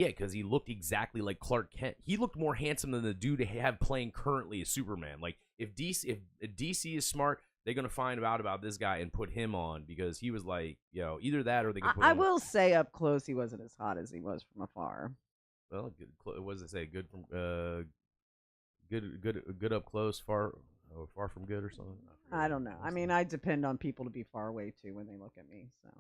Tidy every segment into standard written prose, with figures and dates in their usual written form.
Yeah, because he looked exactly like Clark Kent. He looked more handsome than the dude they have playing currently as Superman. Like, if DC is smart, they're going to find out about this guy and put him on because he was like, either that or they can put I will say up close he wasn't as hot as he was from afar. Well, what does it say? Good from good up close, far from good or something. I don't know. I mean, I depend on people to be far away too when they look at me. So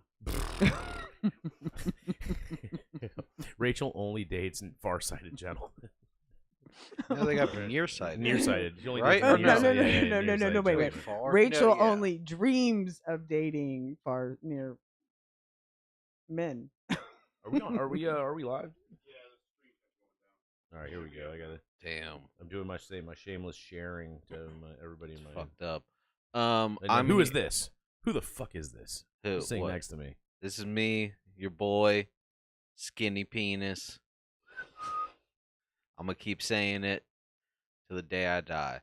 Rachel only dates farsighted gentlemen. No, they got nearsighted. Nearsighted, right? No, wait. Rachel only dreams of dating far near men. Are we on? Are we live? All right, here we go. I got it. Damn. I'm doing my shameless sharing to everybody in my fucked up. Who is this? Who the fuck is this? Who? Sitting next to me. This is me, your boy, Skinny Penis. I'm gonna keep saying it till the day I die.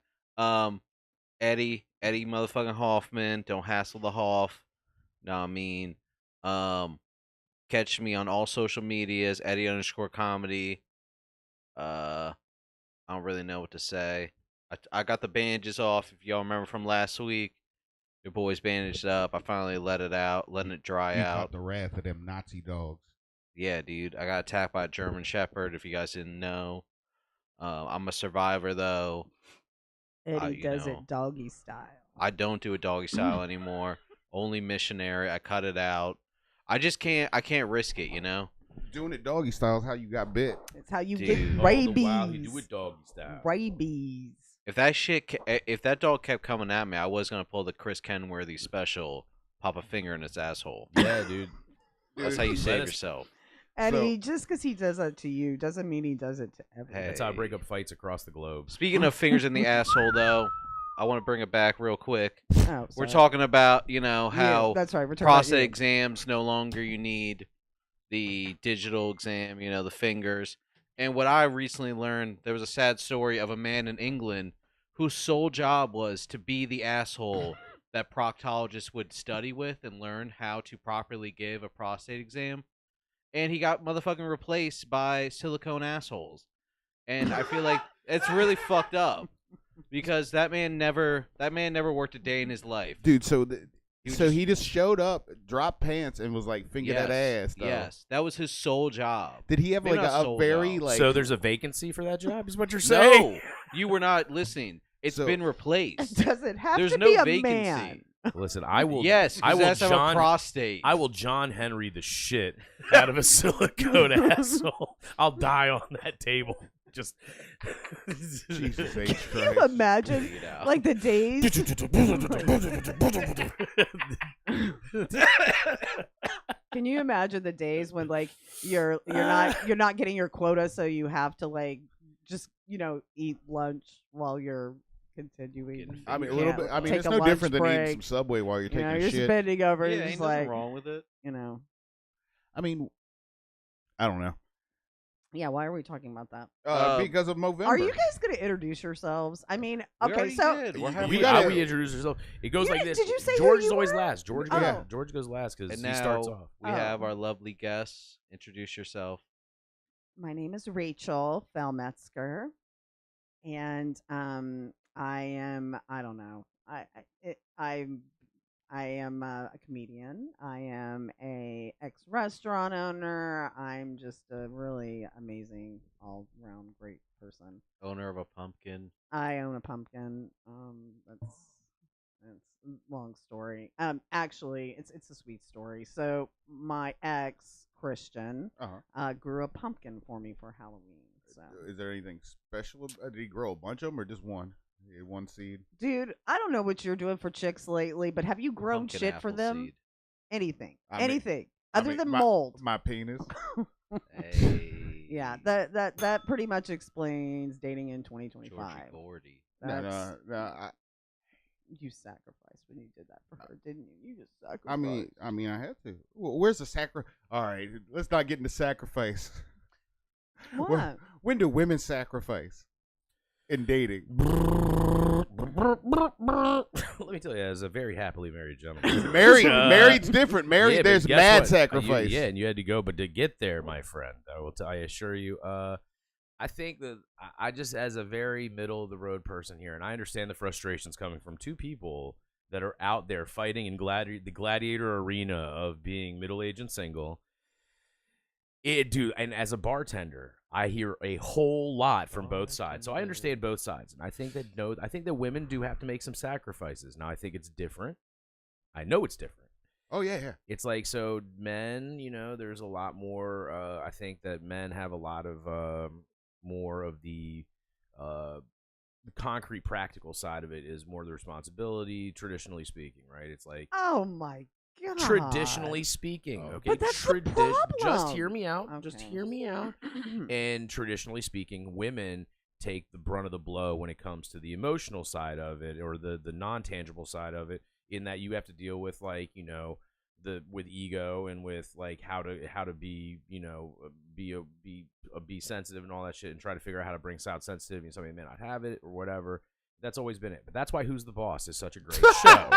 Eddie motherfucking Hoffman. Don't hassle the Hoff. Know what I mean? Catch me on all social medias, Eddie_comedy. I don't really know what to say. I got the bandages off. If y'all remember from last week, your boy's bandaged up. I finally let it out, letting it dry out. Caught the wrath of them Nazi dogs. Yeah, dude. I got attacked by a German Shepherd, if you guys didn't know. I'm a survivor, though. Eddie does it doggy style. I don't do it doggy style anymore. Only missionary. I cut it out. I can't risk it, Doing it doggy style is how you got bit. It's how you get rabies. Wow, you do it doggy style. Rabies. If that dog kept coming at me, I was gonna pull the Chris Kenworthy special, pop a finger in its asshole. Yeah, dude. That's how you save yourself. Eddie, just because he does that to you doesn't mean he does it to everyone. That's how I break up fights across the globe. Speaking of fingers in the asshole, though, I want to bring it back real quick. Oh, we're talking about, how that's right. We're talking prostate about exams no longer you need the digital exam, the fingers. And what I recently learned, there was a sad story of a man in England whose sole job was to be the asshole that proctologists would study with and learn how to properly give a prostate exam. And he got motherfucking replaced by silicone assholes. And I feel like it's really fucked up because that man never worked a day in his life. Dude, he just showed up, dropped pants, and was like, finger that ass, though. Yes, that was his sole job. Did he have Maybe like a very job. like? So there's a vacancy for that job? Is what you're saying? No, you were not listening. It's been replaced. Does it have There's to no be a vacancy. man? Listen, I will. Yes, I will have a prostate. I will John Henry the shit out of a silicone asshole. I'll die on that table. Just Jesus H. Can you imagine, like the days? Can you imagine the days when like you're not getting your quota, so you have to like just eat lunch while you're continuing. I mean, a little bit. I mean, it's no different than eating some Subway while you're taking a shit. You're bending over. Yeah, just ain't like nothing wrong with it. I mean, I don't know. Yeah, why are we talking about that? Because of Movember. Are you guys going to introduce yourselves? I mean, okay, so we introduce ourselves. It goes like this. Did you say George who is you always were? last. George goes last because he starts off. We have our lovely guests. Introduce yourself. My name is Rachel Failmezger, and I am. I don't know. I am a comedian. I am a ex-restaurant owner. I'm just a really amazing, all-round great person. Owner of a pumpkin. I own a pumpkin. That's a long story. Actually, it's a sweet story. So my ex, Christian, grew a pumpkin for me for Halloween. So is there anything special? Did he grow a bunch of them or just one? One seed. Dude, I don't know what you're doing for chicks lately, but have you grown Pumpkin shit for them? seed. Anything. Anything other than mold. My penis. Hey. Yeah, that pretty much explains dating in 2025. Georgie Gordy. No. You sacrificed when you did that for her, didn't you? You just sacrificed. I mean, I had to. Where's the sacrifice? All right, let's not get into sacrifice. What? When do women sacrifice in dating? Let me tell you, as a very happily married gentleman. Married's different. Married, yeah, there's guess mad what? sacrifice. Yeah, and you had to go, but to get there, my friend, I assure you. I think that I just, as a very middle of the road person here, and I understand the frustrations coming from two people that are out there fighting in the gladiator arena of being middle-aged and single. Dude, and as a bartender, I hear a whole lot from both sides, so I understand both sides, and I think that women do have to make some sacrifices. Now, I think it's different. I know it's different. Oh yeah. It's like, so men, there's a lot more. I think that men have a lot of more of the concrete, practical side of it is more the responsibility, traditionally speaking, right? It's like, oh my God. Traditionally speaking, okay? But that's the problem. Just hear me out. Okay. Just hear me out. And traditionally speaking, women take the brunt of the blow when it comes to the emotional side of it, or the non-tangible side of it, in that you have to deal with, like, with ego and with, like, how to be, be sensitive and all that shit, and try to figure out how to bring out sensitivity, and somebody may not have it or whatever. That's always been it. But that's why Who's the Boss is such a great show.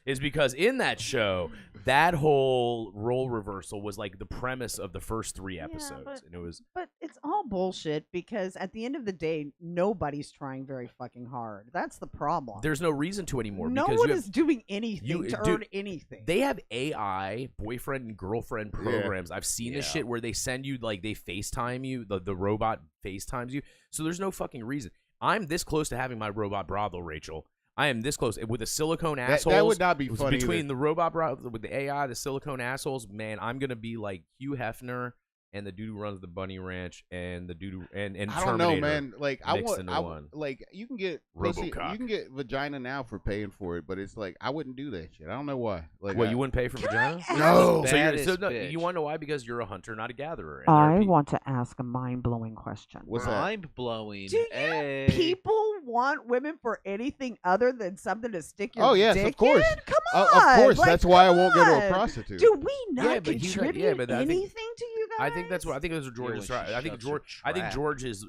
Is because in that show, that whole role reversal was like the premise of the first 3 episodes, and it was. But it's all bullshit, because at the end of the day, nobody's trying very fucking hard. That's the problem. There's no reason to anymore. No because one is doing anything to earn dude, anything. They have AI boyfriend and girlfriend programs. I've seen this shit where they send you, like, they FaceTime you. The robot FaceTimes you. So there's no fucking reason. I'm this close to having my robot brothel, Rachel. I am this close with the silicone assholes. That would not be funny. Between the robot brothel with the AI, the silicone assholes, man, I'm gonna be like Hugh Hefner and the dude who runs the Bunny Ranch and the dude and I don't know, man. Like, one. Like, you can get pussy, you can get vagina now for paying for it, but it's like, I wouldn't do that shit. I don't know why. Like, you wouldn't pay for vagina? No. So you want to know why? Because you're a hunter, not a gatherer. I want to ask a mind-blowing question. What's that? Mind-blowing. Do you people want women for anything other than something to stick your dick of course. in? Come on. Of course. Like, that's why I won't go to a prostitute. Do we not contribute anything to you guys? I think that's what George is trying. I think George is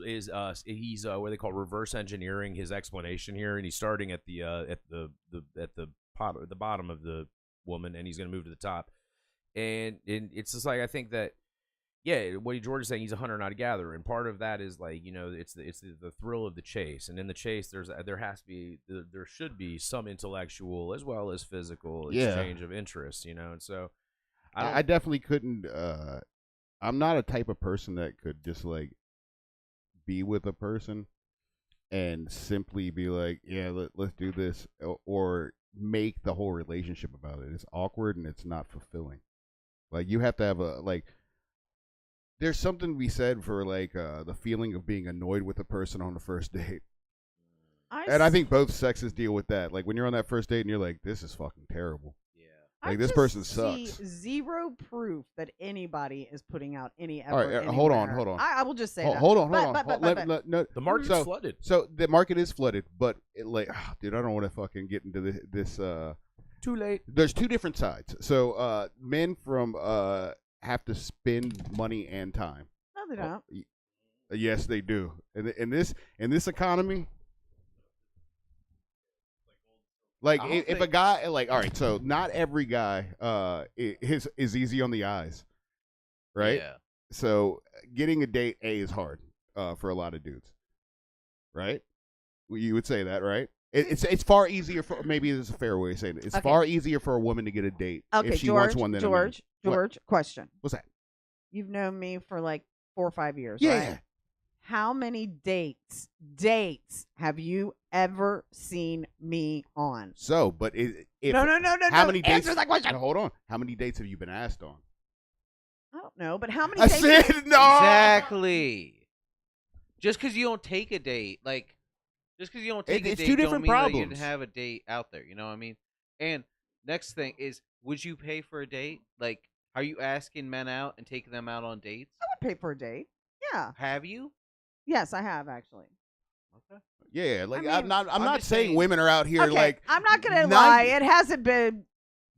he's what they call reverse engineering his explanation here, and he's starting at the bottom of the woman, and he's going to move to the top, and it's just like, I think that what George is saying, he's a hunter, not a gatherer, and part of that is, like, it's the thrill of the chase, and in the chase there should be some intellectual as well as physical exchange of interests, and so I definitely couldn't. I'm not a type of person that could just, like, be with a person and simply be like, yeah, let's do this, or make the whole relationship about it. It's awkward and it's not fulfilling. Like, you have to have there's something to be said for, like, the feeling of being annoyed with a person on the first date. I think both sexes deal with that. Like, when you're on that first date and you're like, this is fucking terrible. Like, this person sucks. See zero proof that anybody is putting out any effort. All right, hold on. I will just say that. Hold on. The market's flooded. So the market is flooded, but dude, I don't want to fucking get into this. Too late. There's 2 different sides. So men have to spend money and time. No, they don't. Yes, they do. In this economy. Like, if a guy, like, all right, so not every guy is easy on the eyes, right? Yeah. So getting a date is hard for a lot of dudes, right? You would say that, right? It's far easier for, maybe it's a fair way of saying it. It's far easier for a woman to get a date if she wants one than a man. George, question. What's that? You've known me for like 4 or 5 years, yeah. Right? How many dates have you ever seen me on? So, but no. How many dates? Answer that question. Hold on. How many dates have you been asked on? I don't know, but how many I dates? said no. Exactly. Just because you don't take a date, like, just because you don't take a it's date, 2 don't different mean problems. that you didn't have a date out there. You know what I mean? And next thing is, would you pay for a date? Like, are you asking men out and taking them out on dates? I would pay for a date. Yeah. Have you? Yes, I have actually. Okay. Yeah, like, I mean, I'm not saying saying- women are out here Okay, like. I'm not gonna lie. It hasn't been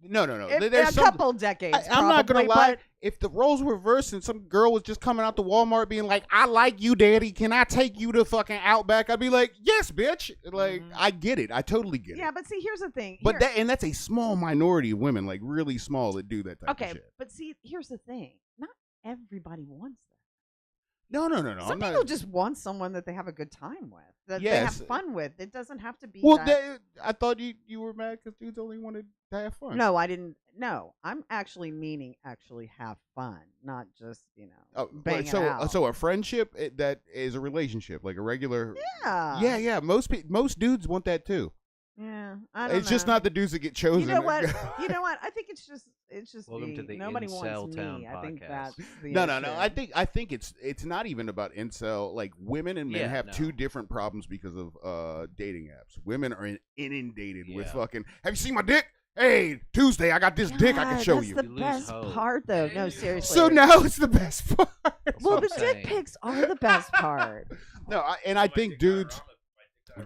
No. A couple decades. I'm not gonna probably, lie. but If the roles were reversed and some girl was just coming out to Walmart being like, "I like you, daddy. Can I take you to fucking Outback?" I'd be like, "Yes, bitch." Like, I get it. I totally get it. yeah, but see, here's the thing. But that's a small minority of women, like really small, that do that type of shit. But see, here's the thing. Not everybody wants that. No. Some people just want someone that they have a good time with, that they have fun with. It doesn't have to be. Well, I thought you were mad because dudes only wanted to have fun. No, I didn't. No, I'm actually meaning have fun, not just bang it out. So a friendship that is a relationship, like a regular. Yeah. Yeah. Most dudes want that too. Yeah, I don't know. It's just not the dudes that get chosen. You know what? I think it's just Welcome to the nobody wants Helltown me. I think podcast. that's the No. issue. I think it's not even about incel. Like, women and men have two different problems because of dating apps. Women are inundated with fucking. Have you seen my dick? Hey, Tuesday, I got this dick I can show you. That's the best part, though. No, seriously. So now it's the best part. Well, the dick pics are the best part. No, I think dudes.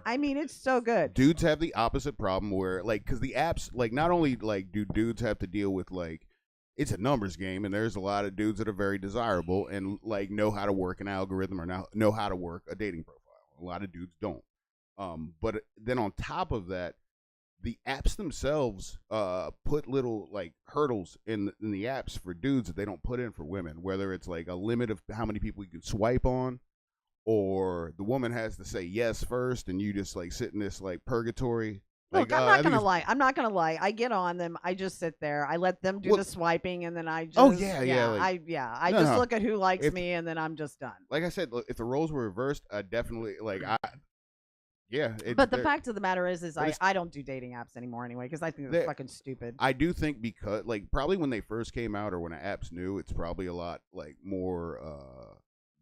I mean, it's so good. Dudes have the opposite problem where, like, because the apps, like, not only, like, do dudes have to deal with, like, it's a numbers game, and there's a lot of dudes that are very desirable and, like, know how to work an algorithm or know how to work a dating profile. A lot of dudes don't. But then on top of that, the apps themselves put little, like, hurdles in the apps for dudes that they don't put in for women, whether it's, like, a limit of how many people you can swipe on, or the woman has to say yes first, and you just like sit in this like purgatory. Look, I'm not gonna lie. I'm not gonna lie. I get on them. I just sit there. I let them do the swiping, and then I just I just look at who likes me, and then I'm just done. Like I said, if the roles were reversed, I definitely But the fact of the matter is I don't do dating apps anymore anyway, because I think they're fucking stupid. I do think because like probably when they first came out or when apps new, it's probably a lot like more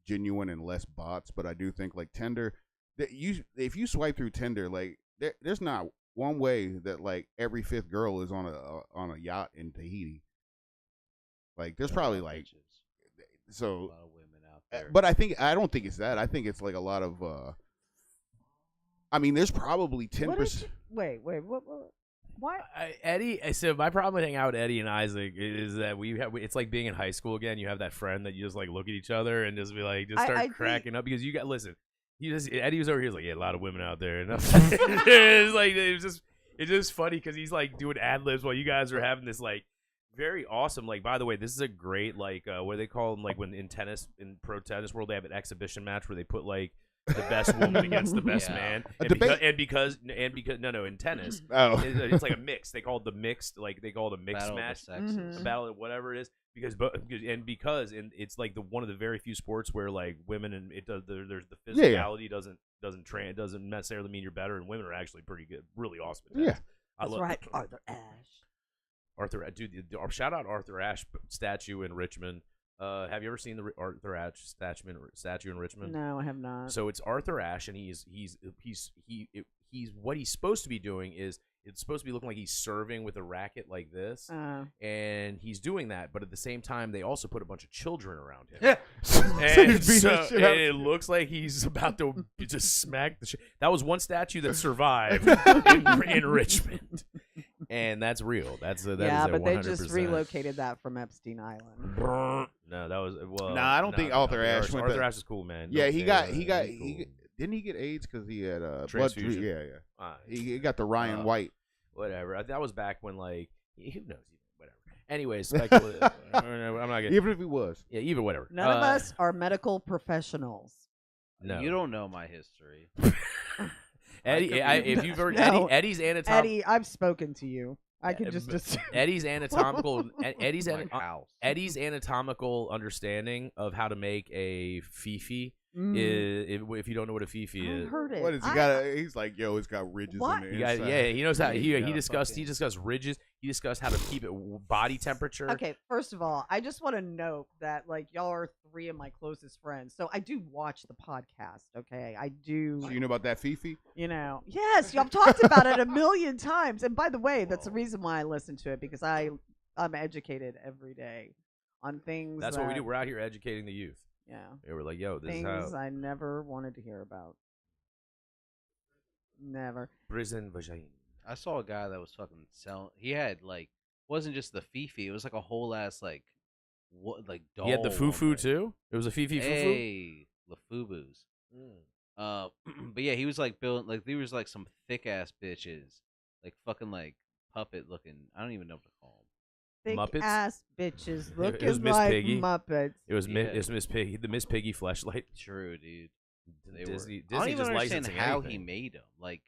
genuine and less bots. But I do think like Tinder, that if you swipe through Tinder, like there's not one way that like every fifth girl is on a yacht in Tahiti. Like there's probably like so a lot of women out there. But I don't think it's that. I think it's like a lot of I mean, there's probably 10%. Wait, what? Why? Eddie, so my problem with hanging out with Eddie and Isaac is that it's like being in high school again. You have that friend that you just like look at each other and just be like, just start cracking up because listen, Eddie was over here, he's like, yeah, a lot of women out there. And it's just funny because he's like doing ad libs while you guys are having this like very awesome, like, by the way, this is a great like what do they call them, like when in pro tennis world they have an exhibition match where they put like the best woman against the best man, and because in tennis, it's like a mix. They call it the mixed, like they call it a mixed match, a battle, whatever it is, because it's like one of the very few sports where like women and there's the physicality doesn't necessarily mean you're better, and women are actually pretty good, really awesome at tennis. That's right, Arthur Ashe. Dude, shout out Arthur Ashe statue in Richmond. Have you ever seen the Arthur Ashe statue in Richmond? No, I have not. So it's Arthur Ashe, and he's what he's supposed to be doing is it's supposed to be looking like he's serving with a racket like this, and he's doing that. But at the same time, they also put a bunch of children around him, and it looks like he's about to just smack the shit. That was one statue that survived in Richmond. And that's real. That is but they just relocated that from Epstein Island. No, that was I don't think Arthur Ashe went. Arthur Ashe is cool, man. Yeah, he didn't he get AIDS because he had transfusion? Yeah. He got the Ryan White. Whatever. That was back when like who knows? Whatever. Anyways, speculative. I'm not gonna. Even if he was. Yeah, even whatever. None of us are medical professionals. No, you don't know my history. Eddie, if you've heard Eddie's anatomical. Eddie, I've spoken to you. I can just assume. Eddie's anatomical understanding of how to make a fifi if you don't know what a fifi is. I heard it. What is he he's like, yo, it's got ridges on the inside. He knows how. He discussed ridges. He discussed how to keep it body temperature. Okay, first of all, I just want to note that like y'all are three of my closest friends, so I do watch the podcast. Okay, I do. So you know about that Fifi? You know, yes, y'all talked about it a million times. And by the way, that's the reason why I listen to it, because I'm educated every day on things. That's what we do. We're out here educating the youth. Yeah. We're like, yo, this things is how I never wanted to hear about. Never. Prison vagina. I saw a guy that was fucking selling. He had like wasn't just the Fifi. It was like a whole ass like doll. He had the woman. foo too. It was a Fifi foo. Hey, the Fubu's. But yeah, he was like building like there was like some thick ass bitches, like fucking like puppet looking. I don't even know what to call them. Thick Muppets? ass bitches It looking was Miss like Piggy. Muppets. It was Yeah. it was Miss Piggy, the Miss Piggy fleshlight. True, dude. They Disney I don't even just understand licensing how he anything. made them. Like,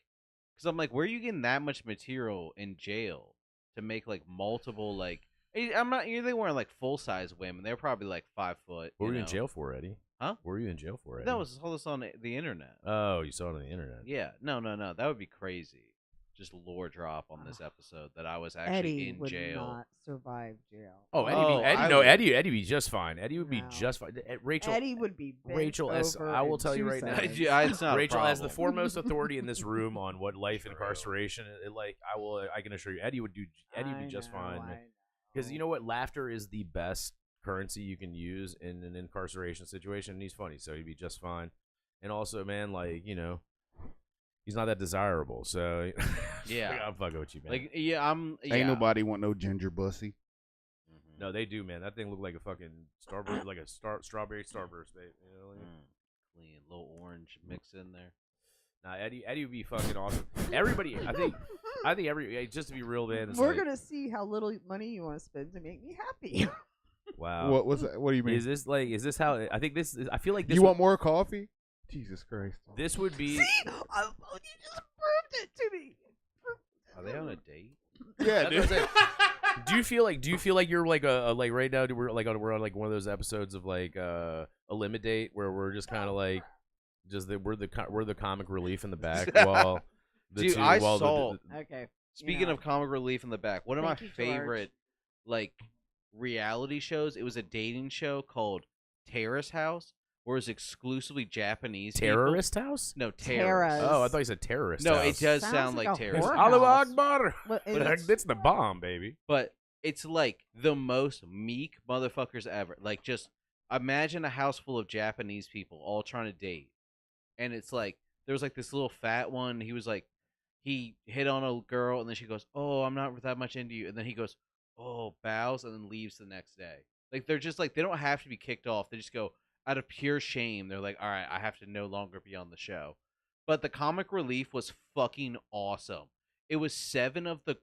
because I'm like, where are you getting that much material in jail to make like multiple like? I'm not. They weren't like full size women. They're probably like 5 foot. What were you know? in jail for, Eddie? Huh? What were you in jail for, Eddie? That was all this on the internet. Oh, you saw it on the internet. Yeah, no. That would be crazy. Just lore drop on this episode that I was actually Eddie in would jail. not survive jail. Oh, Eddie, Oh, Eddie, I no, would. Eddie would be just fine. Eddie would be No. just fine. Rachel, Eddie would be bent Rachel S. over I will in tell you 2 right now. seconds. It's not Rachel, a as the problem. foremost authority in this room on what life True. incarceration, I can assure you, Eddie would be just fine. Because you know what, laughter is the best currency you can use in an incarceration situation, and he's funny, so he'd be just fine. And also, man, like he's not that desirable, so Yeah. I'm fucking with you, man. Like, yeah, Ain't nobody want no ginger bussy. Mhm. No, they do, man. That thing looked like a fucking starburst, like a strawberry starburst, babe. You know, like, Clean, little orange mix in there. nah, Eddie would be fucking awesome. Everybody, I think just to be real, man. It's We're like, gonna see how little money you want to spend to make me happy. wow. What was that? What do you mean? Is this how? I think this. I feel like this. You want more coffee? Jesus Christ! This would be. See, you just proved it to me. Are they on a date? Yeah, That's what I'm saying. Do you feel like you're like a like right now? We're on like one of those episodes of like Eliminate where we're just kind of like we're the comic relief in the back while the Dude, two I while saw. Okay. Speaking of comic relief in the back, one of my Thank you, George. favorite like reality shows. It was a dating show called Terrace House, where it's exclusively Japanese people. Terrorist House. No, Terrace. Terrace. Oh, I thought you said terrorist. No, house. it does Sounds sound like like a terrorist. horror Allahu house. Akbar. Well, But it's- it's the bomb, baby. But it's like the most meek motherfuckers ever. Like, just imagine a house full of Japanese people all trying to date, and it's like there was like this little fat one. He was like, he hit on a girl, and then she goes, "Oh, I'm not that much into you," and then he goes, "Oh," bows, and then leaves the next day. Like, they're just like, they don't have to be kicked off. They just go out of pure shame. They're like, all right, I have to no longer be on the show. But the comic relief was fucking awesome. It was 7 of the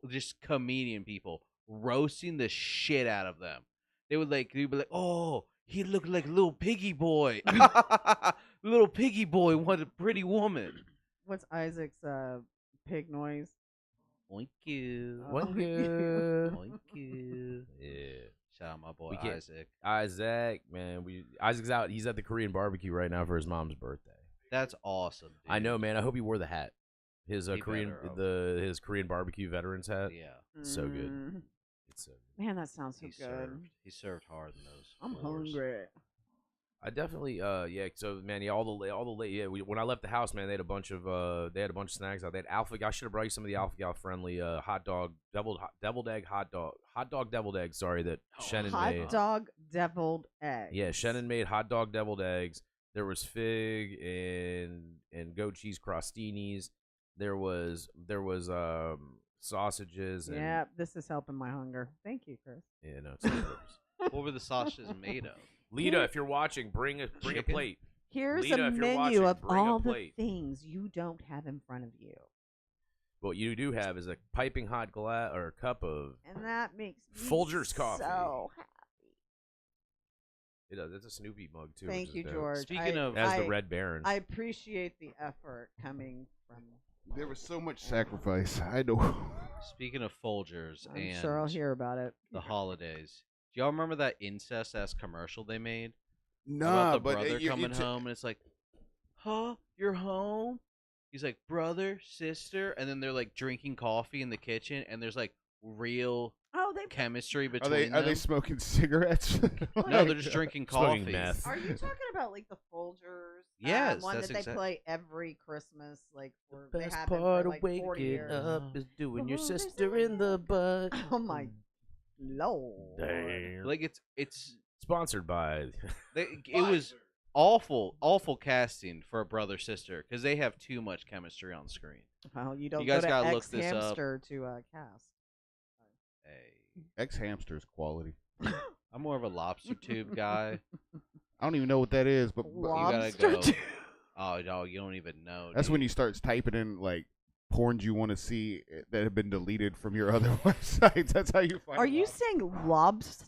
just comedian people roasting the shit out of them. They'd be like, "Oh, he looked like little piggy boy. Little piggy boy wanted a pretty woman." What's Isaac's pig noise? Thank you. Thank you. Thank you. Yeah. Shout out my boy We can't- Isaac. Isaac, man, Isaac's out. He's at the Korean barbecue right now for his mom's birthday. That's awesome, dude. I know, man. I hope he wore the hat. His He Korean better. his Korean barbecue veterans hat. Yeah. So good. Mm, It's so good. Man, that sounds so He good. served. He served hard in those. I'm wars. hungry. I definitely yeah. So man, yeah, all the yeah. When I left the house, man, they had a bunch of snacks out. They had Alpha. I should have brought you some of the Alpha Gal friendly hot dog deviled egg hot dog deviled egg. Sorry, that Shannon made. Hot dog deviled egg. Yeah, Shannon made hot dog deviled eggs. There was fig and goat cheese crostinis. There was sausages. And, Yeah, this is helping my hunger. Thank you, Chris. Yeah, no. It's not gross. What were the sausages made of? Lita, if you're watching, bring a Chicken? plate. Here's Lita, a if you're menu watching, of bring a all the plate. things you don't have in front of you. What you do have is a piping hot glass or cup of. And that makes me Folgers coffee. so happy. It does. It's a Snoopy mug too. Thank which you, is dope. George. Speaking of- As the Red Baron. I appreciate the effort coming from. There was so much sacrifice. I know. Speaking of Folgers I'm and sure I'll hear about it. the holidays, do y'all remember that incest-ass commercial they made Nah, about the but brother coming home and it's like, "Huh, you're home?" He's like, "Brother, sister," and then they're like drinking coffee in the kitchen, and there's like real Oh, they. chemistry Are between they them. smoking cigarettes? No, they're just drinking Smoking coffee. meth. Are you talking about like the Folgers? Yes, one that's that they exact- play every Christmas. Like for they Best have it part for of like 40 waking years. up is doing your Oh, there's sister a in the butt. Oh my lord! Damn. Like it's Sponsored by. it was awful casting for a brother sister because they have too much chemistry on screen. Well, you don't guys go to gotta look this up. X-Hamster to cast. X-hamster is quality. I'm more of a lobster tube guy. I don't even know what that is, but You gotta go. Oh, dog, you don't even know. That's dude. when you start typing in like porns you want to see that have been deleted from your other websites. That's how you find. Are you saying lobster?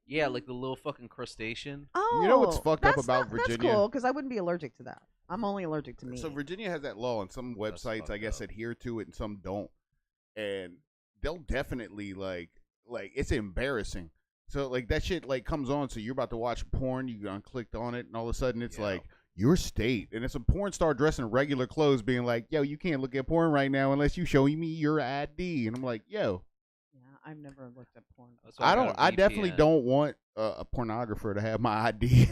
Yeah, like the little fucking crustacean. Oh, You know what's fucked up that's about That's Virginia? cool because I wouldn't be allergic to that. I'm only allergic to meat. So Virginia has that law, and some That's websites, I fucked guess, up. adhere to it, and some don't. And they'll definitely like it's embarrassing. So like that shit like comes on, so you're about to watch porn, you clicked on it, and all of a sudden it's like your state, and it's a porn star dressed in regular clothes, being like, "Yo, you can't look at porn right now unless you show me your ID." And I'm like, "Yo." Yeah, I've never looked at porn. That's why I got a I definitely VPN. don't want a pornographer to have my ID.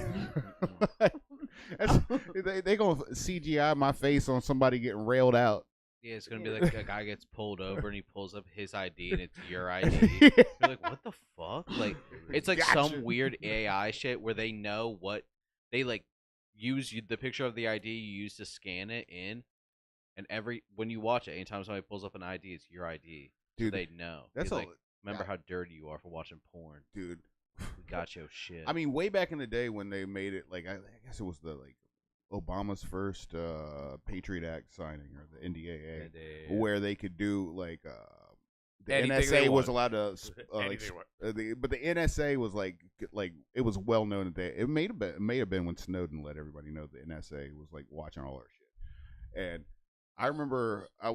They gonna CGI my face on somebody getting railed out. Yeah, it's gonna be like a guy gets pulled over and he pulls up his ID and it's your ID. You're like, what the fuck? Like, it's like Gotcha. some weird AI shit where they know what they like use the picture of the ID you use to scan it in, and when you watch it, anytime somebody pulls up an ID, it's your ID. Dude, so they know. that's He's like, remember how dirty you are for watching porn. dude. We got your shit. I mean, way back in the day when they made it, like I guess it was the like Obama's first Patriot Act signing or the NDAA, where they could do like the Anything they NSA was want. allowed to Anything they want. but the NSA was like it was well known that it may have been when Snowden let everybody know the NSA was like watching all our shit. And I remember I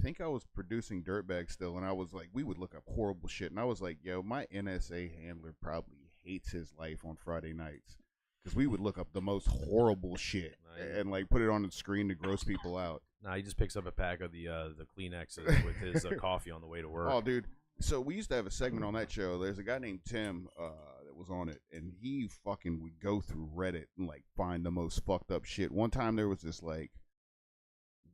think I was producing Dirtbag still, and I was like, we would look up horrible shit, and I was like, yo, my NSA handler probably hates his life on Friday nights because we would look up the most horrible shit and like put it on the screen to gross people out. Nah, he just picks up a pack of the Kleenexes with his coffee on the way to work. Oh, dude. So we used to have a segment on that show. There's a guy named Tim that was on it, and he fucking would go through Reddit and like find the most fucked up shit. One time there was this like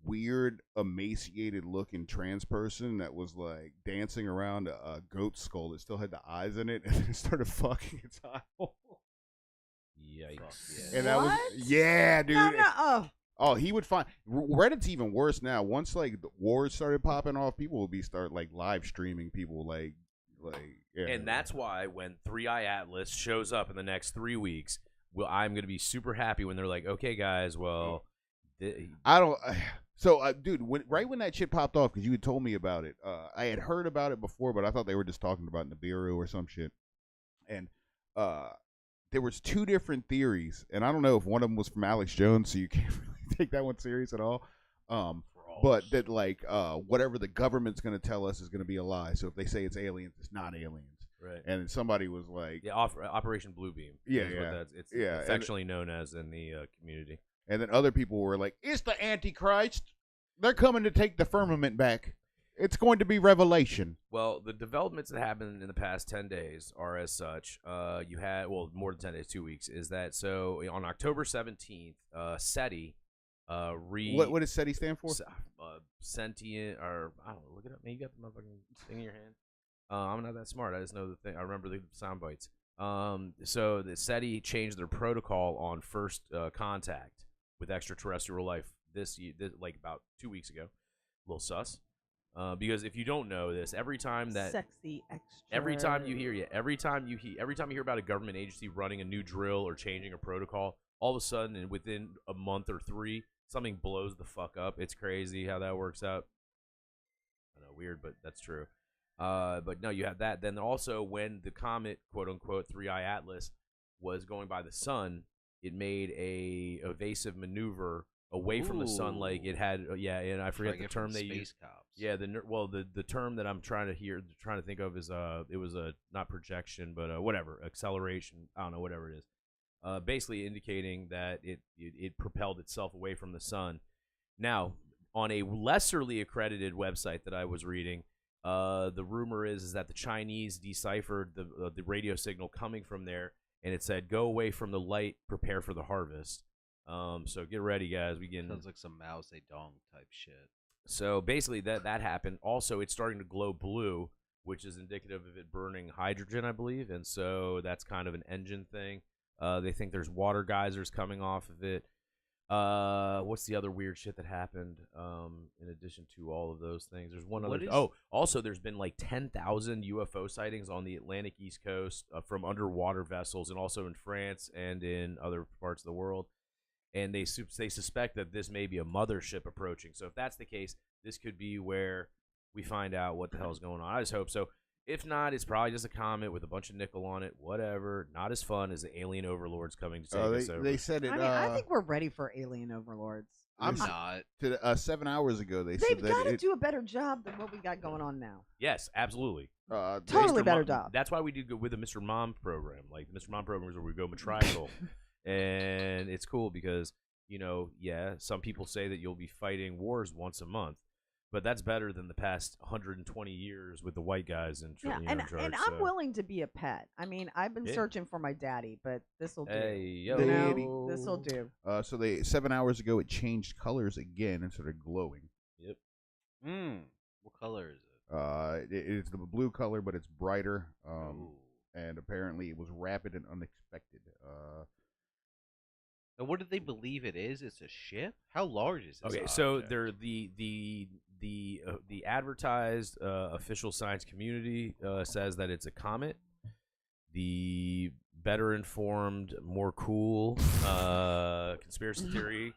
weird, emaciated looking trans person that was like dancing around a goat skull that still had the eyes in it, and it started fucking its eye hole. Yikes. And that was dude. No. Oh, he would find Reddit's even worse now. Once like the wars started popping off, people would start like live streaming people like yeah. And that's why when 3i Atlas shows up in the next 3 weeks, I'm going to be super happy when they're like, okay, guys, well, I don't. So, dude, right when that shit popped off, because you had told me about it, I had heard about it before, but I thought they were just talking about Nibiru or some shit. And there was two different theories, and I don't know if one of them was from Alex Jones, so you can't really take that one serious at all. But that like whatever the government's going to tell us is going to be a lie. So if they say it's aliens, it's not aliens. Right. And somebody was like, yeah, Operation Bluebeam. Yeah, is yeah. what it's Yeah, affectionately known as in the community. and then other people were like, it's the Antichrist. They're coming to take the firmament back. It's going to be revelation. Well, the developments that happened in the past 10 days are as such. You had, well, more than 10 days, 2 weeks, is that so on October 17th, SETI What does SETI stand for? Sentient, or I don't know, look it up. Man, you got the motherfucking thing in your hand. I'm not that smart. I just know the thing. I remember the sound bites. So the SETI changed their protocol on first contact with extraterrestrial life this like about 2 weeks ago. A little sus. Because if you don't know this, every time you hear about a government agency running a new drill or changing a protocol, all of a sudden, and within a month or 3, something blows the fuck up. It's crazy how that works out. I know, weird, but that's true. But no, you have that. Then also, when the comet, quote unquote, 3i Atlas was going by the sun, it made a evasive maneuver away from the sun, like it had. And I forget the term they use. Cops. Yeah, the term that I'm trying to think of is it was a not projection, but whatever, acceleration. I don't know, whatever it is. Basically indicating that it propelled itself away from the sun. Now, on a lesserly accredited website that I was reading, the rumor is that the Chinese deciphered the radio signal coming from there, and it said, "Go away from the light, prepare for the harvest." So get ready, guys. Sounds like some Mao Zedong type shit. So basically, that happened. Also, it's starting to glow blue, which is indicative of it burning hydrogen, I believe, and so that's kind of an engine thing. They think there's water geysers coming off of it. What's the other weird shit that happened? In addition to all of those things, there's one other. Also, there's been like 10,000 UFO sightings on the Atlantic East Coast from underwater vessels, and also in France and in other parts of the world. And they suspect that this may be a mothership approaching. So if that's the case, this could be where we find out what the hell's going on. I just hope so. If not, it's probably just a comet with a bunch of nickel on it. Whatever. Not as fun as the alien overlords coming to take us over. They said it. I mean, I think we're ready for alien overlords. I'm not. 7 hours ago, They've said that got to do a better job than what we got going on now. Yes, absolutely. Totally better job. That's why we do go with the Mr. Mom program. Like the Mr. Mom program is where we go matrial. And it's cool because, some people say that you'll be fighting wars once a month. But that's better than the past 120 years with the white guys in charge. And I'm willing to be a pet. I mean, I've been searching for my daddy, but this'll do. Hey, yo. This'll do. So 7 hours ago, it changed colors again and started glowing. Yep. What color is it? It's the blue color, but it's brighter. And apparently, it was rapid and unexpected. And what do they believe it is? It's a ship? How large is this? Okay, so they're the advertised official science community says that it's a comet. The better informed, more cool conspiracy theory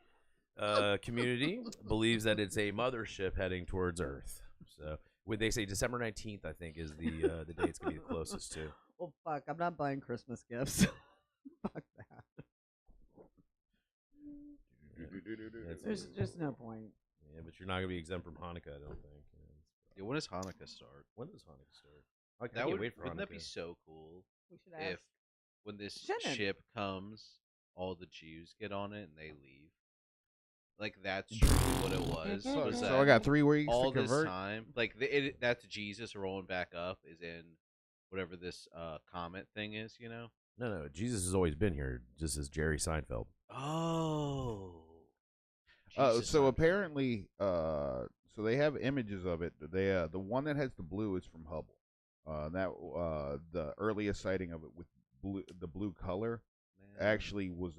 community believes that it's a mothership heading towards Earth. So they say December 19th, I think, is the day it's gonna be the closest to. Well, fuck! I'm not buying Christmas gifts. Fuck that. There's just no point. Yeah, but you're not gonna be exempt from Hanukkah, I don't think. Yeah, when does Hanukkah start? When does Hanukkah start? I That can't wait for wouldn't Hanukkah. that be so cool? We should ask. If when this Shouldn't. ship comes, all the Jews get on it and they leave. Like that's truly what it was. Was So I got 3 weeks all to convert. this time, like that's Jesus rolling back up is in whatever this comet thing is, No, Jesus has always been here, just as Jerry Seinfeld. Oh. So apparently, so they have images of it. They the one that has the blue is from Hubble. The earliest sighting of it with the blue color actually was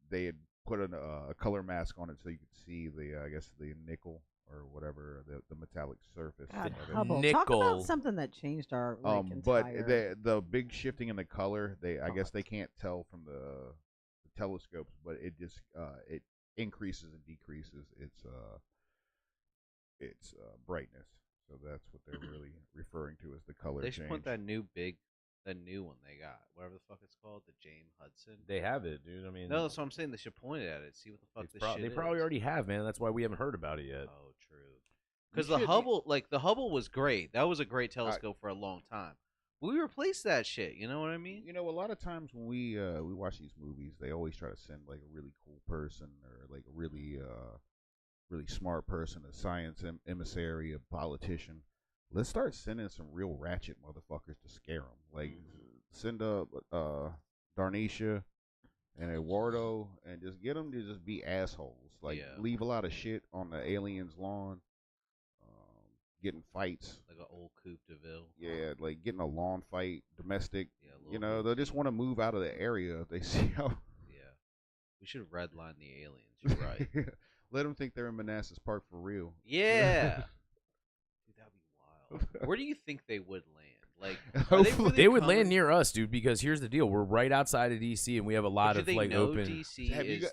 they had put a color mask on it so you could see the nickel or whatever the metallic surface. God, of it. Hubble. Nickel. Talk about something that changed our But entire... the big shifting in the color, I guess they can't tell from the telescopes, but it just it increases and decreases its brightness. So that's what they're really referring to as the color They change. should put that new one they got, whatever the fuck it's called, the James Hudson. They have it, dude. I mean, No, that's what I'm saying. They should point it at it, see what the fuck this shit they is. probably already have, man. That's why we haven't heard about it yet. Oh, true. Because the Hubble was great. That was a great telescope for a long time. We replaced that shit. You know what I mean? A lot of times when we watch these movies, they always try to send like a really cool person or like a really smart person, a science emissary, a politician. Let's start sending some real ratchet motherfuckers to scare them. Like send up Darnisha and Eduardo and just get them to just be assholes. Like leave a lot of shit on the aliens' lawn. Getting fights. Like an old Coupe de Ville. Yeah, like getting a lawn fight, domestic. Yeah, they just want to move out of the area if they see how. Yeah. We should redline the aliens. You're right. Let them think they're in Manassas Park for real. Yeah. Dude, that'd be wild. Where do you think they would land? Like, they would land near us, dude. Because here's the deal: we're right outside of DC, and we have a lot of like open. DC is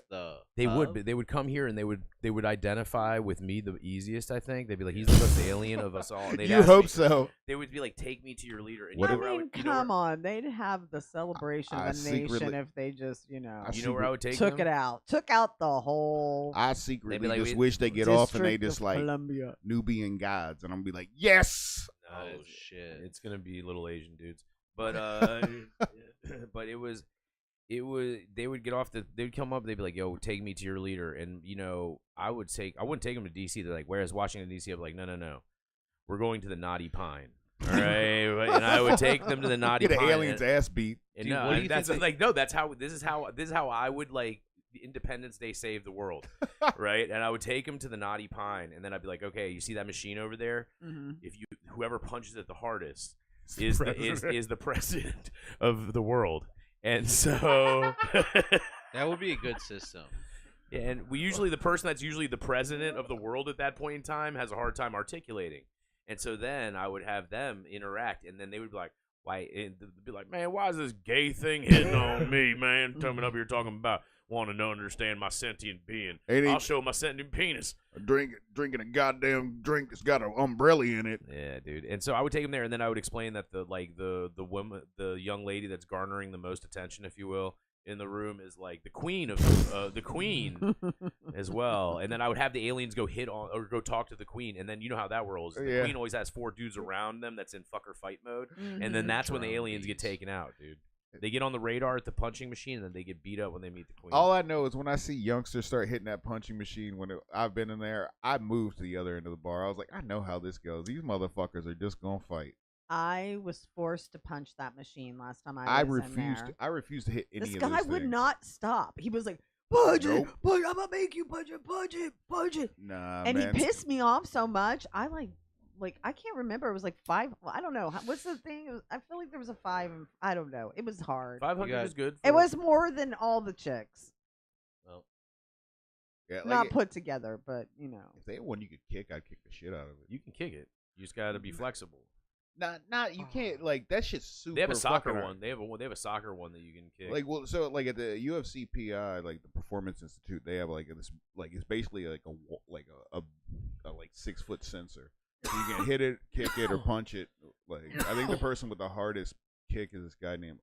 They would come here, and they would identify with me the easiest. I think they'd be like, "He's the most alien of us all." You hope so. They would be like, "Take me to your leader." And come on, they'd have the celebration of a nation if they just, You know where I would take took them? it out, took out the whole. I secretly like, just wish they get off and they just like Columbia. Nubian gods, and I'm gonna be like, yes. Oh shit! It's gonna be little Asian dudes, but but it was they would get off they'd come up, they'd be like, "Yo, take me to your leader," and I wouldn't take them to DC. They're like, "Whereas Washington DC," I'm like, "No, we're going to the Naughty Pine." All right, and I would take them to the Naughty Pine. Get an alien's ass beat. And Dude, that's how this is how I would like Independence Day save the world, right? And I would take him to the Naughty Pine, and then I'd be like, "Okay, you see that machine over there? Mm-hmm. Whoever punches it the hardest is the president of the world." And so that would be a good system. Yeah, and the person that's usually the president of the world at that point in time has a hard time articulating. And so then I would have them interact, and then they would be like, why? And they'd be like, man, why is this gay thing hitting on me, man? Coming up here talking about wanting to understand my sentient being. I'll show my sentient penis. Drinking a goddamn drink that's got an umbrella in it. Yeah, dude. And so I would take them there, and then I would explain that the woman, the young lady that's garnering the most attention, if you will, in the room is like the queen of the queen as well. And then I would have the aliens go go talk to the queen, and then you know how that rolls. The queen always has 4 dudes around them that's in fucker fight mode, and then that's when the aliens get taken out, dude. They get on the radar at the punching machine, and then they get beat up when they meet the queen. All I know is when I see youngsters start hitting that punching machine, I've been in there, I moved to the other end of the bar. I was like, I know how this goes. These motherfuckers are just gonna fight. I was forced to punch that machine last time I was in there. I refused to hit any of those This guy would not stop. He was like, punch it, punch, I'm gonna make you punch it. Nah, and man. he pissed me off so much. I I can't remember. It was like 5. I don't know. What's the thing? I feel like there was a 5. I don't know. It was hard. 500 is good. It was more than all the chicks. Well, yeah, not put together, but you know. If they had one you could kick, I'd kick the shit out of it. You can kick it. You just gotta be flexible. You can't that shit's super. They have a soccer one. They have a soccer one that you can kick. At the UFC PI, like the Performance Institute, they have this it's basically like a 6-foot sensor. So you can hit it, kick it, or punch it. I think the person with the hardest kick is this guy named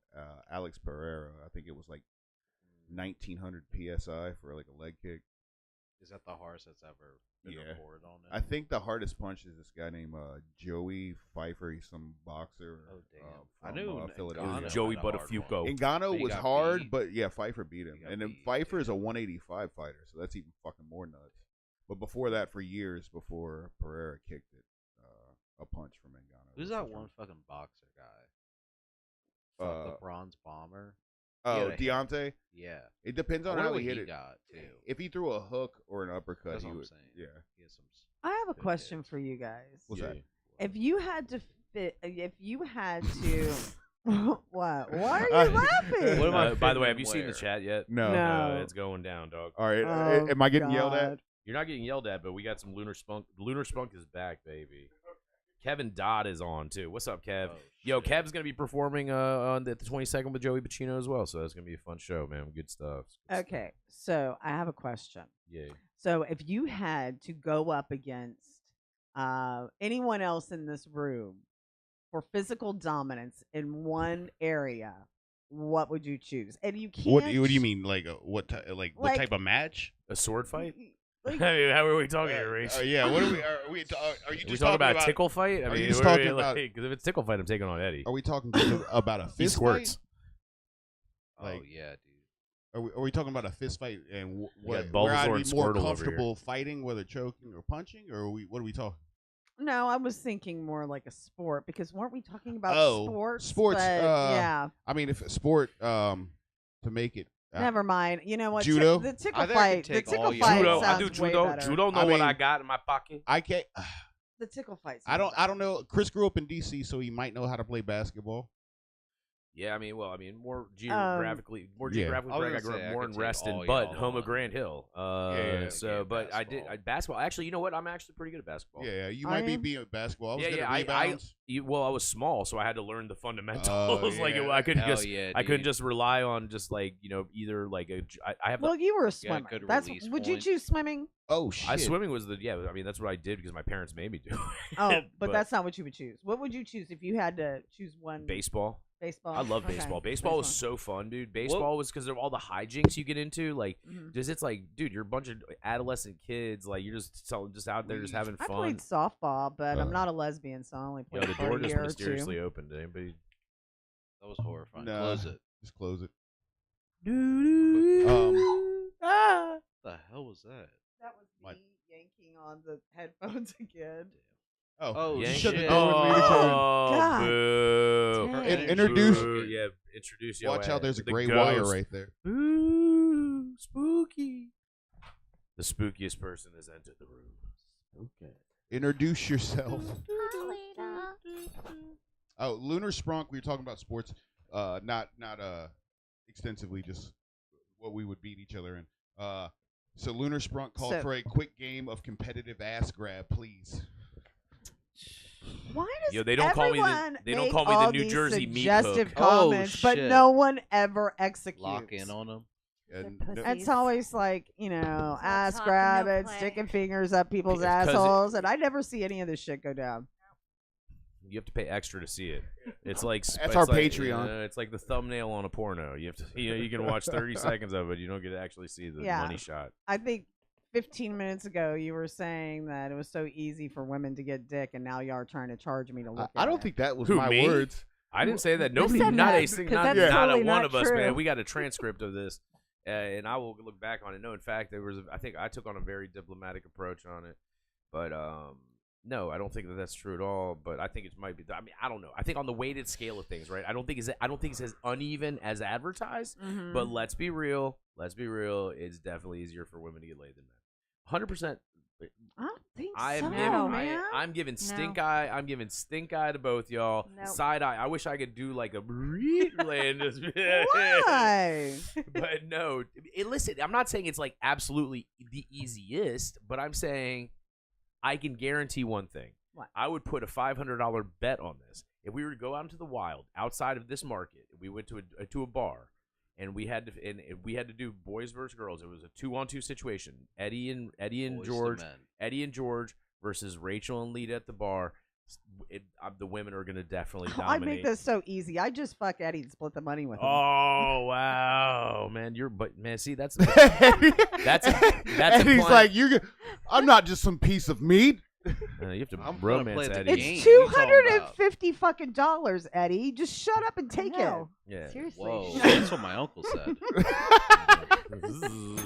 Alex Pereira. I think it was 1900 psi for a leg kick. Is that the hardest that's ever been reported on it? I think the hardest punch is this guy named Joey Pfeiffer. He's some boxer. Oh damn! I knew Philadelphia. Joey Buttafuoco. Ngannou was hard, beat. but Pfeiffer beat him. And then Pfeiffer is a 185 fighter, so that's even fucking more nuts. But before that, for years before Pereira kicked it, a punch from Ngannou. Who's that one fucking boxer guy? The Bronze Bomber. Oh, Deontay? Yeah. It depends on how he hit it. Got, too. If he threw a hook or an uppercut, That's he what would. I'm saying. Yeah. He has some I have a question for you guys. What's that? If you had to what? Why are you laughing? What am I by the way, have you seen the chat yet? No. It's going down, dog. All right. Am I getting yelled at? You're not getting yelled at, but we got some Lunar Spunk. Lunar Spunk is back, baby. Kevin Dodd is on too. What's up, Kev? Yo, Kev's gonna be performing on the 22nd with Joey Pacino as well, so that's gonna be a fun show, man. Good stuff. Okay, so I have a question. Yeah. So if you had to go up against anyone else in this room for physical dominance in one area, what would you choose? And you can't. What do you mean? What type of match? A sword fight? Like, I mean, how are we talking here, Rach? Yeah. What are we? Are you just talking about a tickle fight? I are mean, you just talking about? Because if it's tickle fight, I'm taking on Eddie. Are we talking about a fist squirts. fight? Oh yeah, dude. Are we talking about a fist fight and where I'd Bulbasaur be and more Squirtle over comfortable fighting, whether choking or punching, or what are we talking? no, I was thinking more like a sport because weren't we talking about sports? Sports. But, yeah. I mean, if a sport to make it. Never mind. You know what? Judo? The tickle I think I fight. could The take tickle all fight your- Judo, sounds I do way judo. better. Judo know what I got in my pocket. I can't. The tickle fight. I don't know. Chris grew up in D.C., so he might know how to play basketball. Yeah, I mean, more geographically, I was I gonna grew say, I up more could in take Reston, all but y'all home of on. Grant Hill. But I did basketball. Actually, you know what? I'm actually pretty good at basketball. Yeah, you Are might be you? being at basketball. I was good at I rebounds. I was small, so I had to learn the fundamentals. yeah. I couldn't Hell just yeah, I couldn't dude. just rely on just either I have Well, you were a Yeah, swimmer. good That's release would you point. choose swimming? Oh shit! swimming was I mean that's what I did because my parents made me do. Oh, it. but that's not what you would choose. What would you choose if you had to choose one? baseball. Baseball. I love Okay. baseball. Baseball was so fun, dude. Baseball was because of all the hijinks you get into. Like, Mhm. it's dude, you're a bunch of adolescent kids. Like, you're just out there just having I fun. played softball, but I'm not a lesbian, so I only Yo, played the for door a just year or mysteriously two. opened. Anybody? That was horrifying. Nah. Close it. Just close it. Ah! What the hell was that? That was My- me yanking on the headphones again. Oh, Yank shut the shit. door with me to come in. God boo. dang. Introduce- Boo. Yeah, introduce your Watch out! There's a the gray ghost. wire right there. Ooh, spooky. The spookiest person has entered the room. Okay. Introduce yourself. Oh, Lunar Sprunk. We were talking about sports. Not extensively, just what we would beat each other in. So Lunar Sprunk called for a quick game of competitive ass grab, please. Why does they don't call me the New Jersey meat hook. suggestive comments, but no one ever executes? Lock in on them. It's always like, ass grabbing, sticking fingers up people's assholes, and I never see any of this shit go down. You have to pay extra to see it. It's like that's our Patreon. It's like the thumbnail on a porno. You have to, you can watch 30 seconds of it. You don't get to actually see the money shot. I think 15 minutes ago you were saying that it was so easy for women to get dick, and now you are trying to charge me to look. I don't think that was my words. I didn't say that. Nobody, not a one of us, man. We got a transcript of this, and I will look back on it. No, in fact, I think I took on a very diplomatic approach on it, but no, I don't think that's true at all. But I think it might be. I mean, I don't know. I think on the weighted scale of things, right? I don't think it's as uneven as advertised. Mm-hmm. But let's be real. It's definitely easier for women to get laid than men. 100%. I don't think man. I'm giving stink eye. I'm giving stink eye to both y'all. Nope. Side eye. I wish I could do like a and just why? But no. Listen, I'm not saying it's like absolutely the easiest, but I'm saying I can guarantee one thing. What? I would put a $500 bet on this. If we were to go out into the wild, outside of this market, we went to a bar, and we had to do boys versus girls. It was a 2-on-2 situation. Eddie and George versus Rachel and Lita at the bar. The women are gonna definitely dominate. I make this so easy. I just fuck Eddie and split the money with him. Oh wow, man! See, that's and he's like, I'm not just some piece of meat. You have to romance Eddie. It's $250 fucking dollars, Eddie. Just shut up and take it. Yeah. Seriously. Whoa, that's what my uncle said.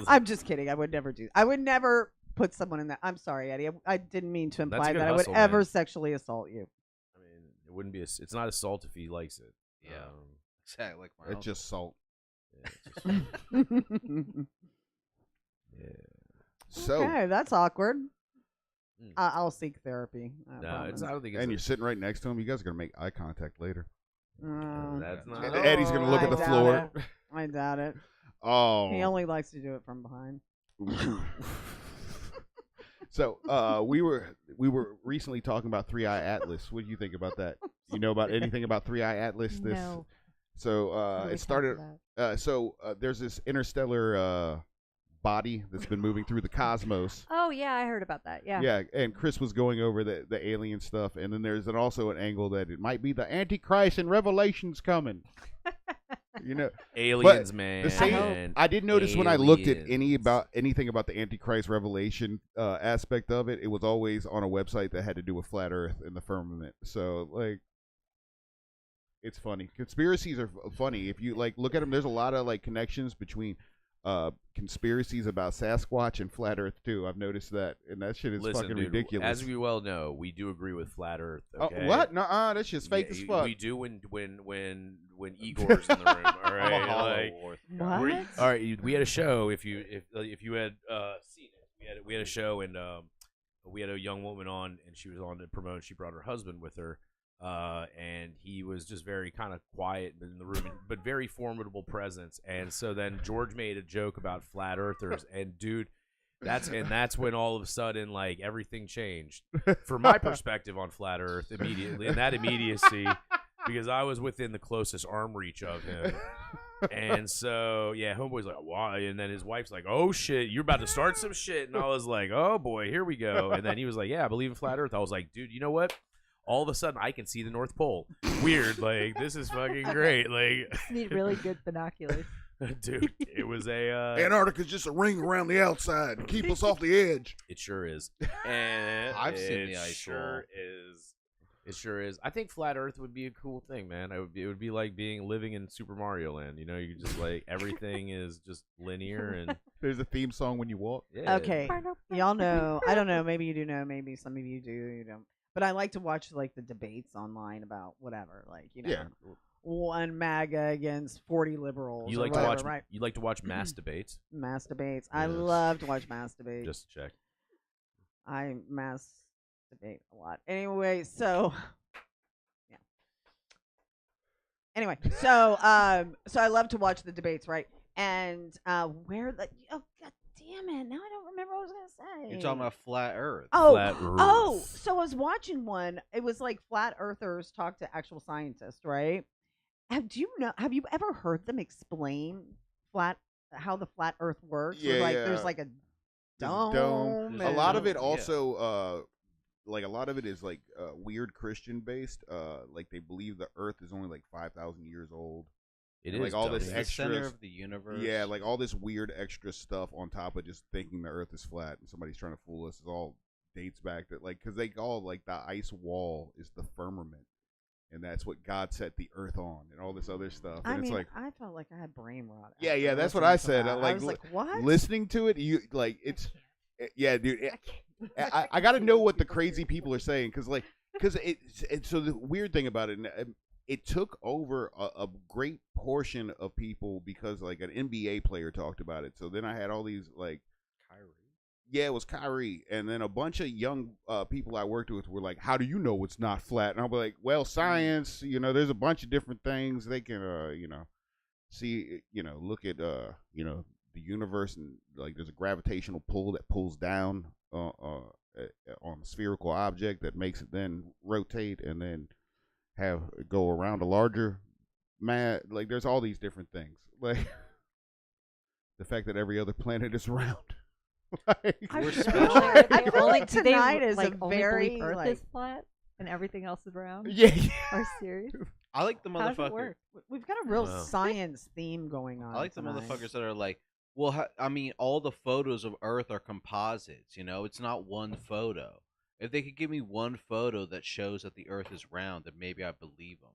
I'm just kidding. I would never do. I would never put someone in that. I'm sorry, Eddie. I didn't mean to imply that I would ever sexually assault you. I mean, it wouldn't be. It's not assault if he likes it. Yeah, exactly. Like my it's just salt. Yeah, it's just yeah. So okay, that's awkward. I'll seek therapy. I don't think. And you're sitting right next to him. You guys are gonna make eye contact later. That's not. And Eddie's gonna look at the floor. I doubt it. Oh. He only likes to do it from behind. So we were recently talking about 3-Eye Atlas. What do you think about that? You know about anything about 3-Eye Atlas? No. So it started. There's this interstellar body that's been moving through the cosmos. Oh yeah, I heard about that. Yeah. Yeah, and Chris was going over the alien stuff, and then there's also an angle that it might be the Antichrist and Revelation's coming. Aliens, man. The same, I did notice when I looked at anything about the Antichrist Revelation aspect of it, it was always on a website that had to do with flat Earth and the firmament. So like, it's funny. Conspiracies are funny. If you look at them, there's a lot of connections between conspiracies about Sasquatch and flat Earth too. I've noticed that, and that shit is fucking ridiculous. As we well know, we do agree with flat Earth. Okay? What? No, that's just fake as fuck. We do when Igor's in the room. All right, what? All right, we had a show. If you had seen it, we had a show, and we had a young woman on, and she was on to promote. She brought her husband with her. And he was just very kind of quiet in the room, but very formidable presence. And so then George made a joke about flat earthers, and dude, that's when all of a sudden everything changed from my perspective on flat Earth immediately, in that immediacy, because I was within the closest arm reach of him. And so homeboy's like, why? And then his wife's like, oh shit, you're about to start some shit. And I was like, oh boy, here we go. And then he was like, yeah, I believe in flat Earth. I was like, dude, you know what? All of a sudden, I can see the North Pole. Weird, this is fucking great. Need really good binoculars. Dude, it was a Antarctica's just a ring around the outside to keep us off the edge. It sure is. And I've seen the ice sure is. It sure is. I think flat Earth would be a cool thing, man. It would be like living in Super Mario Land. You could just everything is just linear, and there's a theme song when you walk. Yeah. Okay, y'all know. I don't know. Maybe you do know. Maybe some of you do. You don't. But I like to watch the debates online about whatever, one MAGA against 40 liberals. You like to watch, right? You like to watch mass debates. Mass debates. I love to watch mass debates. Just check. I mass debate a lot. Anyway, so yeah. Anyway, so I love to watch the debates, right? And where the god damn it! Now I don't remember what I was gonna say. You're talking about flat Earth. Flat Earth. Oh, so I was watching one. It was like flat earthers talk to actual scientists, right? Have you ever heard them explain how the flat Earth works? Yeah, Where, there's like a dome. A lot of it also, like a lot of it is like weird Christian based. Like they believe the Earth is only like 5,000 years old. It like is all dumb. this It's extra the center of the universe. Yeah, like all this weird extra stuff on top of just thinking the Earth is flat and somebody's trying to fool us. It all dates back to because they call like the ice wall is the firmament, and that's what God set the Earth on, and all this other stuff. And it's like I felt like I had brain rot. yeah, that's what I said. I was like, what? Listening to it, you like it's yeah, dude. I got to know what the crazy people are saying because so the weird thing about it. It took over a great portion of people because like an NBA player talked about it. So then I had all these like Kyrie. Yeah, it was Kyrie, and then a bunch of young people I worked with were like, "How do you know it's not flat?" And I'll be like, "Well, science. There's a bunch of different things they can, see. Look at the universe, and like there's a gravitational pull that pulls down on a spherical object that makes it then rotate and then go around a larger mat. Like there's all these different things. Like the fact that every other planet is round." I feel like tonight is like, a very only Earth is flat and everything else is round. Yeah. Are you serious? I like the How does it motherfucker. work? We've got a real science theme going on. I like the tonight. motherfuckers that are like, well, all the photos of Earth are composites. It's not one photo. If they could give me one photo that shows that the Earth is round, then maybe I believe them.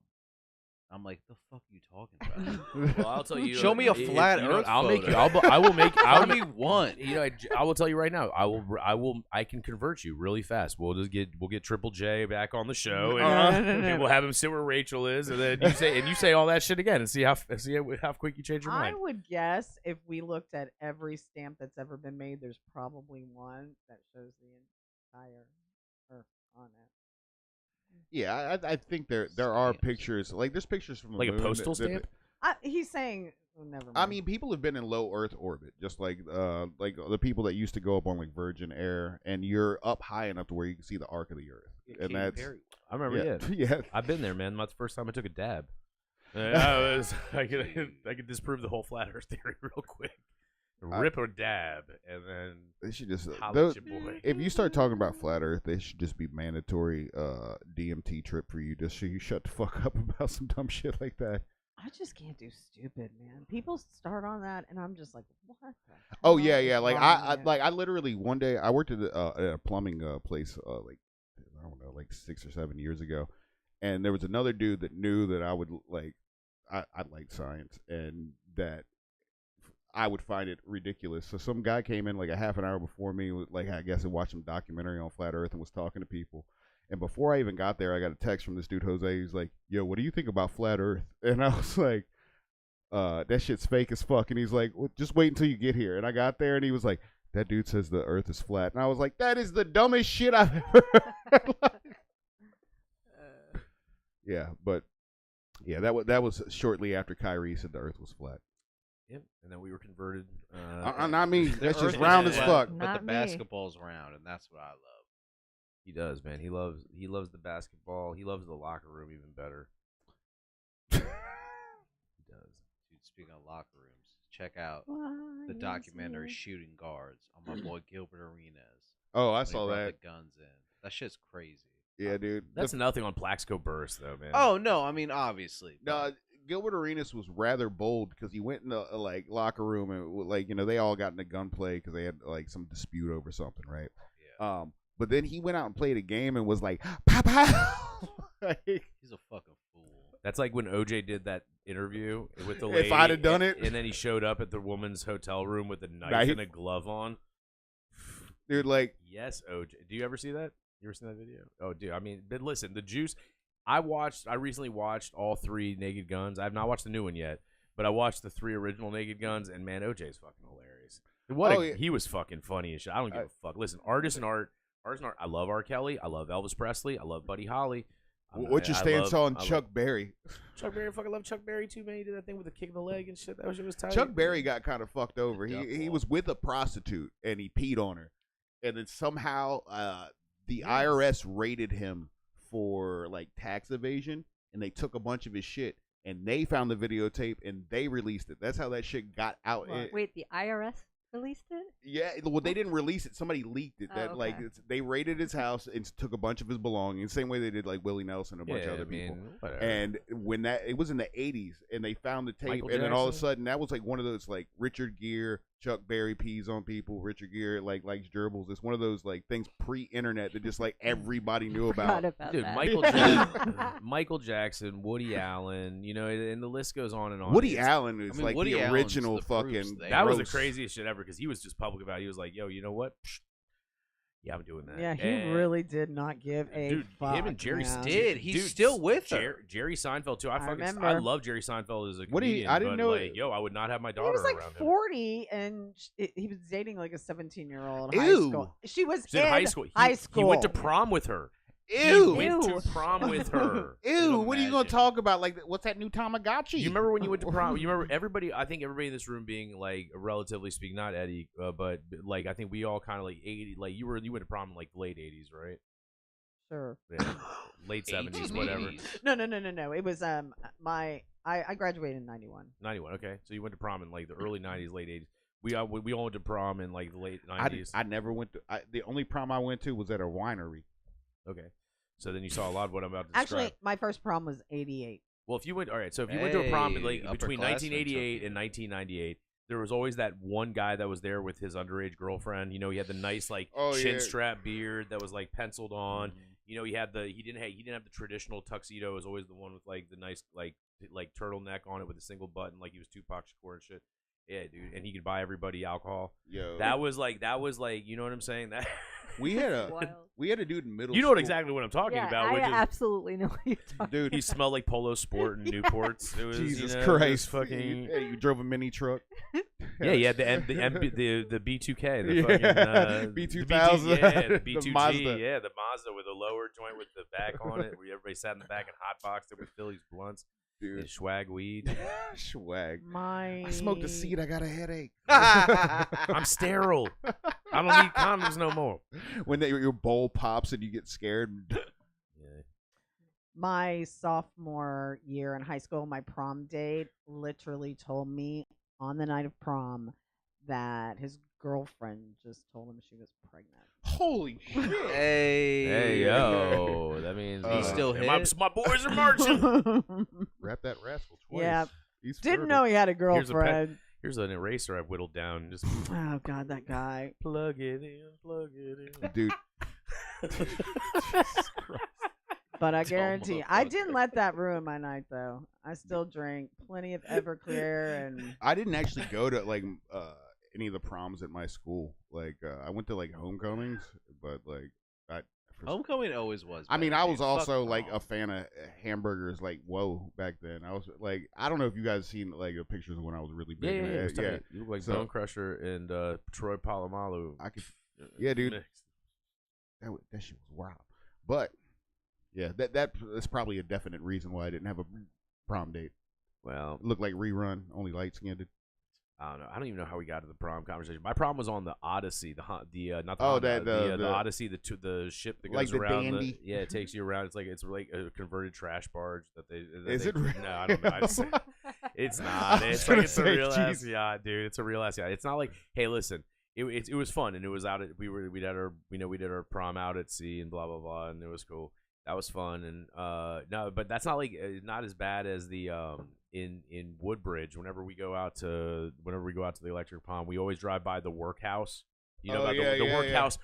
I'm like, the fuck are you talking about? Well, I'll tell you. Show me a flat Earth I'll photo. make you. I will make. Show me one. I will tell you right now. I can convert you really fast. We'll get Triple J back on the show, and we'll have him sit where Rachel is, and then you say all that shit again, and see how quick you change your mind. I would guess if we looked at every stamp that's ever been made, there's probably one that shows the entire Earth on it. Yeah, I think there are pictures. Like there's pictures from the like moon a postal stamp. He's saying, never mind. I mean, people have been in low Earth orbit, just like the people that used to go up on like Virgin Air, and you're up high enough to where you can see the arc of the Earth. Yeah, And that's I remember. yeah. I've been there, man. That's the first time I took a dab. I could disprove the whole flat Earth theory real quick. Rip or dab, and then They should just holla at your boy. if you start talking about flat Earth, they should just be mandatory DMT trip for you, just so you shut the fuck up about some dumb shit like that. I just can't do stupid, man. People start on that, and I'm just like, what the Oh hell yeah, is yeah. Like wrong with I literally one day I worked at a plumbing place like I don't know, like 6 or 7 years ago, and there was another dude that knew that I would like I liked science and that I would find it ridiculous. So some guy came in like a half an hour before me, like I guess, and watched some documentary on flat Earth and was talking to people. And before I even got there, I got a text from this dude Jose. He's like, "Yo, what do you think about flat Earth?" And I was like, "That shit's fake as fuck." And he's like, well, "Just wait until you get here." And I got there, and he was like, "That dude says the Earth is flat." And I was like, "That is the dumbest shit I've ever heard." Yeah, but yeah, that was shortly after Kyrie said the Earth was flat. Yep, and then we were converted. Not me. The That's just Earth round is as flat, fuck. But Not the me. basketball's round, and that's what I love. He does, man. He loves the basketball. He loves the locker room even better. He does. Dude, speaking of locker rooms, check out the documentary "Shooting Guards" on my boy Gilbert Arenas. Oh, I when he saw brought that. the guns in. That shit's crazy. Yeah, dude. That's nothing on Plaxico Burst, though, man. Oh no, I mean obviously. No, Gilbert Arenas was rather bold because he went in the like locker room and like they all got into gunplay because they had like some dispute over something, right? Yeah. But then he went out and played a game and was like, "Pow pow." Like, He's a fucking fool. That's like when OJ did that interview with the lady. If I'd have done it. And then he showed up at the woman's hotel room with a knife and a glove on. dude, like, Yes, OJ. Do you ever see that? You ever seen that video? Oh, dude. I mean, but listen, the juice. I recently watched all 3 Naked Guns. I have not watched the new one yet, but I watched the 3 original Naked Guns, and man, OJ's fucking hilarious. He was fucking funny as shit. I don't give a fuck. Listen, artists and art. I love R. Kelly. I love Elvis Presley. I love Buddy Holly. What's your stance on Chuck Berry? Chuck Berry, I fucking love Chuck Berry too, man. He did that thing with the kick in the leg and shit. That shit was tight. Chuck Berry got kind of fucked over. He was with a prostitute and he peed on her, and then somehow the IRS raided him for like tax evasion, and they took a bunch of his shit, and they found the videotape and they released it. That's how that shit got out. Wait, the IRS released it? Yeah, well, they didn't release it. Somebody leaked it. That okay. like they raided his house and took a bunch of his belongings. Same way they did like Willie Nelson and a bunch of other people. Whatever. And when it was in the 80s, and they found the tape, Michael and then all of a Jackson? sudden that was like one of those like Richard Gere, Chuck Berry pees on people. Richard Gere likes gerbils. It's one of those like things pre-internet that just like everybody knew Forgot about. about Dude, that. Michael Jackson, Woody Allen, you know, and the list goes on and on. Woody Allen is like Woody the Allen's original the proofs fucking. there. That was the gross. craziest shit ever because he was just public about it. He was like, yo, you know what? Psh, yeah, I'm doing that. Yeah, he And- really did not give a Dude, fuck. him and Jerry man. did. He's Dude, still with her. Jerry Seinfeld too. I remember. love Jerry Seinfeld as a What do you- comedian. I didn't but, know like, it- yo, I would not have my He daughter was like around him. 40, and he was dating like a 17-year-old Ew. high school. She was He was in high school. High school. He went to prom with her. Ew. He went Ew. to prom with her. Ew, what are you gonna Imagine. talk about? Like, what's that new Tamagotchi? You remember when you went to prom? You remember everybody? I think everybody in this room being like, relatively speaking, not Eddie, but like I think we all kind of like 80. Like you went to prom in like the late 80s, right? Sure. Yeah. Late 70s, whatever. No. It was I graduated in 91. 91. Okay, so you went to prom in like the early 90s, late 80s. We all went to prom in like the late 90s. I never went to. The only prom I went to was at a winery. Okay, so then you saw a lot of what I'm about to describe. Actually, my first prom was 88. Well, if you went, all right. So if you went to a prom in, like Hey, between upperclassmen 1988 took and 1998, there was always that one guy that was there with his underage girlfriend. You know, he had the nice like chin strap beard that was like penciled on. You know, he didn't have the traditional tuxedo. It was always the one with like the nice like turtleneck on it with a single button, like he was Tupac Shakur and shit. Yeah, dude, and he could buy everybody alcohol. Yo, That was like, you know what I'm saying? That we had a Wild. we had a dude in middle. you know what school. exactly what I'm talking Yeah, about. I Which is, absolutely know what you're talking Dude, he smelled like Polo Sport and Newports. It was, Jesus you know, it was Christ! fucking. You drove a mini truck. Yeah, yeah, the B2K, the Yeah, fucking B2000, yeah, the the B2G, Mazda. yeah, the Mazda with a lower joint with the back on it, where everybody sat in the back and hotboxed it with Philly's blunts, and Dude, swag weed. swag. My I smoked a seed. I got a headache. I'm sterile. I don't need condoms no more. When your bowl pops and you get scared. Yeah. My sophomore year in high school, my prom date literally told me on the night of prom that his girlfriend just told him she was pregnant. Holy shit! Hey, yo, that means He still my, hit? my boys are marching. Wrap that rascal twice. Yeah. He's Didn't fertile. know he had a Here's a pet- girlfriend. Here's an eraser I've whittled down. Just Oh God, that guy. plug it in, plug it in. Dude. But I Dumb guarantee I motherfucker. didn't let that ruin my night though. I still drank plenty of Everclear and I didn't actually go to like any of the proms at my school. Like I went to like homecomings, but like Homecoming always was. I mean, better, I dude. was also Fuck like prom. a fan of hamburgers. Like whoa, back then I was like, I don't know if you guys seen like the pictures of when I was really Yeah, big. yeah, in yeah. it. It was tight. You look like So- Bone Crusher and Troy Polamalu. I could, yeah, dude. mixed. that shit was wild. But yeah, that's probably a definite reason why I didn't have a prom date. Well, It looked like rerun, only light skinned. I don't know. I don't even know how we got to the prom conversation. My prom was on the Odyssey, not the Oh, Honda, that- the the- Odyssey, the ship that goes Like the around. dandy? Yeah, it takes you around. It's like a converted trash barge that they. That Is they, it really? No, I don't know. It's not. I was It's gonna like it's a say, real ass jeez. yacht, dude. It's a real ass yacht. It's not like, hey, listen. It was fun and it was out at we did our prom out at sea and blah blah blah and it was cool. That was fun and no, but that's not like not as bad as the in Woodbridge. Whenever we go out to the electric pond, we always drive by the workhouse. You know Oh, about yeah, the yeah, workhouse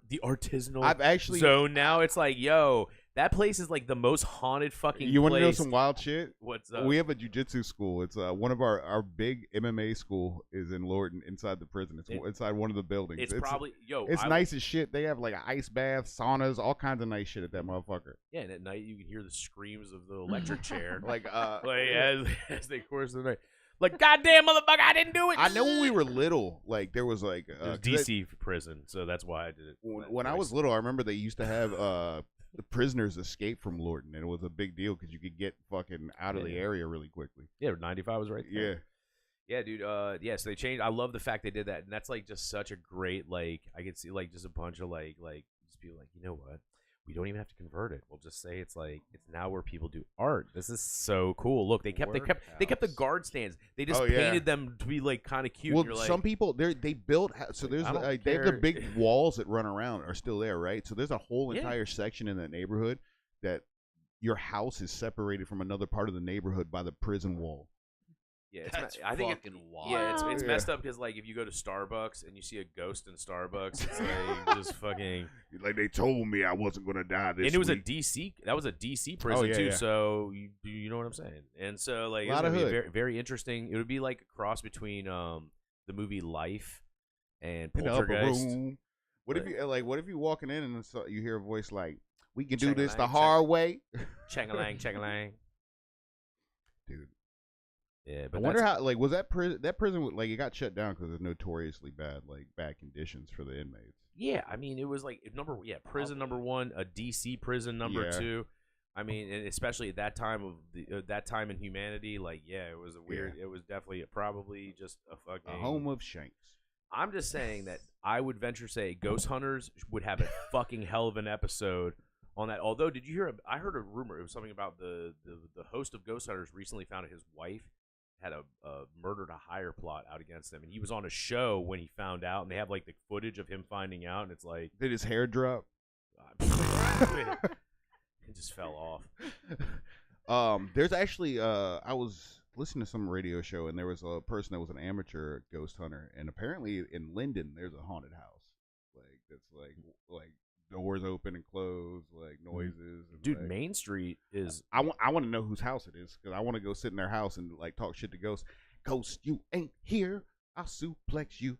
the artisanal I've actually. zone. Now it's like, yo, that place is like the most haunted fucking. You want to know place. some wild shit? What's up? We have a jiu-jitsu school. It's one of our big MMA school is in Lorton inside the prison. It's inside one of the buildings. it's probably It's nice as shit. They have like an ice bath, saunas, all kinds of nice shit at that motherfucker. Yeah, and at night you can hear the screams of the electric chair. Like as they course the night. Like, goddamn motherfucker, I didn't do it. I know when we were little, like there was like It was 'cause DC prison, so that's why I did it. when I was little, I remember they used to have the prisoners escaped from Lorton, and it was a big deal because you could get fucking out of the area really quickly. Yeah, 95 was right there. Yeah. Yeah, dude. Yeah. So they changed. I love the fact they did that, and that's like just such a great like. I could see like just a bunch of like just be like, you know what? We don't even have to convert it. We'll just say it's now where people do art. This is so cool. Look, they kept the guard stands. They just painted them to be like kind of cute. Well, and you're like, some people they built so there's they have the big walls that run around are still there, right? So there's a whole entire section in that neighborhood that your house is separated from another part of the neighborhood by the prison wall. Yeah, I think it's wild. Yeah, it's messed up because like if you go to Starbucks and you see a ghost in Starbucks, it's like just fucking like they told me I wasn't gonna die this. And it was week. a DC. That was a DC prison too. So you know what I'm saying. And so like it's gonna be very, very interesting. It would be like a cross between the movie Life and Poltergeist. What if you walking in and you hear a voice like, "We can do this the hard way." Chang-a-lang, chang-a-lang. Dude. Yeah, but I wonder how was that prison it got shut down because it's notoriously bad conditions for the inmates. Yeah, I mean it was like prison number 1, a DC prison number 2. I mean, and especially at that time of that time in humanity, it was a weird. It was definitely probably just a fucking home of shanks. I'm just saying that I would venture say Ghost Hunters would have a fucking hell of an episode on that. Although, did you hear? I heard a rumor. It was something about the host of Ghost Hunters recently found out his wife had a murder to hire plot out against him, and he was on a show when he found out, and they have like the footage of him finding out, and it's like, did his hair drop? It just fell off. There's actually I was listening to some radio show, and there was a person that was an amateur ghost hunter, and apparently in Linden there's a haunted house that's like doors open and close, like noises. And dude, Main Street is. I want to know whose house it is because I want to go sit in their house and like talk shit to ghosts. Ghost, you ain't here. I'll suplex you.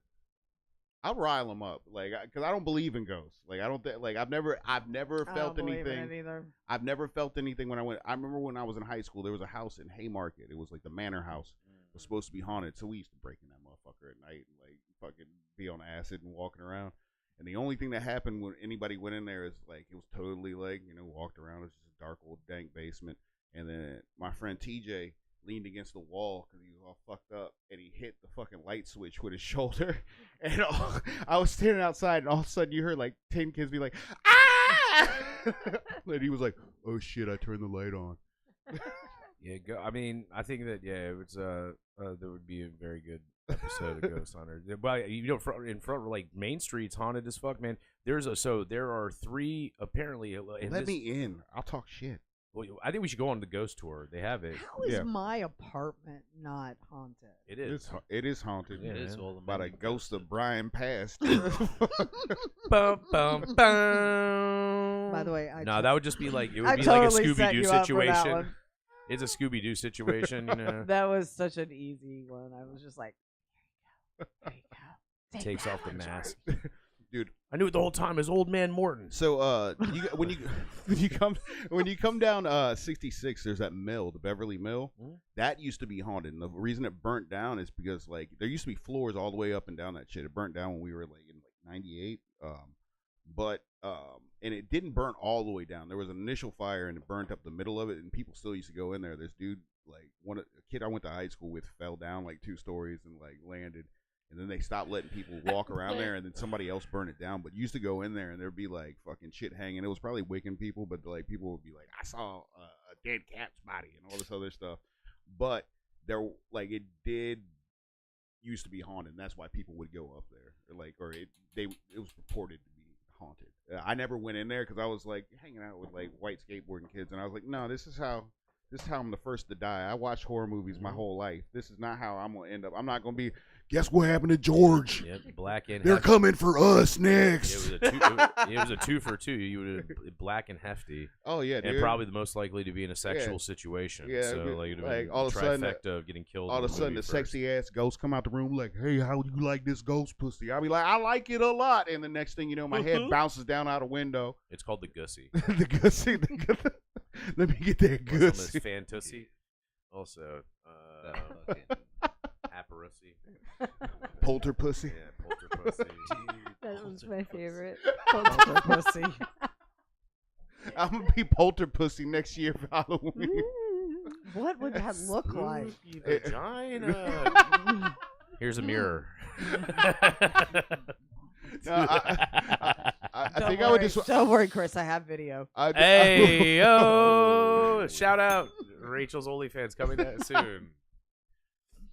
I'll rile them up, because I don't believe in ghosts. I don't think, I've never felt anything. I've never felt anything when I went. I remember when I was in high school, there was a house in Haymarket. It was like the Manor House. It was supposed to be haunted, so we used to break in that motherfucker at night and fucking be on acid and walking around. And the only thing that happened when anybody went in there is it was totally walked around. It was just a dark old dank basement. And then my friend TJ leaned against the wall because he was all fucked up, and he hit the fucking light switch with his shoulder. And I was standing outside, and all of a sudden you heard 10 kids be like, "Ah!" And he was like, "Oh shit, I turned the light on." Yeah, I mean, I think that it was there would be a very good episode of Ghost Hunter. Well, in front Main Street's haunted as fuck, man. There are 3 apparently. Let me in. I'll talk shit. Well, I think we should go on the ghost tour. They have it. How is my apartment not haunted? It is. It is haunted. Yeah, it is by the ghost of Brian Past. Bum, bum, bum. By the way, that would just be it would be totally like a Scooby-Doo situation. That It's a Scooby-Doo situation, That was such an easy one. I was just like, there you go. Takes off the mask. Dude, I knew it the whole time as Old Man Morton. So when you come down 66, there's that mill, the Beverly Mill. That used to be haunted, and the reason it burnt down is because there used to be floors all the way up and down that shit. It burnt down when we were in 98, and it didn't burn all the way down. There was an initial fire, and it burnt up the middle of it, and people still used to go in there. This dude, a kid I went to high school with, fell down 2 stories and landed. And then they stopped letting people walk around there, and then somebody else burned it down. But you used to go in there, and there'd be fucking shit hanging. It was probably Wiccan people, but people would be like, "I saw a dead cat's body" and all this other stuff. But there, it did used to be haunted, and that's why people would go up there, it was purported to be haunted. I never went in there because I was hanging out with white skateboarding kids, and I was like, "No, this is how I'm the first to die. I watched horror movies my whole life. This is not how I'm gonna end up. I'm not gonna be." Guess what happened to George? Yep, black and they're hefty. coming for us next. It was a 2 for 2. You would have black and hefty. Oh yeah, dude. And probably the most likely to be in a sexual situation. Yeah, so all of a sudden, of getting killed. All of a sudden, the sexy ass ghost come out the room "Hey, how you like this ghost pussy?" I'll be like, "I like it a lot." And the next thing you know, my head bounces down out a window. It's called the gussy. The gussy. Let me get that gussy. Fantasy. Also, Apparussy. Polter pussy. Yeah, polter pussy. That was my favorite. Polter pussy. I'm gonna be Polter Pussy next year for Halloween. What would that look like? Vagina. Here's a mirror. No, I think I would just. Don't worry, Chris. I have video. Hey, yo! Shout out Rachel's OnlyFans coming that soon.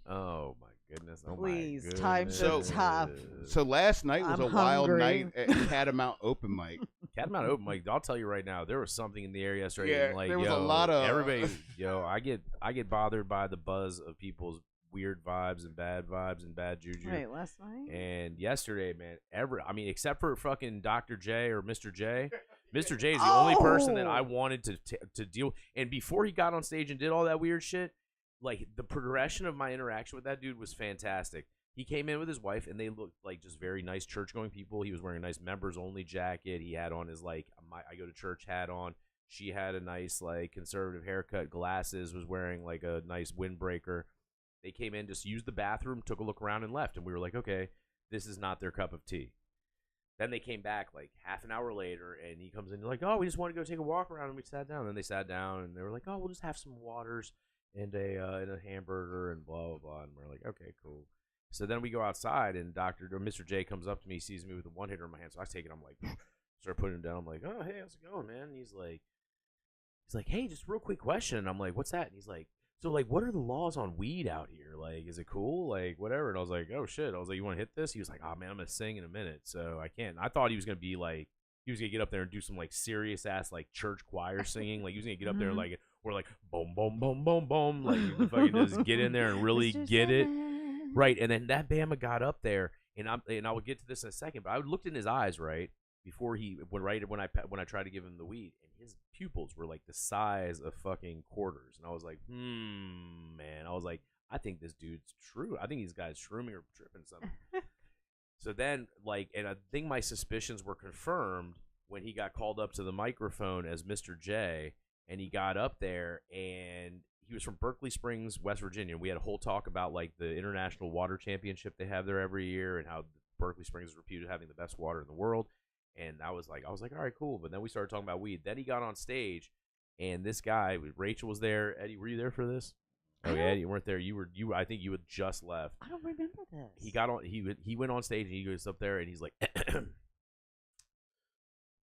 Oh my goodness! Oh Please, my times goodness. are tough. So last night was I'm a wild hungry. night at Catamount Open Mic. Catamount Open Mic. I'll tell you right now, there was something in the air yesterday. Yeah, and like, there was a yo, lot of- everybody. Yo, I get bothered by the buzz of people's weird vibes and bad juju. Wait, last night? And yesterday, man, except for fucking Dr. J or Mr. J. Mr. J is the only person that I wanted to deal. And before he got on stage and did all that weird shit, like the progression of my interaction with that dude was fantastic. He came in with his wife, and they looked like just very nice church-going people. He was wearing a nice members-only jacket. He had on his like I go to church hat on. She had a nice like conservative haircut, glasses. Was wearing like a nice windbreaker. They came in, just used the bathroom, took a look around, and left. And we were like, okay, this is not their cup of tea. Then they came back like half an hour later, and he comes in, like, oh, we just want to go take a walk around, and we sat down. And then they sat down, and they were like, oh, we'll just have some waters and a hamburger and blah, blah, blah. And we're like, okay, cool. So then we go outside, and Mr. J comes up to me, sees me with a one-hitter in my hand. So I take it, I'm like, start putting it down. I'm like, oh, hey, how's it going, man? And he's like, hey, just a real quick question. And I'm like, what's that? And he's like, so, like, what are the laws on weed out here? Like, is it cool? Like, whatever. And I was like, oh, shit. I was like, you want to hit this? He was like, oh, man, I'm going to sing in a minute. So I can't. I thought he was going to be, like, he was going to get up there and do some, like, serious-ass, like, church choir singing. Like, he was going to get up there, like, we're like, boom, boom, boom, boom, boom. Like, you fucking just get in there and really get it. Right. And then that Bama got up there, and I will get to this in a second, but I looked in his eyes, right, before when I tried to give him the weed, and his pupils were like the size of fucking quarters, and I was like, man, I was like, I think this dude's true. I think these guys shrooming or tripping something. So then, like, and I think my suspicions were confirmed when he got called up to the microphone as Mr. J, and he got up there, and he was from Berkeley Springs, West Virginia. We had a whole talk about like the International Water Championship they have there every year, and how Berkeley Springs is reputed having the best water in the world. And I was like, all right, cool. But then we started talking about weed. Then he got on stage, and this guy, Rachel was there. Eddie, were you there for this? Oh yeah, Eddie, you weren't there. I think you had just left. I don't remember this. He got on. He went on stage, and he goes up there, and he's like,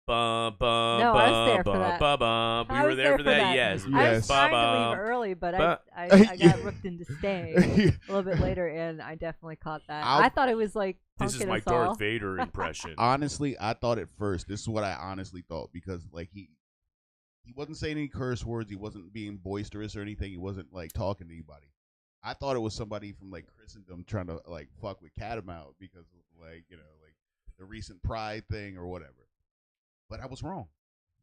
bum, bum, No, I was there for bum, that. bum, bum. I We were was there for that. Yes. I was Yes. trying to Bum, leave early, but But- I got ripped into staying a little bit later, and I definitely caught that. I thought it was like This is punking my us all. Darth Vader impression. Honestly, I thought at first. This is what I honestly thought, because like he wasn't saying any curse words. He wasn't being boisterous or anything. He wasn't like talking to anybody. I thought it was somebody from like Christendom trying to like fuck with Catamount because of like, you know, like the recent Pride thing or whatever. But I was wrong.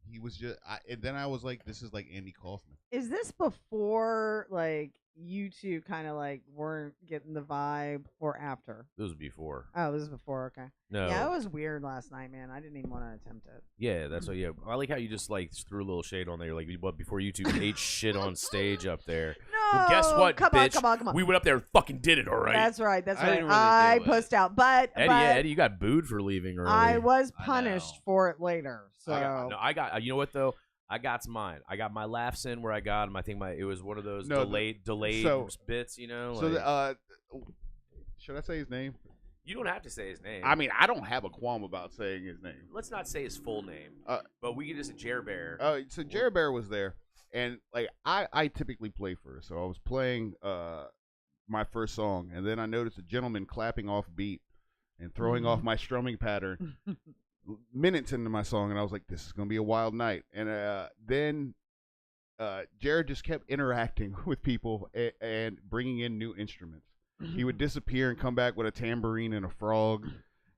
He was just, and then I was like, this is like Andy Kaufman. Is this before like you two kind of like weren't getting the vibe, or after? This was before. Oh, this is before. Okay. No. Yeah, it was weird last night, man. I didn't even want to attempt it. Yeah, that's what. Yeah, I like how you just like threw a little shade on there. Like, what before you two ate shit on stage up there. No. Well, guess what, Come bitch? on, come on. We went up there and fucking did it, all right. That's right. That's I right. didn't really I do it. pushed out, but Eddie, you got booed for leaving early. I was I punished know. for it later. So I got. You know what though? I got mine. I got my laughs in where I got them. I think it was one of those No, delayed so- bits. You know. So, like- should I say his name? you don't have to say his name. I mean, I don't have a qualm about saying his name. let's not say his full name. But we can just say Jer Bear. So Jared Bear was there, and like I typically play first, so I was playing my first song, and then I noticed a gentleman clapping off beat and throwing off my strumming pattern minutes into my song, and I was like, this is gonna be a wild night. And then Jared just kept interacting with people and bringing in new instruments. He would disappear and come back with a tambourine and a frog,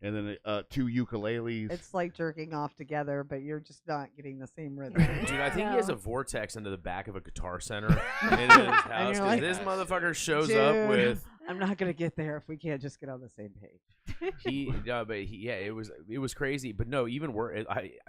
and then 2 ukuleles. it's like jerking off together, but you're just not getting the same rhythm. Dude, I think he has No. a vortex into the back of a guitar center in his house. 'Cause like, this motherfucker shows Dude, up with I'm not gonna get there if we can't just get on the same page. it was crazy. But no, even worse.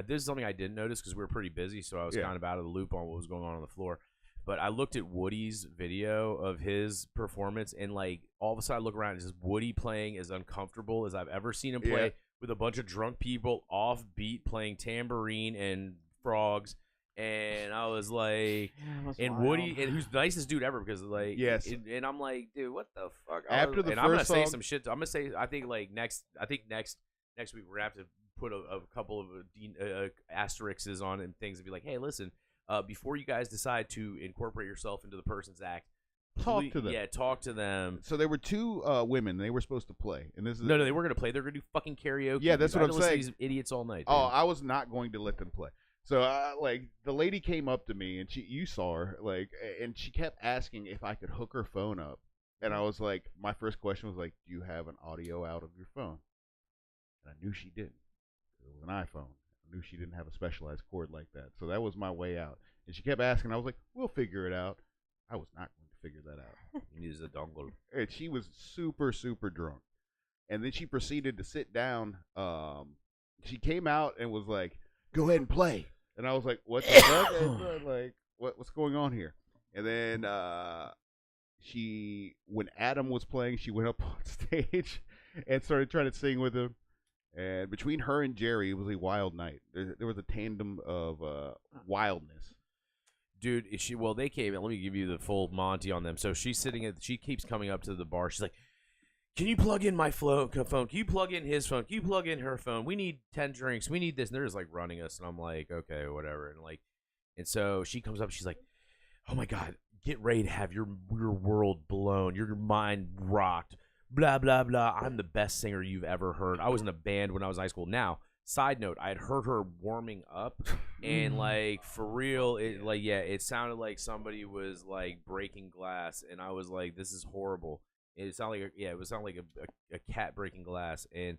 This is something I didn't notice because we were pretty busy, so I was Yeah. kind of out of the loop on what was going on the floor. But I looked at Woody's video of his performance, and like all of a sudden I look around, and it's just Woody playing as uncomfortable as I've ever seen him play, Yeah. with a bunch of drunk people off beat playing tambourine and frogs. And I was like, and Woody, and who's the nicest dude ever, because like, yes, and I'm like, dude, what the fuck? After the and first I'm gonna song, say some shit. I'm gonna say, I think next week we're gonna have to put a couple of asterisks on and things and be like, hey, listen, before you guys decide to incorporate yourself into the person's act, talk to them. Yeah, talk to them. So there were two women. They were supposed to play, and this is no, they were gonna play. They're gonna do fucking karaoke. Yeah, that's what I'm saying. These idiots all night. Dude. Oh, I was not going to let them play. So, like, the lady came up to me, and you saw her, like, and she kept asking if I could hook her phone up. And I was like, my first question was like, do you have an audio out of your phone? And I knew she didn't. It was an iPhone. I knew she didn't have a specialized cord like that. So that was my way out. And she kept asking. I was like, we'll figure it out. I was not going to figure that out. Use a dongle. And she was super, super drunk. And then she proceeded to sit down. She came out and was like, go ahead and play. And I was like, what the fuck? Like, what's going on here? And then when Adam was playing, she went up on stage and started trying to sing with him. And between her and Jerry, it was a wild night. There was a tandem of wildness. Dude, they came in. Let me give you the full Monty on them. So she's sitting she keeps coming up to the bar. She's like, can you plug in my phone? Can you plug in his phone? Can you plug in her phone? We need 10 drinks. We need this. And they're just like running us. And I'm like, okay, whatever. And so she comes up. She's like, oh my God, get ready to have your world blown. Your mind rocked. Blah, blah, blah. I'm the best singer you've ever heard. I was in a band when I was in high school. Now, side note, I had heard her warming up. And like, for real, it sounded like somebody was like breaking glass. And I was like, this is horrible. It sounded like a cat breaking glass, and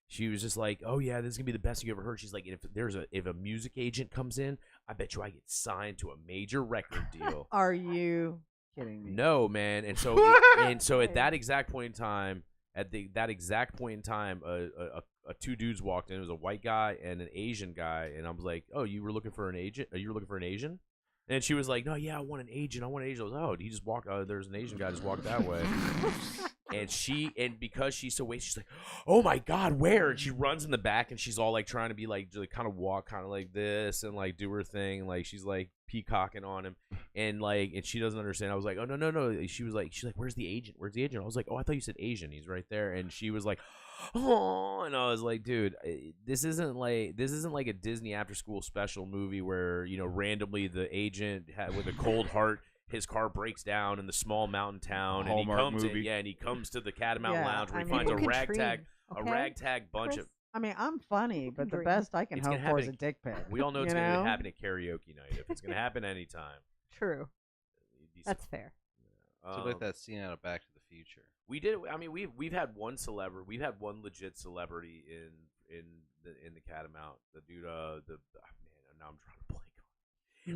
she was just like, "Oh yeah, this is gonna be the best you ever heard." She's like, "If a music agent comes in, I bet you I get signed to a major record deal." Are you kidding me? No, man. And so at that exact point in time, two dudes walked in. It was a white guy and an Asian guy, and I was like, "Oh, you were looking for an agent? You were looking for an Asian?" And she was like, "No, yeah, I want an agent. I want an agent." I was, "Oh, he just walked. There's an Asian guy just walked that way." and because she's so wasted, she's like, "Oh my God, where?" And she runs in the back, and she's all like trying to be like, kind of walk, kind of like this, and like do her thing, like she's like peacocking on him, and she doesn't understand. I was like, "Oh no." She's like, "Where's the agent? Where's the agent?" I was like, "Oh, I thought you said Asian. He's right there." And she was like, "Oh," and I was like, "Dude, this isn't like a Disney after school special movie where randomly the agent with a cold heart." His car breaks down in the small mountain town, and he comes to the Catamount Lounge where he finds a ragtag bunch of. I mean, I'm funny, but the best I can hope for is a dick pic. We all know it's going to happen at karaoke night. If it's going to happen anytime. True. That's fair. So like that scene out of Back to the Future. We did. I mean, we've had one celebrity. We've had one legit celebrity in the Catamount. The dude. Now I'm trying to blank.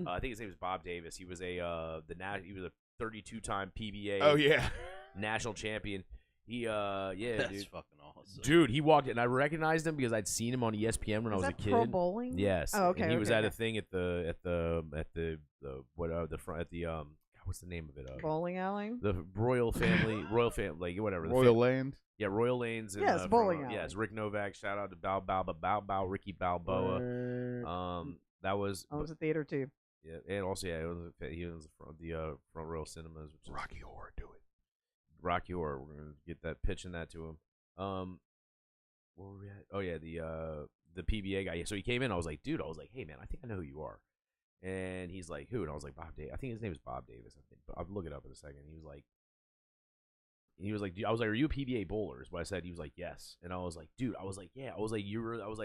I think his name was Bob Davis. He was he was a 32-time PBA. Oh yeah, national champion. That's dude. fucking awesome. Dude, he walked in, and I recognized him because I'd seen him on ESPN when I was a kid. Pro bowling? Yes. Oh, okay. And he was at a thing at the front at the what's the name of it? Bowling alley. The Royal Family, like whatever. Royal Lanes. Yeah, Royal Lanes. Yes, bowling alley. Yes, Rick Novak. Shout out to Bow, Ricky Balboa. That was. I was at theater too. Yeah, and also he was the front row cinemas. Which Rocky Horror, do it. Rocky Horror. We're gonna get that pitching that to him. Where were we at? Oh yeah, the PBA guy. So he came in. I was like, dude. I was like, hey man, I think I know who you are. And he's like, who? And I was like, Bob Davis. I think his name is Bob Davis. I think, but I'll look it up in a second. He was like, I was like, are you a PBA bowler? Is what I said. He was like, yes. And I was like, dude, yeah. I was like,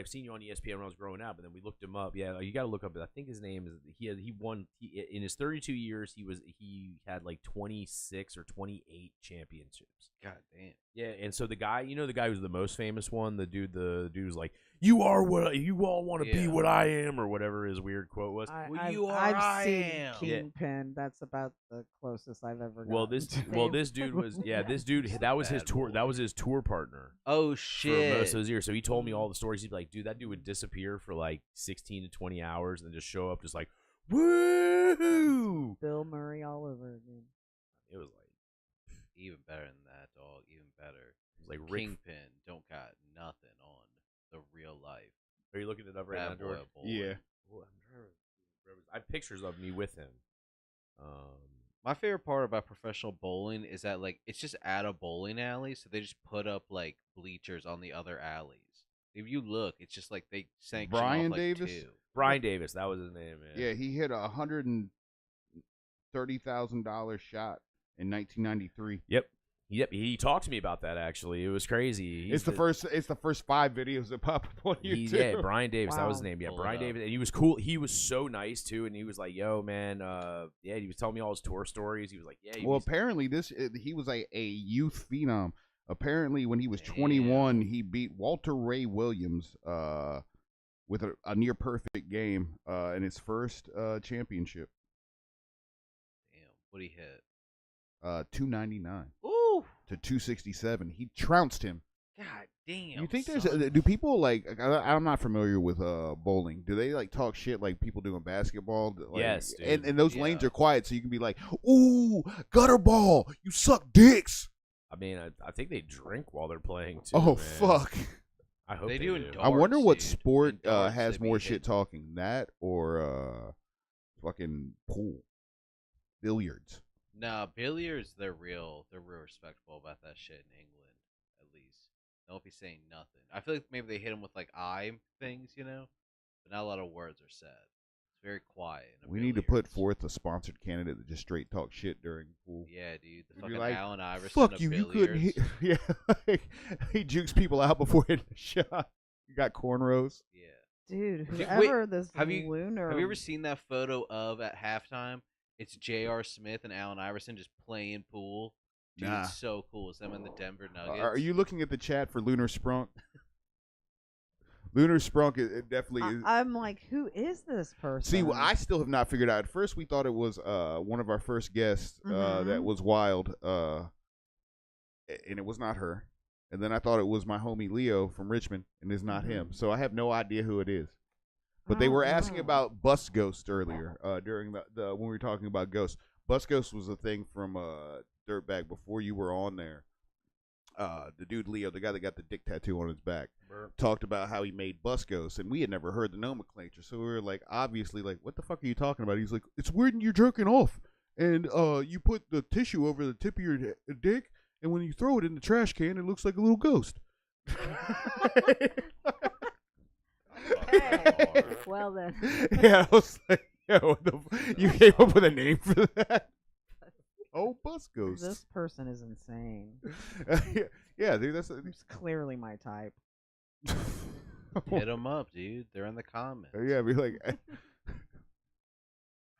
I've seen you on ESPN when I was growing up. And then we looked him up. Yeah, you got to look up. I think his name is, he won, in his 32 years, he had like 26 or 28 championships. God damn. Yeah, and so the guy who's the most famous one, the dude was like, you are what you all want to be what I am, or whatever his weird quote was. I've seen Kingpin. That's about the closest I've ever gotten. This dude was that was his tour. That was his tour partner. Oh shit! For most of those years. So he told me all the stories. He'd be like, dude, that dude would disappear for like 16 to 20 hours and then just show up just like, woo! Bill Murray all over again. It was like even better than that, dog. Even better. It was like Kingpin don't got nothing on the real life. Are you looking it up right now, George? Yeah. Well, I'm trying to remember. have pictures of me with him. My favorite part about professional bowling is that like it's just at a bowling alley, so they just put up like bleachers on the other alleys. If you look, it's just like they sanction Brian off like Davis? 2. Brian Davis, that was his name, man. Yeah, he hit $130,000 shot in 1993. Yep. He talked to me about that actually. It was crazy. It's the first 5 videos that pop up on YouTube. Yeah, Brian Davis, that was his Wow. name. Yeah, Pull Brian it up. Davis, and he was cool. He was so nice too, and he was like, "Yo, man, yeah." He was telling me all his tour stories. He was like, "Yeah." Well, apparently he was a youth phenom. Apparently, when he was 21, he beat Walter Ray Williams with a near perfect game in his first championship. Damn, what he hit? 299 Ooh, to 267. He trounced him. god damn. You think son. do people like? I'm not familiar with bowling. Do they like talk shit like people do in basketball? Like, Yes, dude. and those Yeah. lanes are quiet, so you can be like, "Ooh, gutter ball, you suck dicks." I mean, I think they drink while they're playing too. Oh man. fuck! I hope They they do in do. darts, I wonder what dude. sport In darts, has they be more shit hitting. talking, that or fucking pool, billiards. Nah, billiards, they're real respectful about that shit in England, at least. They won't be saying nothing. I feel like maybe they hit them with like eye things, you know, but not a lot of words are said. It's very quiet. in a We need to put billiards. forth a sponsored candidate that just straight talk shit during pool. Yeah, dude, the We'd be fucking like, Allen Iverson. Fuck of you! You couldn't hit. billiards. Yeah, like, he jukes people out before hitting the shot. You got cornrows. Yeah. Dude, Wait, whoever this Have you lunar. Have you ever seen that photo of at halftime? It's J.R. Smith and Allen Iverson just playing pool. Dude, Nah. it's so cool. It's them in the Denver Nuggets. Are you looking at the chat for Lunar Sprunk? Lunar Sprunk, it definitely is. I'm like, who is this person? See, well, I still have not figured out. At first, we thought it was one of our first guests that Mhm. was wild, and it was not her. And then I thought it was my homie Leo from Richmond, and it's not him. So I have no idea who it is. But they were asking Oh. about Bus Ghost earlier during the when we were talking about ghosts. Bus Ghost was a thing from Dirtbag before you were on there. The dude Leo, the guy that got the dick tattoo on his back, talked about how he made Bus Ghost, and we had never heard the nomenclature. So we were like, obviously, like, what the fuck are you talking about? He's like, it's weird when you're jerking off, and you put the tissue over the tip of your dick, and when you throw it in the trash can, it looks like a little ghost. Okay. Well then. Yeah, I was like, yo, what the you came up with a name for that? Oh, Bus Ghost. This person is insane. Yeah, dude, that's It's clearly my type. Hit them up, dude. They're in the comments. yeah, be like,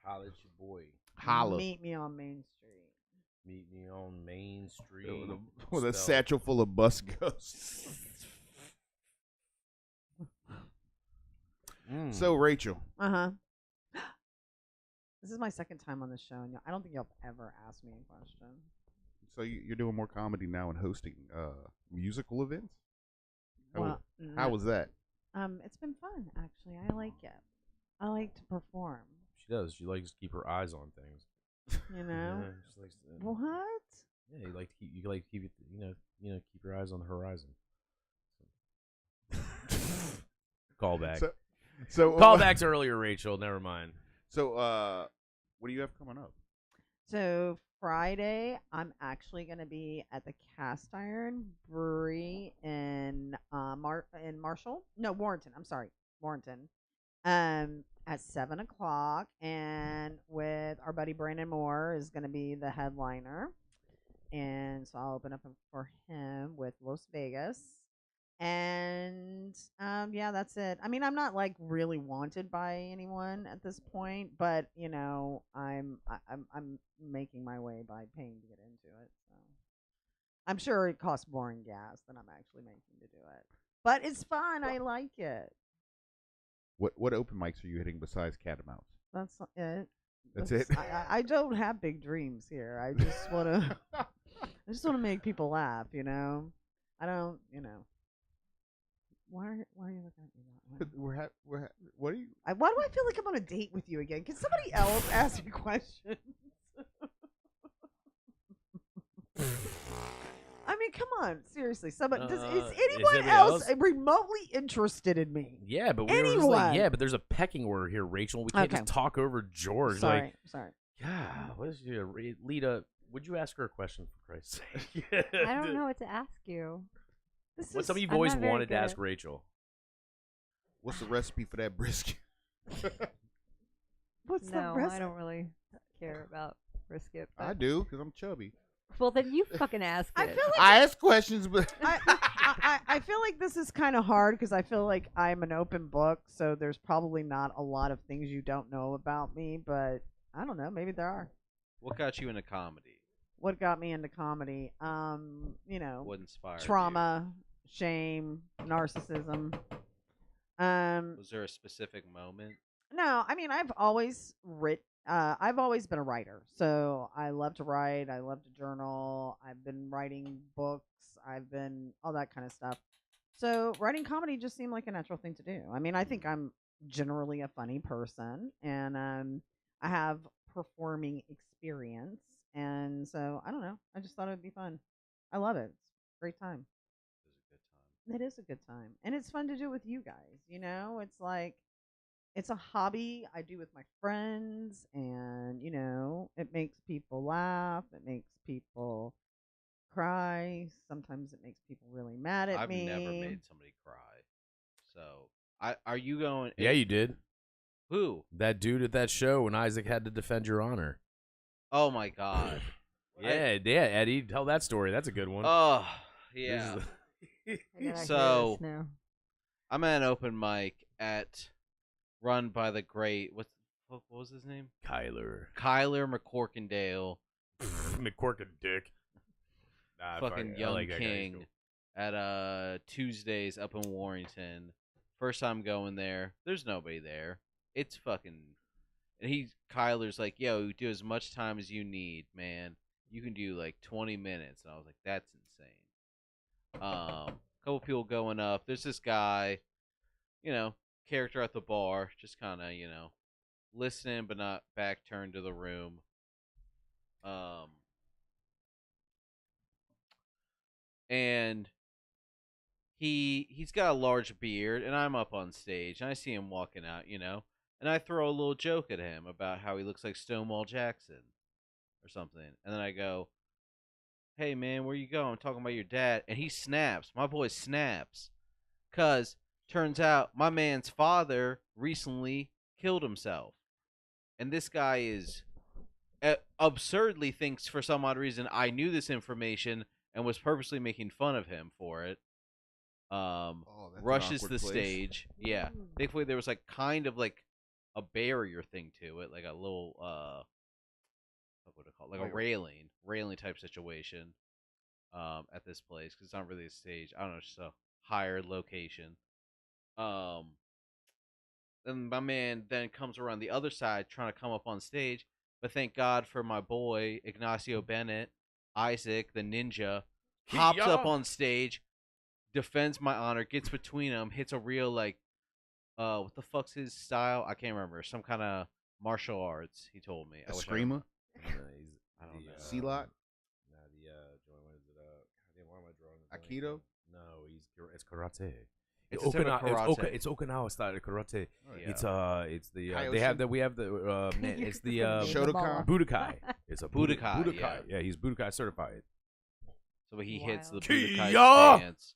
Holla at your boy. holla Meet me on Main Street. Meet me on Main Street. with a Spell- satchel full of Bus Ghosts. So, Rachel, Uh-huh. This is my second time on the show, and I don't think you'll ever ask me a question. so you're doing more comedy now and hosting musical events? Well, How was that? it's been fun, actually. I like it. I like to perform, She does. She likes to keep her eyes on things. you know? Yeah, she likes to, What? yeah, you like to keep it, keep your eyes on the horizon. Callback. So Callbacks earlier, Rachel. Never mind. So, what do you have coming up? So Friday, I'm actually going to be at the Cast Iron Brewery in Marshall. No, Warrenton. I'm sorry, Warrenton. At 7:00, and with our buddy Brandon Moore is going to be the headliner, and so I'll open up for him with Las Vegas. And yeah, that's it. I mean, I'm not like really wanted by anyone at this point, but you know, I'm making my way by paying to get into it. So I'm sure it costs more in gas than I'm actually making to do it, but it's fun. I like it. What open mics are you hitting besides Catamounts? That's it. That's it? I don't have big dreams here. I just want to make people laugh. You know, I don't. You know. Why are you looking at me that way? What are you? Why do I feel like I'm on a date with you again? Can somebody else ask me questions? I mean, come on, seriously. Someone is Is anyone anybody else else? remotely interested in me? Yeah, but we were just like, Anyone. but there's a pecking order here, Rachel. We can't Okay. just talk over George. Sorry. Yeah, what is your Lita? Would you ask her a question for Christ's sake? I don't know what to ask you. What's something you've I'm always not very wanted to ask good. Rachel? What's the recipe for that brisket? What's the No, rest? I don't really care about brisket. I But... do, because I'm chubby. Well, then you fucking ask I it. feel like I ask questions, but I feel like this is kind of hard because I feel like I'm an open book, so there's probably not a lot of things you don't know about me, but I don't know, maybe there are. What got you into comedy? What got me into comedy? You know, What inspired trauma, shame, narcissism. you? Was there a specific moment? No, I mean I've always I've always been a writer, so I love to write. I love to journal. I've been writing books. I've been all that kind of stuff. So writing comedy just seemed like a natural thing to do. I mean, I think I'm generally a funny person, and I have performing experience, and so I don't know. I just thought it would be fun. I love it. It's a great time. It was a good time. It is a good time, and it's fun to do with you guys. You know, it's like it's a hobby I do with my friends, and you know, it makes people laugh. It makes people cry. Sometimes it makes people really mad at I've me. never made somebody cry. So, are you going? Yeah, you did. Who? That dude at that show when Isaac had to defend your honor. Oh my God. Yeah, Eddie, tell that story. That's a good one. Oh This yeah. is- I gotta hear So- this now. I'm at an open mic run by the great what was his name? Kyler. Kyler McCorkindale, McCorkin dick. Nah, fucking I young like that guy. He's king, cool. at Tuesdays up in Warrington. First time going there. There's nobody there. It's fucking. And Kyler's like, yo, do as much time as you need, man. You can do like 20 minutes. And I was like, that's insane. Couple people going up. There's this guy, character at the bar, just kind of, listening but not back turned to the room. And he's got a large beard, and I'm up on stage, and I see him walking out, and I throw a little joke at him about how he looks like Stonewall Jackson or something, and then I go, hey man, where you going? I'm talking about your dad. And he snaps. My boy snaps. Because turns out my man's father recently killed himself. And this guy is absurdly thinks for some odd reason I knew this information and was purposely making fun of him for it. that's an Rushes awkward the place. stage. Yeah. Thankfully there was like kind of like a barrier thing to it, like a little what would it call it? Like a railing type situation at this place, because it's not really a stage. I don't know, it's just a higher location. Then my man then comes around the other side trying to come up on stage, but thank God for my boy Ignacio Bennett, Isaac the ninja, hops up on stage, defends my honor, gets between them, hits a real like what the fuck's his style? I can't remember. Some kind of martial arts, he told me. A screamer? I don't know. C-Lock? Nah, what is it? Goddamn, why am I drawing this? Aikido? No, it's karate. It's a type of karate. It's Okinawa style karate. Oh, yeah. It's the Kyoshi? they have the we have the man, it's the Shotokan? Budokai. It's a Budokai, Budokai. Yeah, he's Budokai certified. So he hits the Wild. Budokai Kia! stance,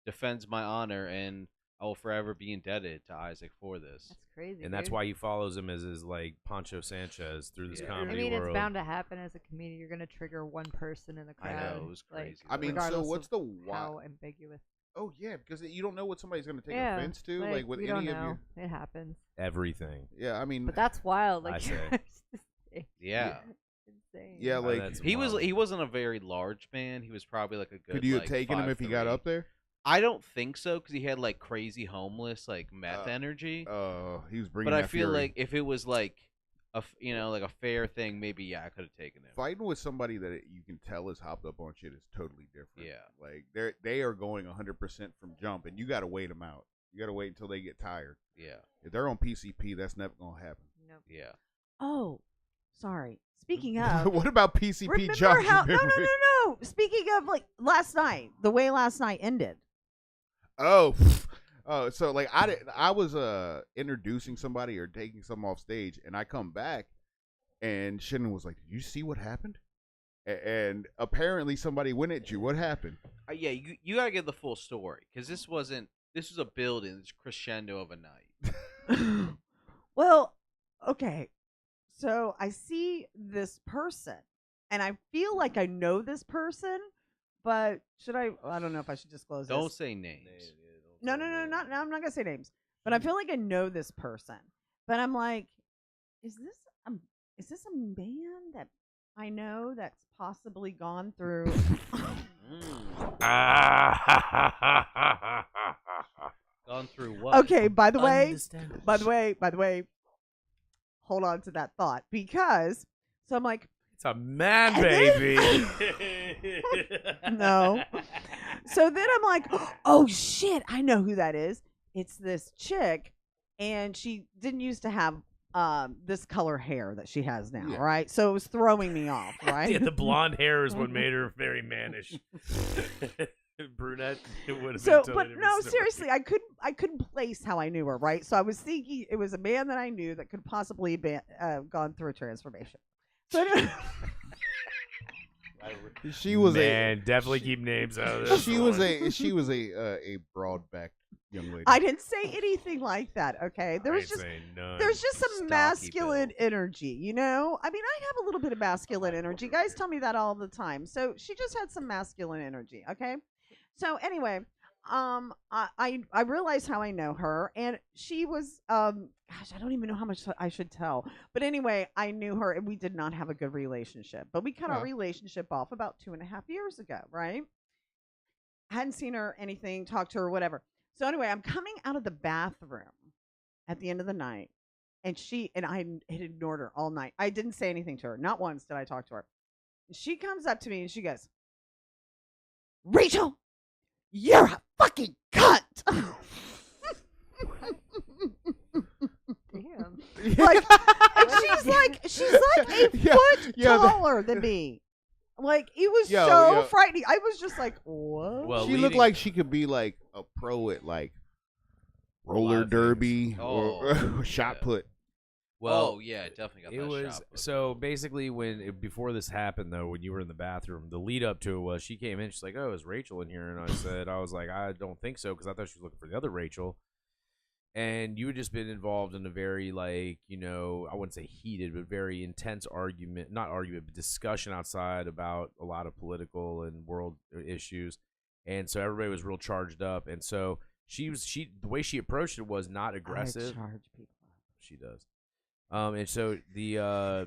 defends my honor, and I will forever be indebted to Isaac for this. That's crazy. And that's dude. why he follows him as his like Pancho Sanchez through this Yeah. I comedy mean, world. it's bound to happen as a comedian. You're gonna trigger one person in the I crowd. know, it was crazy. Like, I mean, so regardless what's of the how why? ambiguous? Oh, yeah, because you don't know what somebody's going to take Yeah, offense to. Like, with we any don't of know. your. It happens. Everything. Yeah, I mean. But that's wild. I Like, say. Yeah. insane. Yeah, like. that's He wild. wasn't a very large man. He was probably like a good. Could you have like, taken him if he got 5'3". up there? I don't think so, because he had like crazy homeless like meth energy. He was bringing But I that feel fury. like if it was like like a fair thing, maybe I could have taken him. Fighting with somebody that you can tell is hopped up on shit is totally different. Yeah. Like they are going 100% from jump, and you got to wait them out. You got to wait until they get tired. Yeah. If they're on PCP, that's never gonna happen. Nope. Yeah. Oh, sorry. Speaking of, what about PCP remember Josh? how? No. Speaking of, like last night, the way last night ended. Oh, so like I was introducing somebody or taking some off stage, and I come back, and Shannon was like, "Did you see what happened?" And apparently somebody went at you. What happened? Yeah, you gotta get the full story because this was a building, this crescendo of a night. Well, okay. So I see this person, and I feel like I know this person, but should I? I don't know if I should disclose Don't this. say names. No, I'm not gonna say names. But I feel like I know this person. But I'm like, is this a man that I know that's possibly gone through? Gone through what? Okay. By the way. Hold on to that thought because so I'm like, it's a man, baby. No. So then I'm like, oh shit, I know who that is. It's this chick, and she didn't used to have this color hair that she has now, right? So it was throwing me off, right? Yeah, the blonde hair is what made her very mannish. Brunette. It would have So, been but totally no, different seriously, I couldn't place how I knew her, right? So I was thinking it was a man that I knew that could possibly be gone through a transformation. So anyway, She was definitely keep names out of this. she was a broad-backed young lady. I didn't say anything like that. Okay, there's just some Stocky masculine build. energy, you know. I mean, I have a little bit of masculine energy. Guys tell me that all the time. So she just had some masculine energy. Okay. So anyway, I realized how I know her, and she was gosh, I don't even know how much I should tell, but anyway, I knew her, and we did not have a good relationship, but we cut our relationship off about 2.5 years ago, right? Hadn't seen her, anything, talked to her, whatever. So anyway, I'm coming out of the bathroom at the end of the night, and I had ignored her all night. I didn't say anything to her. Not once did I talk to her. She comes up to me and she goes, "Rachel, you're a fucking cunt." Damn. Like, and she's like a foot taller than me. Like, it was so frightening. I was just like, what? Well, she looked like she could be like a pro at like roller derby or shot put. Well, yeah, definitely got it that was shot put. so basically before this happened though, when you were in the bathroom, the lead up to it was she came in. She's like, "Oh, is Rachel in here?" And I was like, "I don't think so," because I thought she was looking for the other Rachel. And you had just been involved in a very, like, you know, I wouldn't say heated, but very intense discussion outside about a lot of political and world issues. And so everybody was real charged up. And so the way she approached it was not aggressive. I charge people up. She does. And so the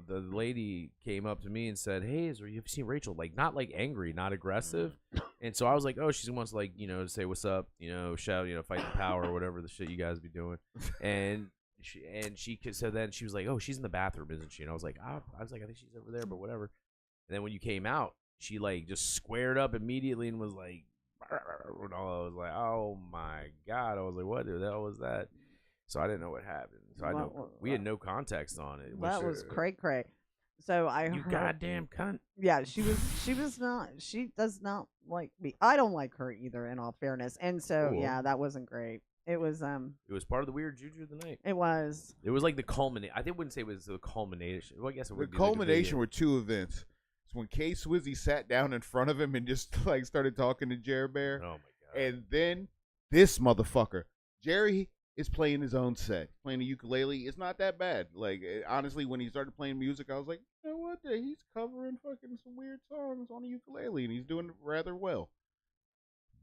lady came up to me and said, "Hey, have you seen Rachel?" Like, not like angry, not aggressive. And so I was like, "Oh, she wants like, you know, to say what's up, you know, shout, you know, fight the power or whatever the shit you guys be doing." And so then she was like, "Oh, she's in the bathroom, isn't she?" And I was like, I think she's over there, but whatever. And then when you came out, she like just squared up immediately and was like, and I was like, "Oh my God." I was like, "What the hell was that?" So I didn't know what happened. So we had no context on it. That was cray. So You goddamn cunt. Yeah, she does not like me. I don't like her either, in all fairness. And so yeah, that wasn't great. It was part of the weird juju of the night. It was like the culmination. I wouldn't say it was the culmination. Well, I guess it would the be culmination were two events. It's when K Swizzy sat down in front of him and just like started talking to Jerry Bear. Oh my God. And then this motherfucker, Jerry, is playing his own set, playing the ukulele. It's not that bad. Like, honestly, when he started playing music, I was like, you know what? He's covering fucking some weird songs on the ukulele, and he's doing it rather well.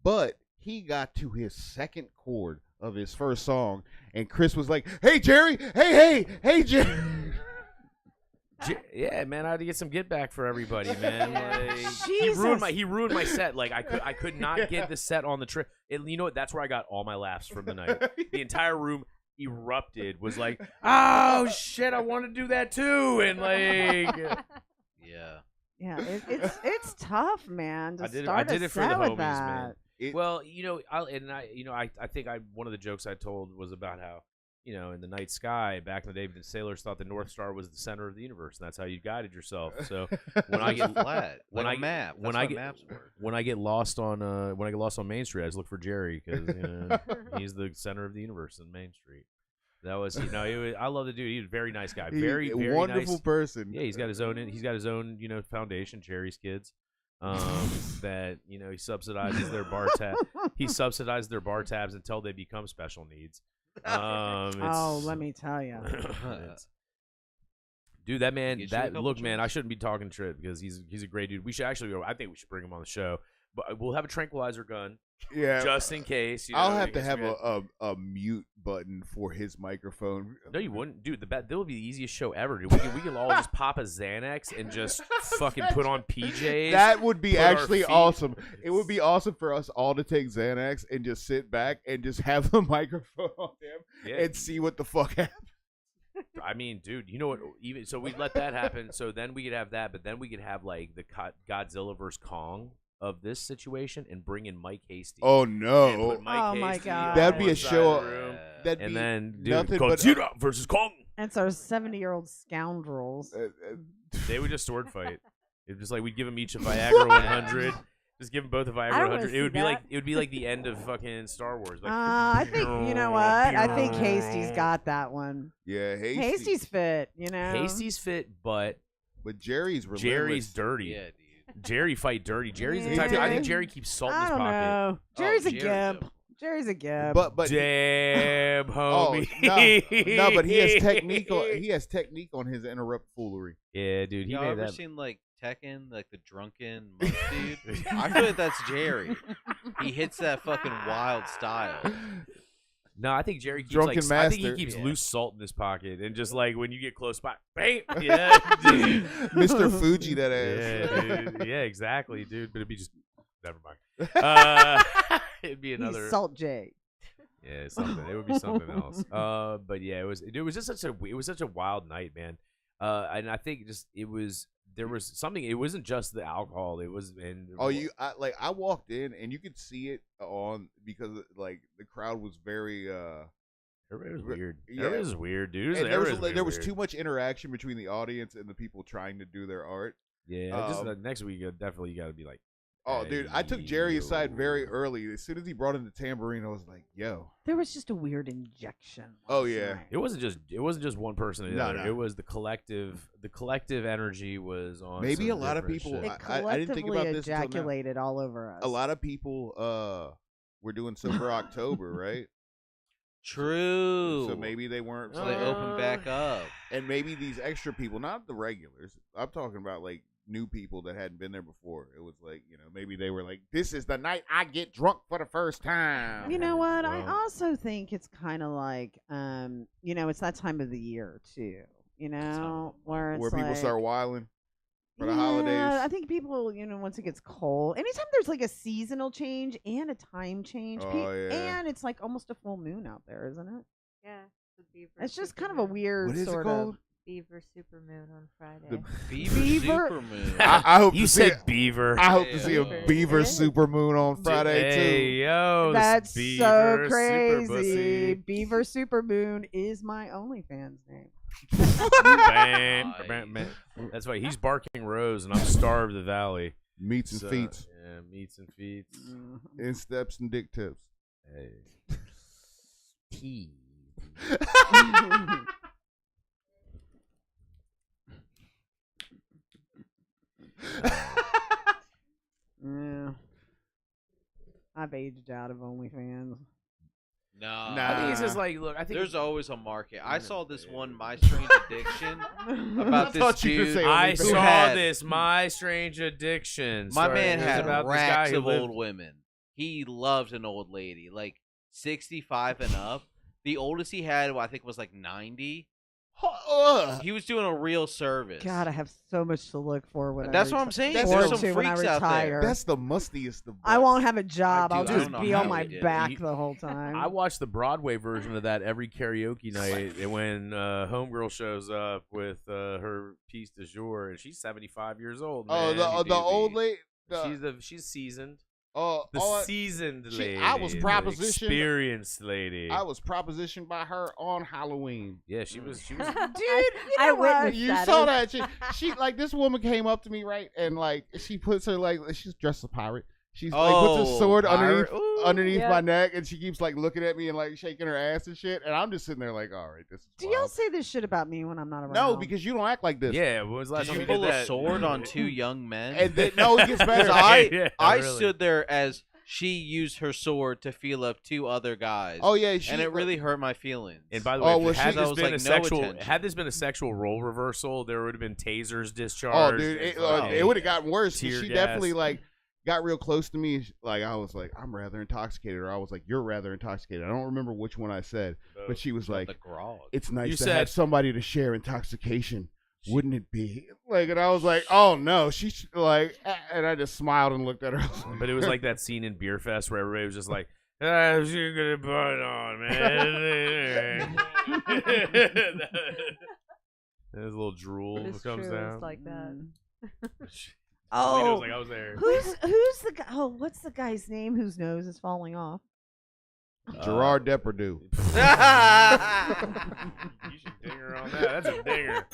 But he got to his second chord of his first song, and Chris was like, "Hey, Jerry! Hey, Jerry!" Yeah, man, I had to get some get back for everybody, man. Jesus. He ruined my set. Like I could not get the set on the trip. You know what? That's where I got all my laughs from the night. The entire room erupted. Was like, "Oh shit, I want to do that too," and like, yeah, it's tough, man. I did it for the homies, homies, man. Well, you know, I think one of the jokes I told was about how, in the night sky back in the day, the sailors thought the North Star was the center of the universe, and that's how you guided yourself. So when I get flat, when like I a map, when that's I how get maps work. when I get lost on Main Street, I just look for Jerry because he's the center of the universe in Main Street. That was I love the dude. He's a very nice guy, very very wonderful nice person. Yeah, he's got his own foundation, Jerry's Kids. That he subsidizes their bar tab. He subsidizes their bar tabs until they become special needs. Let me tell you, dude, that man. Man, I shouldn't be talking shit because he's a great dude. We should actually I think we should bring him on the show, but we'll have a tranquilizer gun. Yeah, just in case. I'll have to have a mute button for his microphone. No, you wouldn't, dude. That would be the easiest show ever, dude. We can all just pop a Xanax and just fucking put on PJs. That would be actually awesome. It would be awesome for us all to take Xanax and just sit back and just have the microphone on him and see what the fuck happens. I mean, dude, you know what? Even so, we'd let that happen. So then we could have that, but then we could have like the Godzilla vs Kong of this situation and bring in Mike Hasty. Oh no! My god! That'd be a show. That'd be then nothing Godzilla versus Kong. And so 70-year-old scoundrels. They would just sword fight. It's just like we'd give them each a Viagra 100. Just give them both a Viagra 100. It would be like the end of fucking Star Wars. Like, I think you know what? I think Hasty's got that one. Yeah, Hasty's fit. Hasty's fit, but Jerry's relentless. Jerry's dirty. Yeah, dude. Jerry fight dirty. Jerry's the type. I think Jerry keeps salt in his pocket. Know. Jerry's a gimp. Jerry's a gimp. But damn, homie. No, but he has technique. He has technique on his interrupt foolery. Yeah, dude. Y'all ever seen like Tekken, like the drunken monk dude? I feel like that's Jerry. He hits that fucking wild style. No, I think Jerry keeps Drunken I think he keeps loose salt in his pocket, and just like when you get close by, bam, yeah, Mr. Fuji, that ass. Yeah, dude. Yeah, exactly, dude. But it'd be just never mind. It'd be another He's Salt J. Yeah, something. It would be something else. But yeah, it was just such a wild night, man. And I think there was something. It wasn't just the alcohol. It was I walked in and you could see it on because like the crowd was very everybody was weird. Yeah. Everybody was weird, dude. There was too much interaction between the audience and the people trying to do their art. Yeah, just next week definitely you got to be like. Oh, dude, I took Jerry aside very early. As soon as he brought in the tambourine, I was like, "Yo." There was just a weird injection. Oh yeah. Night. It wasn't just one person. No. It was the collective. The collective energy was on. Maybe a lot of people. I didn't think about this ejaculated all over us. A lot of people were doing Sober October, right? True. So maybe they weren't. So they opened back up, and maybe these extra people, not the regulars. I'm talking about like new people that hadn't been there before. It was like, maybe they were like, this is the night I get drunk for the first time. You know what? I also think it's kind of like, it's that time of the year too. Where people start wilding for the holidays. I think people, once it gets cold, anytime there's like a seasonal change and a time change, and it's like almost a full moon out there, isn't it? Yeah, it's just kind of a weird what is sort it called? of. Beaver supermoon on Friday. The Beaver supermoon. I hope you said beaver. I hope to see a Beaver supermoon on Friday too. Yo, that's Beaver so crazy. Super Beaver supermoon is my OnlyFans name. Nice. That's why he's barking Rose, and I'm Starved the Valley. Meats and feet. Yeah, meats and feet. In steps and dick tips. Hey. Tea. Yeah. I've aged out of OnlyFans. No, I think it's just like, look, I think there's always a market. I saw this one My Strange Addiction about this dude. I saw this My Strange Addiction. My man had about racks this guy of old women. He loved an old lady, like 65 and up. The oldest he had, I think, was like 90. He was doing a real service. God, I have so much to look forward. That's what I'm saying. There's some freaks out there. That's the mustiest of. I won't have a job. I'll just be on my did. back the whole time. I watch the Broadway version of that every karaoke night, and when Homegirl shows up with her piece du jour, and she's 75 years old. Man. Oh, the old lady. She's seasoned. The seasoned lady. I was the propositioned. Experienced lady. I was propositioned by her on Halloween. Yeah, she was. Dude, I witnessed You that. saw that. She like this woman came up to me, right, and like she puts her like she's dressed as a pirate. She's like puts a sword underneath my neck, and she keeps like looking at me and like shaking her ass and shit. And I'm just sitting there like, all right, this is. Do wild. y'all say this shit about me when I'm not around? No, because you don't act like this. Yeah, when was the last Did time you you pull did a that? sword on two young men? And then, no, it gets better. I Really. stood there as she used her sword to feel up two other guys. Oh yeah, and it really hurt my feelings. And by the way, had I this was been like, a no sexual, attention. had this been a sexual role reversal, there would have been tasers Oh, discharged. dude, and it would have gotten worse. tear She gas. definitely like got real close to me. Like I was like, I'm rather intoxicated, or I was like, you're rather intoxicated. I don't remember which one I said, but she was like, the grog. it's nice You to said- have somebody to share intoxication, wouldn't it be? Like, and I was like, oh no, she's like, and I just smiled and looked at her. But it was like that scene in Beer Fest where everybody was just like, "How's you gonna put on, man?" There's a little drool It's comes true, down. It's like that. I was Oh, like, I was there. who's the guy? Oh, what's the guy's name whose nose is falling off? Gerard Depardieu. You should dinger on that. That's a dinger.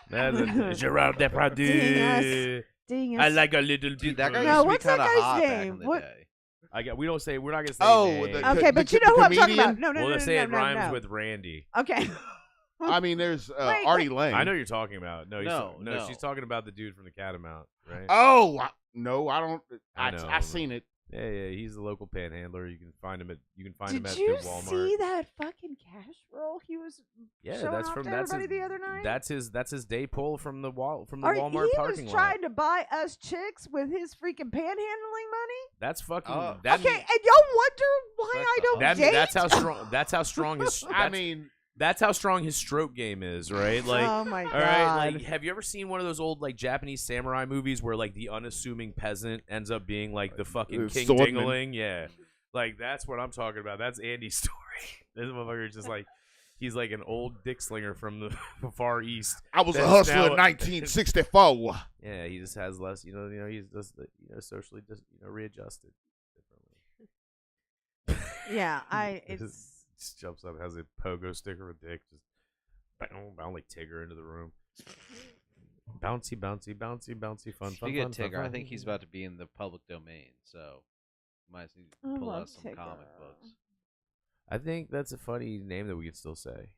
That's a Gerard Depardieu. Dang I it. like a little Dude, that guy people. No, used to be what's that kind of guy's hot back name? in the What- day. We're not gonna say. Oh, names. the- Okay, but you the know who I'm talking comedian? about. No, no, Well, no, let's no, say no, it no, rhymes no. with Randy. Okay. I mean, there's Wait, Artie wait. Lang. I know you're talking about. No, No. she's talking about the dude from the Catamount, right? Oh no, I don't. I know. I seen it. Yeah, he's the local panhandler. You can find him at Did you Walmart. see that fucking cash roll he was Yeah, showing that's off from to that's everybody his, the other night? That's his day pull from the Walmart He parking was lot. trying to buy us chicks with his freaking panhandling money. That's fucking. Oh. that Okay, mean- and y'all wonder why I don't that date. that's how strong. That's how strong his. I mean, that's how strong his stroke game is, right? Like, oh my god! all right, like, have you ever seen one of those old like Japanese samurai movies where like the unassuming peasant ends up being like the fucking King swordman. Dingaling? Yeah, like that's what I'm talking about. That's Andy's story. This motherfucker is just like he's like an old dick slinger from the Far East. I was a That's hustler now- in 1964. Yeah, he just has less. You know, he's just socially just readjusted differently. Yeah, It just jumps up, has a pogo sticker with dick, just bound like Tigger into the room. Bouncy, bouncy, bouncy, bouncy, fun, fun, Speaking fun, of fun, Tigger, I fun. think he's about to be in the public domain, so might as well I pull love out some Tigger. comic books. I think that's a funny name that we could still say.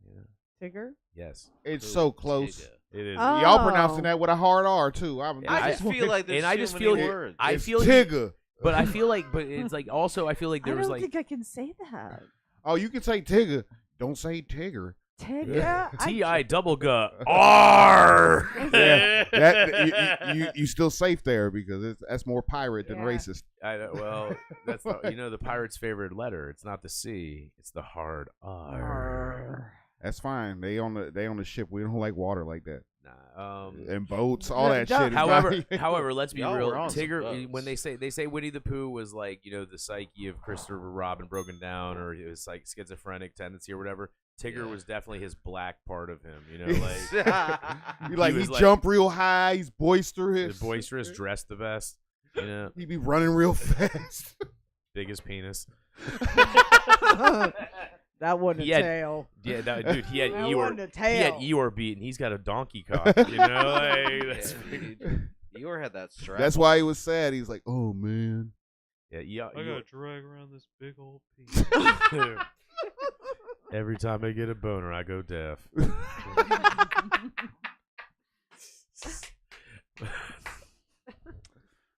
Yeah. Tigger. Yes. It's Cool. so close. Tigger. It is. Oh. Y'all pronouncing that with a hard R too. I just feel like there's and I too just many feel words. I It's feel Tigger. but I feel like, but it's like also I feel like there I was don't like think I can say that. Oh, you can say Tigger. Don't say Tigger. Tigger. T-I double gut R. Yeah, that you still safe there because that's more pirate than Yeah. racist. I know, well, that's the pirate's favorite letter. It's not the C. It's the hard R. That's fine. They on the ship. We don't like water like that. Nah. And boats, all No, that don't. shit. is However, not- however, let's be Y'all real. were on some Tigger, boats. when they say Winnie the Pooh was like the psyche of Christopher Robin broken down, or it was like schizophrenic tendency or whatever. Tigger was definitely his black part of him. Like he was like- jump real high. He's boisterous. the boisterous, dressed the best. He be running real fast. Biggest penis. That wasn't He a had- tail. Yeah, no, dude, he had That Eeyore. wasn't a He had tail. Eeyore beat, and he's got a donkey cock. Like, that's, Yeah, dude. Eeyore had that strap. That's why he was sad. He's like, oh man. yeah, I Eeyore. gotta drag around this big old piece. Every time I get a boner, I go deaf.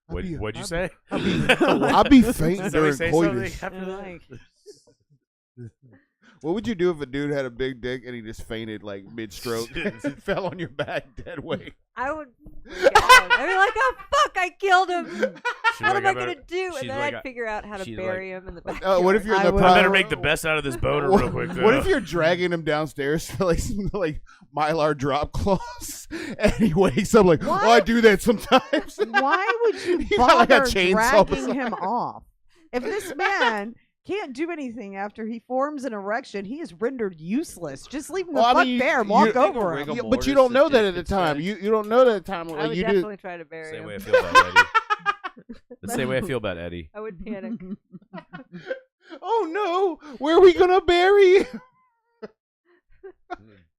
What'd you say? I'll be faint Did somebody during say coitus. something after that? Like, What would you do if a dude had a big dick and he just fainted like mid-stroke and fell on your back dead weight? I would freak out. I'd be like, oh fuck, I killed him. She'd What like, am I I gonna better- do? she'd And then like, I'd figure out how to she'd bury him in the back. What if you're in I the would- I better prime- make the best out of this boner real quick. What if you're dragging him downstairs to like some like Mylar drop cloths and he wakes up like, What? oh, I do that sometimes. why would you He got, like, a bother chainsaw dragging beside him off? If this man can't do anything after he forms an erection, he is rendered useless. Just leave him the Well, I fuck mean, there and you- walk you- over him. rigor Yeah, but mortis you don't know the that dick at the gets time. fed. You don't know that at the time. I Like would you definitely try to bury Same him. way I feel about Eddie. The same way I feel about Eddie. I would panic. Oh no, where are we gonna bury?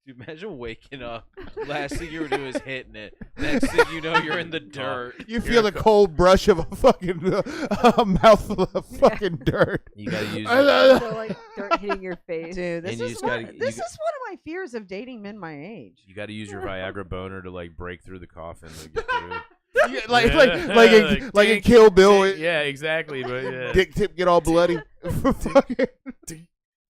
Dude, imagine waking up. Last thing you were doing is hitting it. Next thing you know, you're in the dirt. You feel the cold brush of a fucking mouthful of fucking dirt. You gotta use. So like dirt hitting your face. Dude, this And you is just one, gotta- this is one of my fears of dating men my age. You got to use your Viagra boner to like break through the coffin to get through it. Yeah, like in Dick, Kill Bill. Dick, yeah, exactly. But yeah. Dick tip get all bloody.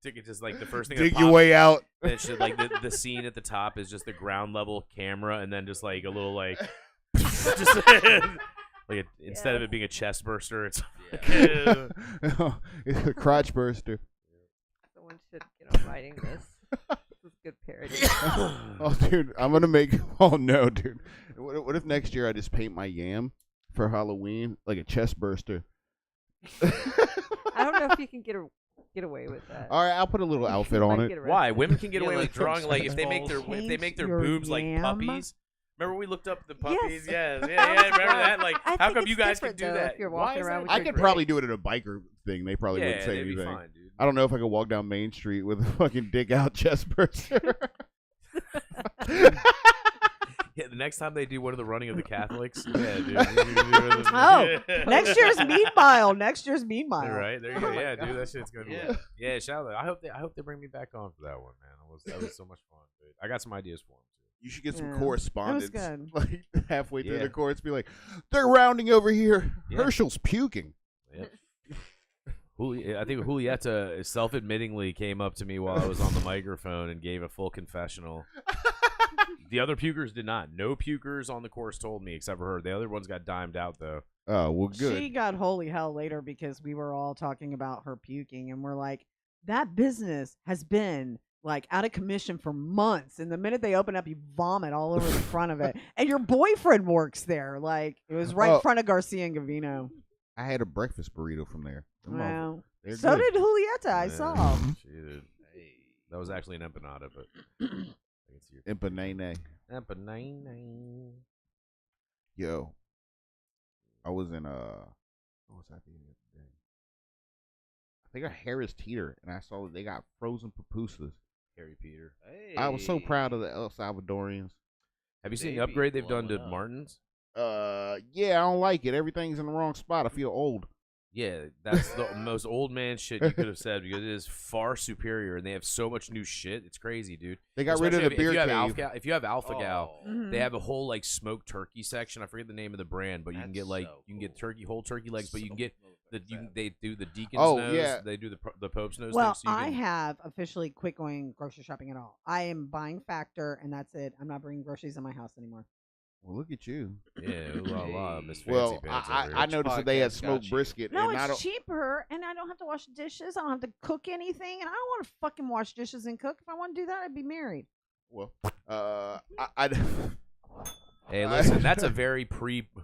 Dick is just like the first thing. Dig that your pops, way out. and it's just like the scene at the top is just the ground level camera, and then just like a little like, just like instead of it being a chest burster, it's It's a crotch burster. Someone should get on writing this. This is good parody. Oh, dude, I'm gonna make. Oh no, dude. What if next year I just paint my yam for Halloween like a chest burster? I don't know if you can get away with that. All right, I'll put a little outfit You on might it. get arrested. why women can get Yeah, away like with drawing like if they make their Paint boobs your like yam? puppies. Remember we looked up the puppies? Yes. Yeah. Remember that? Like, I how think come it's you guys can different, do though, that? if you're Why walking is around that with I your could different? probably do it at a biker thing. They probably Yeah, wouldn't say they'd be anything. fine, dude. I don't know if I could walk down Main Street with a fucking dick out chest burster. Yeah, the next time they do one of the running of the Catholics, yeah, dude. Oh, next year's Mean Mile. Next year's Mean Mile. Right there you go. Yeah, dude, that shit's gonna be. Yeah. Yeah, shout out. I hope they bring me back on for that one, man. That was so much fun, dude. I got some ideas for them too. You should get some Yeah, correspondence. that was Like halfway through Yeah. the course, be like, "They're rounding over here. Yeah. Herschel's puking." Yep. I think Julieta self-admittingly came up to me while I was on the microphone and gave a full confessional. The other pukers did not. No pukers on the course told me except for her. The other ones got dimed out though. Oh well, good. She got holy hell later because we were all talking about her puking, and we're like, that business has been like out of commission for months. And the minute they open up, you vomit all over the front of it. And your boyfriend works there. Like it was right in front of Garcia and Gavino. I had a breakfast burrito from there. Them Wow. they're So good. did Julieta. I Yeah, saw. she did. That was actually an empanada, but I can see your Empanada. empanada. Yo, I was in what was that the other day? I think I Harris Teeter, and I saw that they got frozen pupusas. Harry Peter. I was so proud of the El Salvadorians. Have you seen They the be upgrade they've done to blowing up. Martin's? Yeah, I don't like it. Everything's in the wrong spot. I feel old. Yeah, that's the most old man shit you could have said because it is far superior, and they have so much new shit. It's crazy, dude. They got rid of Especially the beer if you have cave. If you have Alpha Gal, Mhm. they have a whole like smoked turkey section. I forget the name of the brand, but you can That's get like so you can get cool. whole turkey legs, but you can get they do the deacon's Oh, nose. yeah. They do the Pope's nose. Well, thing, so you I can, have officially quit going grocery shopping at all. I am buying Factor, and that's it. I'm not bringing groceries in my house anymore. Well, look at you. yeah, ooh la la, Miss Fancy Well, Pants I over here. noticed that they had podcast smoked got you? brisket. No, and I it's don't, cheaper, and I don't have to wash dishes. I don't have to cook anything, and I don't want to fucking wash dishes and cook. If I want to do that, I'd be married. Well, Hey, listen, that's a very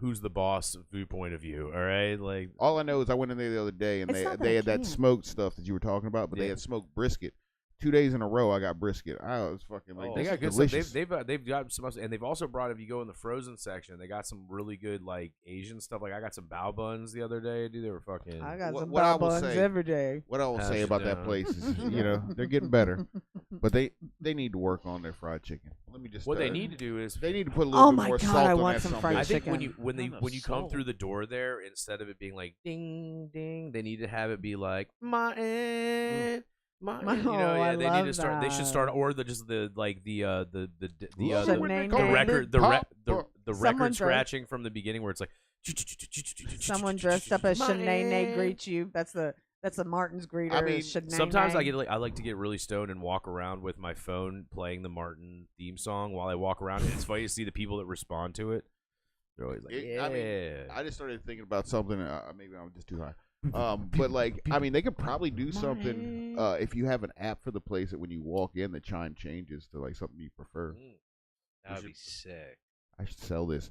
who's the boss viewpoint of view. All right, like all I know is I went in there the other day and It's they not that they I had that can't. smoked stuff that you were talking about, but they Yeah. had smoked brisket. 2 days in a row, I got brisket. I was fucking like, Oh, they this got is good delicious. stuff. They've got some, and they've also brought. If you go in the frozen section, they got some really good like Asian stuff. Like I got some bao buns the other day, dude. They were fucking. I got some What I bao will buns say- every day. What I will Hash say about that down. place is, they're getting better, but they need to work on their fried chicken. Let me just. What they need to do is They need to put a little Oh bit my more God, salt I on want that some something. fried I think chicken. when you Not come salt. through the door there, instead of it being like ding ding, they need to have it be like Martin. Oh, You know, yeah, I they need love to start. They should start, that. or the Shanae record, the Someone record dressed- scratching from the beginning where it's like Someone dressed up as Shanae Martin. greets you. That's the Martin's greeter. I mean, Shanae. Sometimes I like to get really stoned and walk around with my phone playing the Martin theme song while I walk around, and it's funny to see the people that respond to it. They're always like, It- "Yeah." I mean, I just started thinking about something. Maybe I'm just too high. But like, I mean, they could probably do something if you have an app for the place that when you walk in, the chime changes to like something you prefer. That would be sick. I should sell this.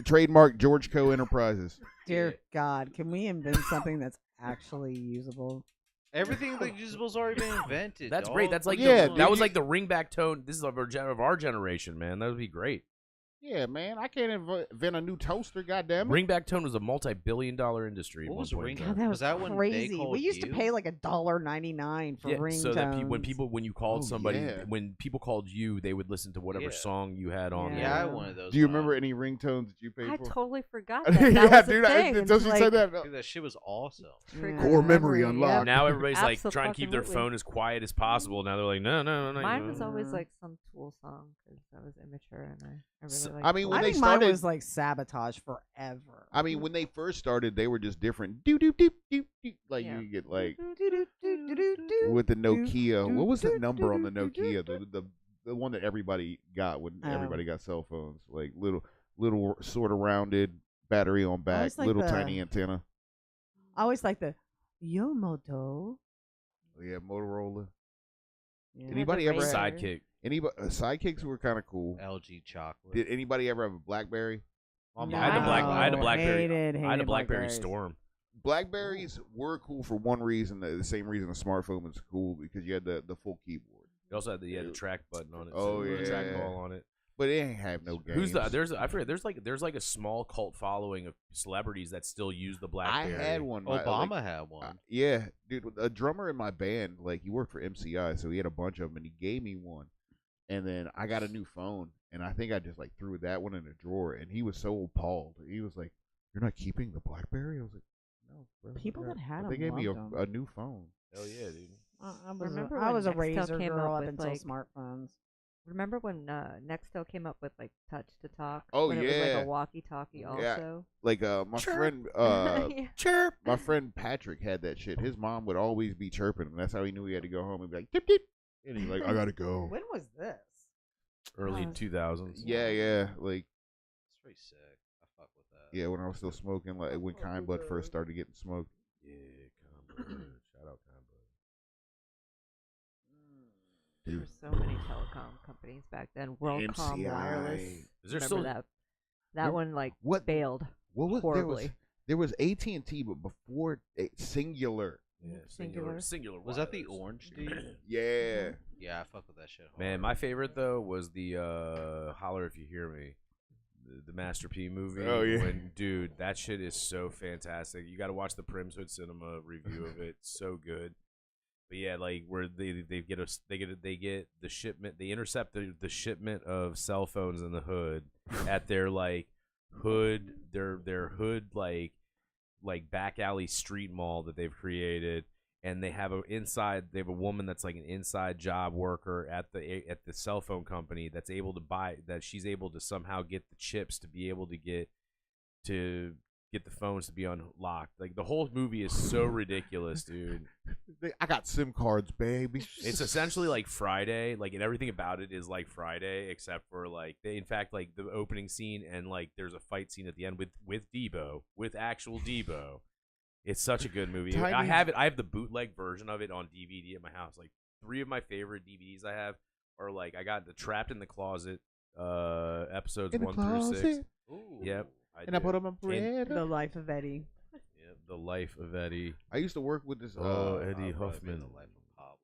Trademark George Co. Enterprises. Dear God, can we invent something that's actually usable? Everything like usable's already been invented. That's dog. great. That's like Yeah, that was dude. like the ringback tone. This is of our generation, man. That would be great. Yeah, man, I can't invent a new toaster. Goddamn it! Ringback tone was a multi-billion-dollar industry. What at was one point in ringback? time. God, that Was that when they crazy. called We used to you? pay like $1.99 for ringtones. so that when you called Oh, somebody, yeah. when people called you, they would listen to whatever Yeah. song you had on. Yeah. Yeah, I there. had one of those. Do you remember any ringtones that you paid I for? totally forgot that. That Yeah, was a dude. thing. Until It's she like, said that. Dude, that shit was awesome. Yeah. Core memory unlocked. Now everybody's like trying to keep their Abso-fucking-lutely. phone as quiet as possible. Now they're like, no. Mine was always Mhm. like some Tool song because I was immature and I So- really I liked mean, Tool. when I they think mine started- was like Sabotage forever. I mean, when they first started, they were just different. Do do do do do. Like Yeah. you get like Do-do-do-do-do-do. with the Nokia. do, What was the do, number on the do, do, Nokia? do. The one that everybody got when Oh. everybody got cell phones. Like little sort of rounded battery on back, always like little the- tiny antenna. I always like the Yomoto. Oh, yeah, Motorola. Yeah. Anybody ever had Sidekick. anybody sidekicks were kind of cool. LG chocolate. Did anybody ever have a BlackBerry? My No. I had a BlackBerry. Hated I had a BlackBerry Blackberries. Storm. Blackberries were cool for one reason. The same reason a smartphone was cool, because you had the full keyboard. You also had the track button on it. Oh, the track yeah. ball on it. But it ain't have no games. Who's the? I forget. There's like a small cult following of celebrities that still use the I BlackBerry. had one. Obama had one. Yeah, dude, a drummer in my band, like he worked for MCI, so he had a bunch of them, and he gave me one. And then I got a new phone, and I think I just like threw that one in a drawer. And he was so appalled. He was like, "You're not keeping the BlackBerry?" I was like, "No, bro." People that had They 'em gave me loved 'em. a new phone. Hell yeah, dude. Remember I when was a Nextel razor came girl up up with, until like- smartphones. Remember when Nextel came up with like touch to talk? Oh, when It was yeah. like a walkie-talkie Yeah. also. Like my Chirp. friend, Yeah. Chirp. my friend Patrick had that shit. His mom would always be chirping, and that's how he knew he had to go home. He'd be like, "Tip tip," and he's like, "I gotta go." When was this? Early Oh. 2000s. Yeah, like It's pretty sick. I fuck with that. yeah, when I was still smoking, like when Kind Bud first started getting smoked. Yeah, Combo. Shout out Combo. There were so many telecom companies back then. WorldCom MCI. Wireless. Is there Remember still that? There- That one like What? failed What was horribly. there was AT&T, but before Singular. Yeah, Singular. Singular. Was that the Wireless. orange dude? Yeah. Yeah, I fuck with that shit. Man, hard. my favorite though was the Holler If You Hear Me, the Master P movie. Oh, yeah. Dude, that shit is so fantastic. You got to watch the Prim's Hood Cinema review of it. So good. But yeah, like where they get the shipment, they intercept the shipment of cell phones in the hood at their like hood, their hood like back alley street mall that they've created. And they have a woman that's like an inside job worker at the cell phone company that's able to she's able to somehow get the chips to be able to get the phones to be unlocked. Like the whole movie is so ridiculous, dude. I got SIM cards, baby. It's essentially like Friday, like, and everything about it is like Friday, except for like in fact, like the opening scene and like there's a fight scene at the end with Debo, with actual Debo. It's such a good movie. I Tiny- have the bootleg version of it on DVD at my house. Like 3 of my favorite DVDs I have are like I got the Trapped in the Closet episodes In the 1 through 6. closet. Ooh. Yep. And I put them in bread. The Life of Eddie. Yep, The Life of Eddie. I used to work with this. Eddie I'd rather be Huffman. The Life of Pablo.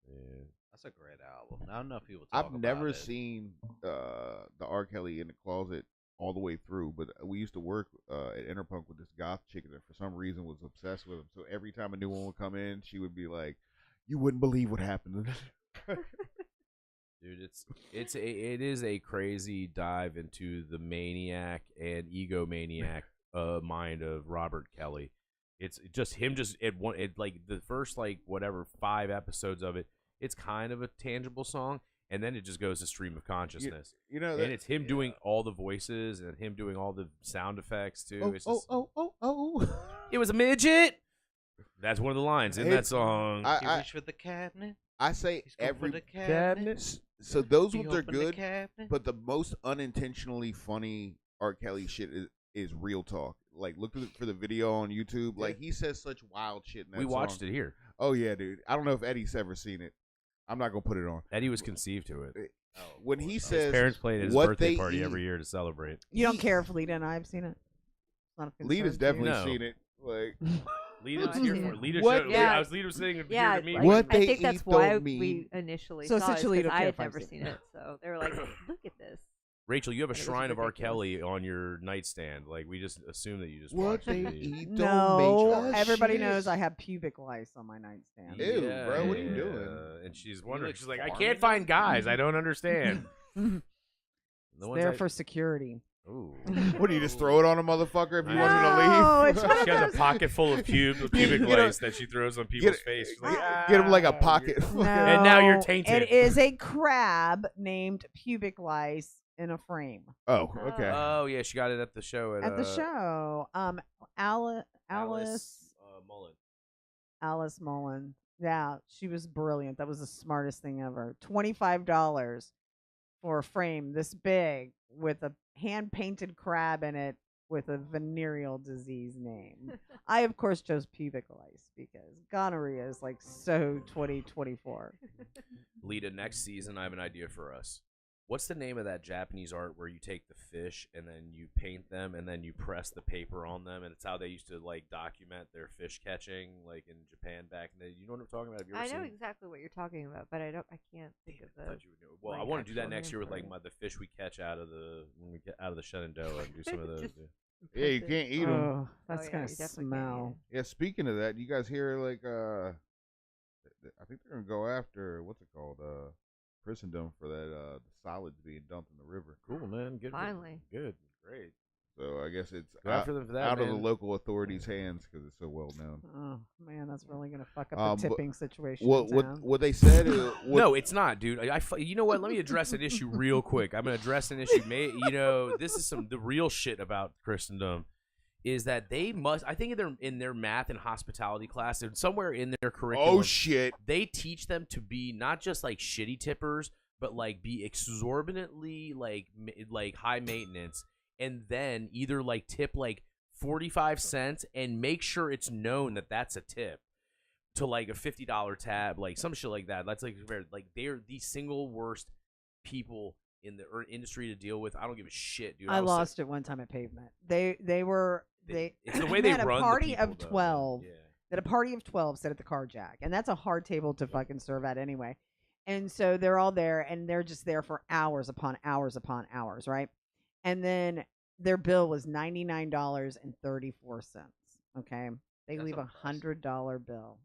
Yeah. That's a great album. Not enough people talk I've about never it. seen the R. Kelly in the closet all the way through, but we used to work at Interpunk with this goth chick that for some reason was obsessed with him. So every time a new one would come in, she would be like, "You wouldn't believe what happened." Dude, it is a crazy dive into the maniac and egomaniac mind of Robert Kelly. It's just him like the first like whatever 5 episodes of it, it's kind of a tangible song, and then it just goes to stream of consciousness. You know, And it's him doing all the voices and him doing all the sound effects too. oh, It's just, oh. it was a midget. That's one of the lines in that It's- song. He reached for the cabinet. I say He's going for every the cabinet. so those He ones are opened the good, cabinet. but the most unintentionally funny R. Kelly shit is real talk. Like look for the video on YouTube. Like he says such wild shit in that We watched song. it here. Oh yeah, dude. I don't know if Eddie's ever seen it. I'm not gonna put it on. Eddie was conceived to it. Oh, of When course. he Oh, says His parents played at his what birthday they party eat. every year to celebrate. You don't care if Lita and I have seen it? It's not a concern Lita's to you? definitely No. seen it. Like Lita's I've here seen for it. Lita. What? Yeah, Yeah. I was Lita saying here Yeah, to me. like, What I they think that's eat why don't mean- we initially So saw it, essentially you 'cause don't I care had if I've never seen seen it. So they were like, "Look at this." Rachel, you have a It was shrine of R. ridiculous. Kelly on your nightstand. Like we just assume that you just What watch they TV. eat don't No, make everybody shit. knows I have pubic lice on my nightstand. Ew, bro, what are you doing? And she's wondering. like She's like, I farming can't find guys. I don't understand. It's The ones there I- for security. Ooh. What do you just throw it on a motherfucker if you want him No, to leave? it's one of She has those- a pocket full of pubic Get a- lice that she throws on people's face. She's like, Get him like a "Ah, pocket. you're-" And now you're No, tainted. It is a crab named pubic lice in a frame. Oh, okay. Oh yeah, she got it at the show. At the show, Alice Mullen. Alice Mullen. Yeah, she was brilliant. That was the smartest thing ever. $25 for a frame this big with a hand-painted crab in it with a venereal disease name. I, of course, chose pubic lice because gonorrhea is like so 2024. Lita, next season, I have an idea for us. What's the name of that Japanese art where you take the fish and then you paint them and then you press the paper on them, and it's how they used to like document their fish catching, like in Japan back in the day. You know what I'm talking about? Have you ever I know seen? exactly what you're talking about, but I can't think of I the. thought you would know. Well, I like, want to do that actual next year name with like for it. the fish we catch out of the when we get out of the Shenandoah and do some of those. Just- Yeah, you can't eat them. Oh, that's yeah, gonna you definitely can't eat smell. Yeah, speaking of that, you guys hear like I think they're gonna go after what's it called? Christendom for that the solids being dumped in the river. Cool, man. Good. Finally. Good. Great. So I guess it's Go after them for that, out of man. the local authorities' hands because it's so well known. Oh man, that's really gonna fuck up the But tipping situation. What in town. what they said? What, No, it's not, dude. You know what? Let me address an issue real quick. I'm gonna address an issue. This is the real shit about Christendom is that they must. I think in their math and hospitality class, and somewhere in their curriculum, Oh shit! they teach them to be not just like shitty tippers, but like be exorbitantly like high maintenance, and then either like tip like 45 cents and make sure it's known that that's a tip to like a $50 tab, like some shit like that. That's like they're the single worst people in the industry to deal with. I don't give a shit, dude. I was lost it one time at Pavement. They It's the way they had run a party the people, of though. 12. Yeah. That a party of 12 sat at the car jack, and that's a hard table to fucking serve at anyway. And so they're all there, and they're just there for hours upon hours upon hours, right? And then their bill was $99.34. Okay, they That's leave impressive. $100 bill,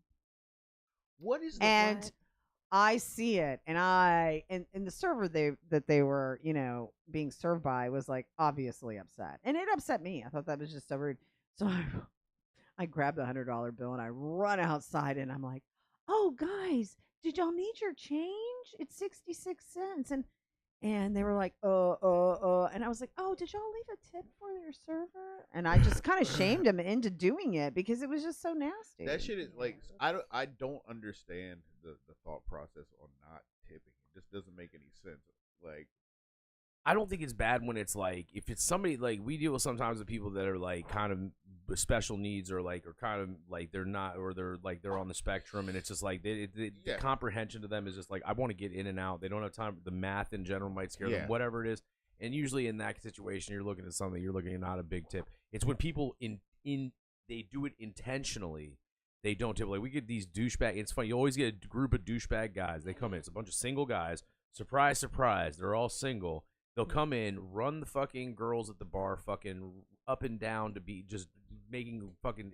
What is the and What? I see it, and the server that they were being served by was like obviously upset, and it upset me. I thought that was just so rude. So I grabbed the $100 bill and I run outside, and I'm like, "Oh guys, did y'all need your change? It's 66 cents." And they were like, and I was like, "Oh, did y'all leave a tip for your server?" And I just kind of shamed him into doing it because it was just so nasty. That shit is like I don't understand the thought process on not tipping. It just doesn't make any sense. Like I don't think it's bad when it's like if it's somebody like we deal with sometimes with people that are like kind of special needs or kind of like they're not or they're on the spectrum, and it's just like the comprehension to them is just like I want to get in and out. They don't have time. The math in general might scare them, whatever it is. And usually in that situation, you're looking at something. You're looking at not a big tip. It's when people they do it intentionally. They don't tip. Like we get these douchebag. It's funny. You always get a group of douchebag guys. They come in. It's a bunch of single guys. Surprise, surprise. They're all single. They'll come in, run the fucking girls at the bar fucking up and down to be just making fucking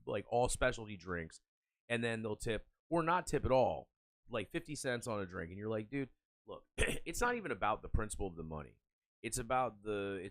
like all specialty drinks, and then they'll tip or not tip at all, like 50 cents on a drink, and you're like, dude, look, it's not even about the principle of the money. It's about the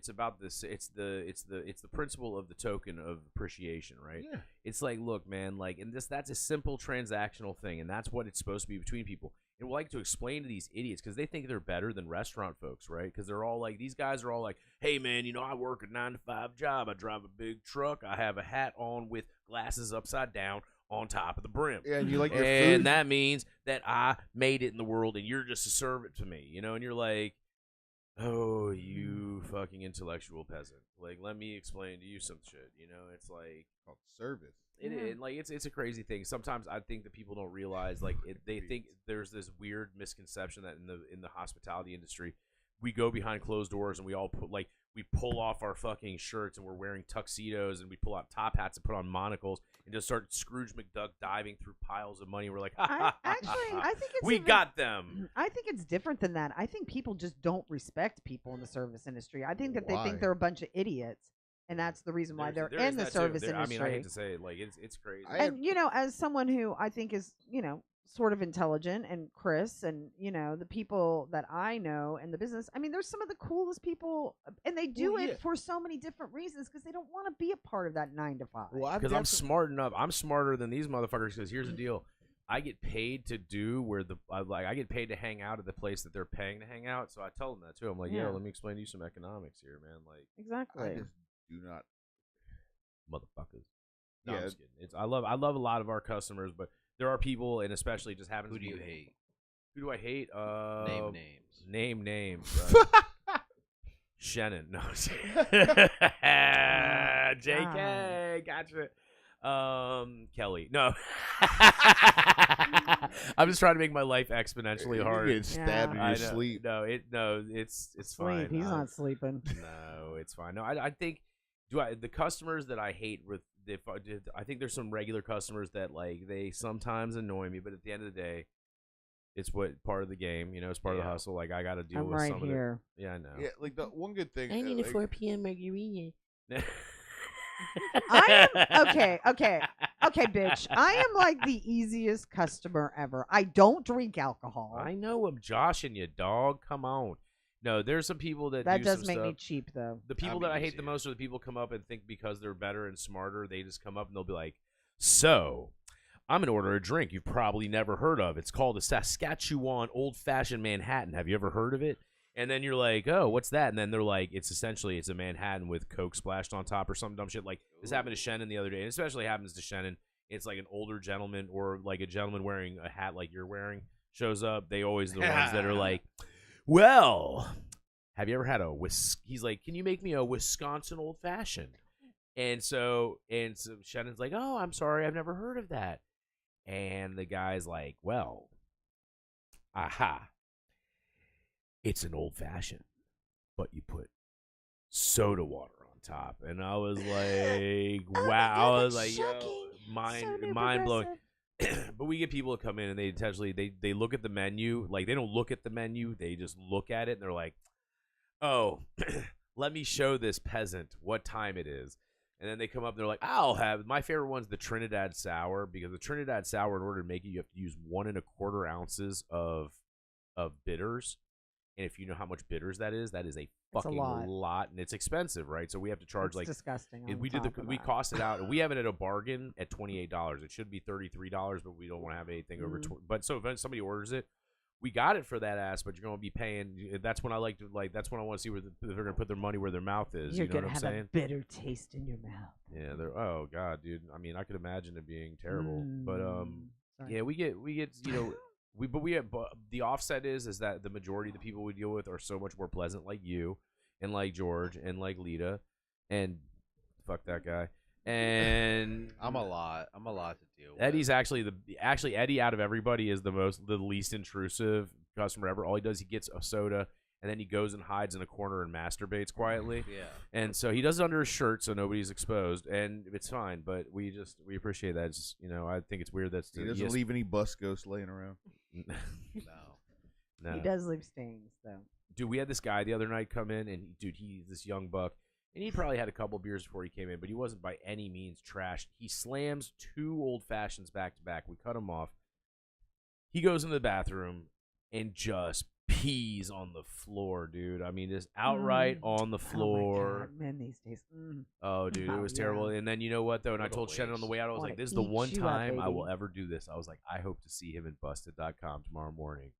principle of the token of appreciation, right? Yeah. It's like, look, man, like, and that's a simple transactional thing, and that's what it's supposed to be between people. And we like to explain to these idiots because they think they're better than restaurant folks, right? Because they're all like, these guys are all like, hey, man, I work a 9-to-5 job. I drive a big truck. I have a hat on with glasses upside down on top of the brim. Yeah, and you like your food. And that means that I made it in the world, and you're just to serve it to me, And you're like, oh, you fucking intellectual peasant. Like, let me explain to you some shit, It's like called service. It is like it's a crazy thing. Sometimes I think that people don't realize they think there's this weird misconception that in the hospitality industry we go behind closed doors and we all put we pull off our fucking shirts and we're wearing tuxedos and we pull out top hats and put on monocles and just start Scrooge McDuck diving through piles of money. We're like, I think it's we got them. I think it's different than that. I think people just don't respect people in the service industry. I think that Why? they think they're a bunch of idiots, and that's the reason why they're There in is the that too. service I industry. mean, I hate to say it, like it's crazy. And as someone who I think is, sort of intelligent, and Chris and the people that I know in the business, I mean, there's some of the coolest people, and they do it for so many different reasons because they don't want to be a part of that 9 to 5. Because I'm smart enough. I'm smarter than these motherfuckers. Because here's the deal. I get paid to do I get paid to hang out at the place that they're paying to hang out. So I tell them that too. I'm like, Yeah. let me explain to you some economics here, man. Like, Exactly. I just do not. motherfuckers. No, Yeah. I'm just kidding. I love a lot of our customers, but there are people, and especially just happens. Who to do you be- hate? Who do I hate? Name names. Name names. Shannon. No. JK. Gotcha. Kelly. No. I'm just trying to make my life exponentially hard. You get stabbed in I your know. sleep. No, it's fine. He's not sleeping. No, it's fine. No, I think the customers that I hate with I think there's some regular customers that like they sometimes annoy me, but at the end of the day, it's what part of the game, it's part of the hustle. Like I got to deal I'm with right some here. of it. Yeah, I know. Yeah, like the one good thing. I need a 4 p.m. margarita. I am okay, bitch. I am like the easiest customer ever. I don't drink alcohol. I know I'm joshing you, dog. Come on. No, there's some people that do does some make me stuff. cheap, though. The people that I hate the most are the people come up and think because they're better and smarter, they just come up and they'll be like, "So, I'm gonna order a drink you've probably never heard of. It's called a Saskatchewan Old Fashioned Manhattan. Have you ever heard of it?" And then you're like, "Oh, what's that?" And then they're like, "It's a Manhattan with Coke splashed on top or some dumb shit." Like this happened to Shannon the other day, and especially happens to Shannon. It's like an older gentleman or like a gentleman wearing a hat like you're wearing shows up. They always the ones that are like, "Well, have you ever had a He's like, "Can you make me a Wisconsin Old Fashioned?" And so Shannon's like, "Oh, I'm sorry, I've never heard of that." And the guy's like, "Well, aha. It's an old fashioned, but you put soda water on top." And I was like, wow. I was like, yo, mind blowing. But we get people to come in and they intentionally they look at the menu. Like they don't look at the menu, they just look at it and they're like, "Oh, let me show this peasant what time it is." And then they come up and they're like, "I'll have," my favorite one's the Trinidad Sour, because the Trinidad Sour, in order to make it, you have to use 1 1/4 ounces of bitters. And if you know how much bitters that is a fucking lot, and it's expensive, right? So we have to charge It's disgusting. We cost it out, and we have it at a bargain at $28. It should be $33, but we don't want to have anything over. But so if somebody orders it, we got it for that ass. But you're going to be paying. That's when I like to That's when I want to see where they're going to put their money where their mouth is. You're you know gonna what I'm have saying? a bitter taste in your mouth. Yeah. Oh god, dude. I mean, I could imagine it being terrible. But Sorry. yeah, we get the offset is that the majority of the people we deal with are so much more pleasant, like you and like George and like Lita, and fuck that guy. And I'm a lot to deal with. Eddie's actually Eddie out of everybody is the least intrusive customer ever. All he does, he gets a soda and then he goes and hides in a corner and masturbates quietly. Yeah. And so he does it under his shirt so nobody's exposed, and it's fine. But we appreciate that. It's just, I think it's weird He doesn't leave any bus ghosts laying around. No. He does leave stains, though. Dude, we had this guy the other night come in, and he's this young buck, and he probably had a couple beers before he came in, but he wasn't by any means trashed. He slams 2 old fashions back to back. We cut him off. He goes into the bathroom and just pees on the floor, dude. I mean, just outright on the floor. Oh my God, men these days. Oh, dude, it was terrible. And then you know what, though? And I told Shannon on the way out, I was like, this is the one time I will ever do this. I was like, I hope to see him in Busted.com tomorrow morning.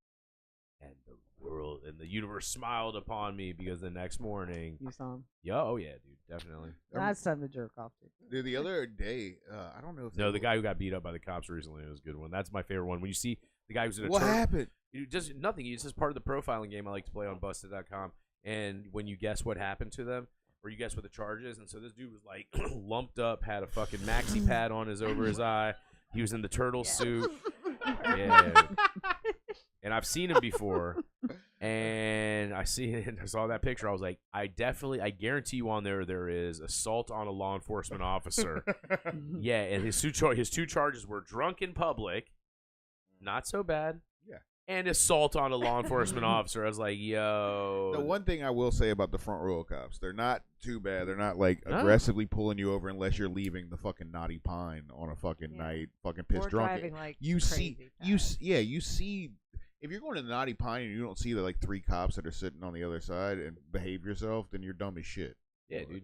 And the world and the universe smiled upon me, because the next morning. You saw him? Yeah, oh yeah, dude, definitely. That's time to jerk off to. Dude, the other day, I don't know if the guy who got beat up by the cops recently was a good one. That's my favorite one. When you see the guy who's in a what happened? Just nothing. It's just part of the profiling game I like to play on Busted.com. And when you guess what happened to them, or you guess what the charge is, and so this dude was like lumped up, had a fucking maxi pad on over his eye. He was in the turtle suit. Yeah. And I've seen him before. And I saw that picture. I was like, I guarantee you on there is assault on a law enforcement officer. Yeah, and his two charges were drunk in public, not so bad. Yeah. And assault on a law enforcement officer. I was like, yo. The one thing I will say about the front row cops, they're not too bad. They're not like aggressively pulling you over unless you're leaving the fucking Naughty Pine on a fucking night, fucking pissed drunk. Driving like you see. If you're going to the Naughty Pine and you don't see the like 3 cops that are sitting on the other side and behave yourself, then you're dumb as shit. Yeah, dude.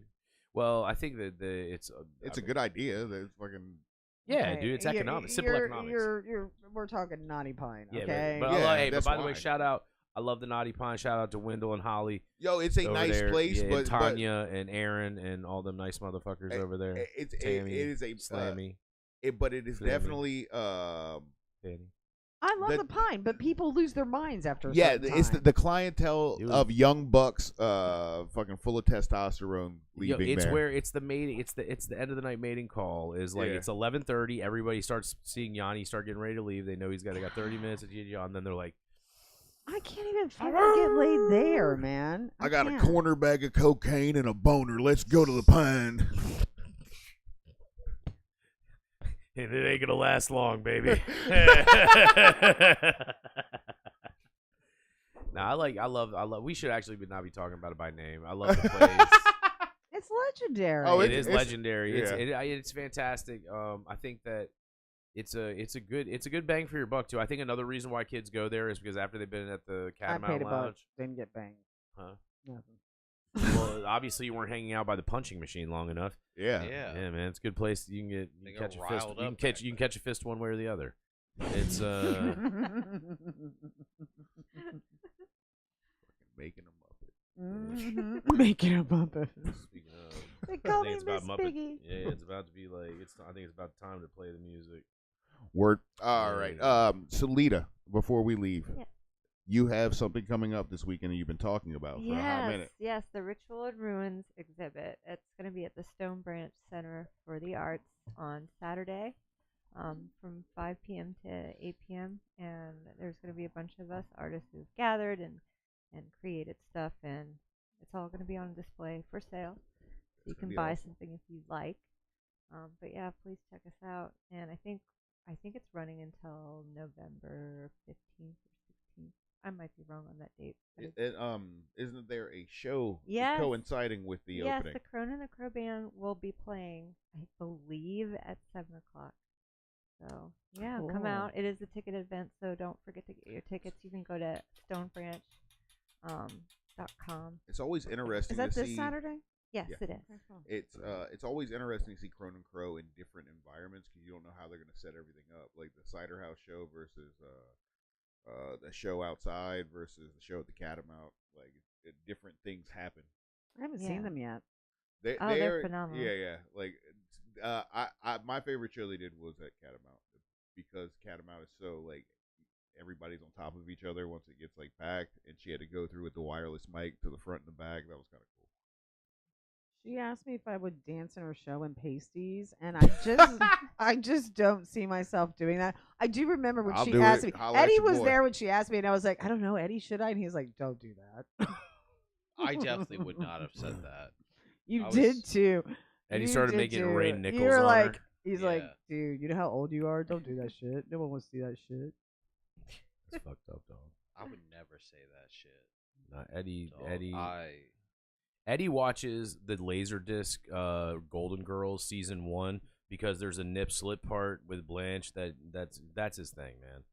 Well, I think that it's a good idea. That fucking dude, it's economics, simple economics. We're talking Naughty Pine, yeah, okay? But by the way, shout out. I love the Naughty Pine. Shout out to Wendell and Holly. Yo, it's a nice place, yeah, but and Tanya and Aaron and all them nice motherfuckers over there. Tammy, it is a Slammy. But it is definitely Danny. I love the Pine, but people lose their minds after a yeah, certain it's time. the clientele of young bucks, fucking full of testosterone. Leaving it's there. where it's the mating. It's the end of the night mating call. Is like it's 11:30. Everybody starts seeing Yanni start getting ready to leave. They know they got 30 minutes at GG, and then they're like, I can't even fucking get laid there, man. I got a corner bag of cocaine and a boner. Let's go to the Pine. And it ain't gonna last long, baby. I love. We should actually not be talking about it by name. I love the place. It's legendary. Oh, it is legendary. Yeah. It's fantastic. I think that it's a good bang for your buck too. I think another reason why kids go there is because after they've been at the Catamount Lounge, didn't get banged. Huh? Nothing. Well, obviously you weren't hanging out by the punching machine long enough. Yeah, man. It's a good place. You can catch a fist. You can catch a fist one way or the other. It's making a Muppet. Mm-hmm. Making a Muppet. Speaking of, they call me Miss Piggy. Yeah, it's about to be like I think it's about time to play the music. Word. All right. Salita, before we leave. Yeah. You have something coming up this weekend that you've been talking about for a hot minute. Yes, the Ritual and Ruins exhibit. It's going to be at the Stone Branch Center for the Arts on Saturday from 5 p.m. to 8 p.m. And there's going to be a bunch of us artists who've gathered and created stuff, and it's all going to be on display for sale. So you can buy something if you like. But yeah, please check us out. And I think it's running until November 15th or 16th. I might be wrong on that date. Isn't there a show coinciding with the opening? Yes, the Crone and the Crow Band will be playing, I believe, at 7 o'clock. So, yeah, come out. It is a ticket event, so don't forget to get your tickets. You can go to stonebranch.com. It's always interesting to see. Is that this see, Saturday? Yes, it is. It's always interesting to see Crone and Crow in different environments because you don't know how they're going to set everything up. Like the Cider House show versus the show outside versus the show at the Catamount. Like different things happen. I haven't seen them yet. They're phenomenal. Yeah. Like my favorite show they did was at Catamount because Catamount is so like everybody's on top of each other once it gets like packed, and she had to go through with the wireless mic to the front and the back. That was kind of cool. She asked me if I would dance in her show in pasties, and I just don't see myself doing that. I do remember when she asked me. Eddie was there when she asked me, and I was like, I don't know, Eddie, should I? And he's like, don't do that. I definitely would not have said that. You did too. Eddie started making Ray Nichols You're on like, her. He's like, dude, you know how old you are? Don't do that shit. No one wants to see that shit. It's fucked up, dog. I would never say that shit. Not Eddie. Dog, Eddie watches the Laserdisc Golden Girls season 1 because there's a nip slip part with Blanche that's his thing, man.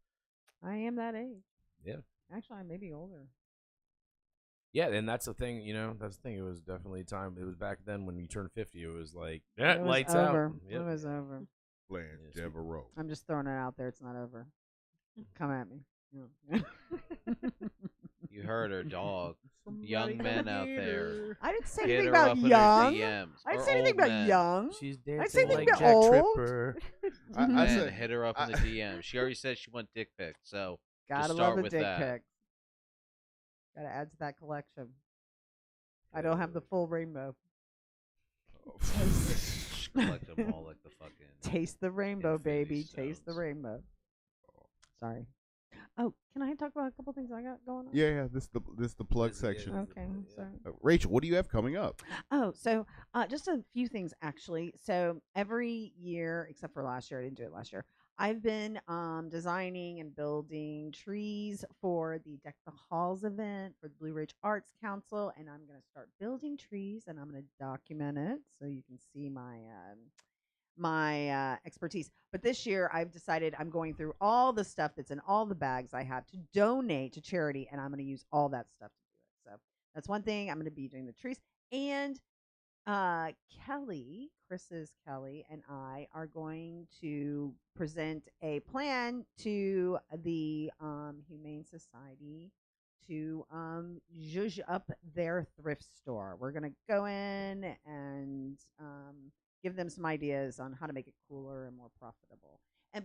I am that age. Yeah. Actually, I may be older. Yeah, and that's the thing, that's the thing. It was definitely time. It was back then when you turned 50, it was like, lights out. Yep. It was over. Blanche Devereaux. I'm just throwing it out there. It's not over. Come at me. Yeah. You heard her, dog. Young men out there. I didn't say anything about young. I didn't say anything about young. She's dancing like Jack Tripper. I said hit her up in the DM. She already said she want dick pics, so gotta love the dick pics. Gotta add to that collection. I don't have the full rainbow. Collect them all like the fucking. Taste the rainbow, baby. Taste the rainbow. Sorry. Oh, can I talk about a couple things I got going on? Yeah. This the plug section. Okay. So. Rachel, what do you have coming up? Oh, so just a few things actually. So every year, except for last year, I didn't do it last year. I've been designing and building trees for the Deck the Halls event for the Blue Ridge Arts Council, and I'm going to start building trees, and I'm going to document it so you can see my expertise. But this year, I've decided I'm going through all the stuff that's in all the bags I have to donate to charity, and I'm going to use all that stuff to do it. So that's one thing. I'm going to be doing the trees, and Chris's Kelly, and I are going to present a plan to the Humane Society to zhuzh up their thrift store. We're going to go in and give them some ideas on how to make it cooler and more profitable.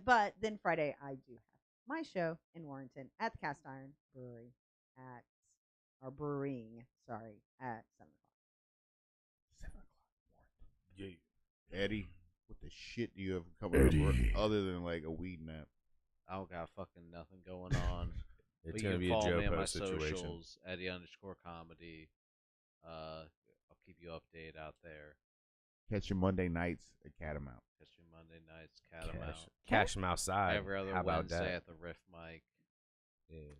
But then Friday, I do have my show in Warrenton at the Cast Iron Brewery at 7 o'clock. Yeah. Eddie, what the shit do you have coming up other than like a weed nap? I don't got fucking nothing going on. It's But gonna you be can a follow Joe me on my Post situation. socials, Eddie_comedy. I'll keep you updated out there. Catch your Monday nights at Catamount. Catch me Monday nights, Catamount. Cash them outside. Every other How about Wednesday that? at the Riff Mic. Yeah.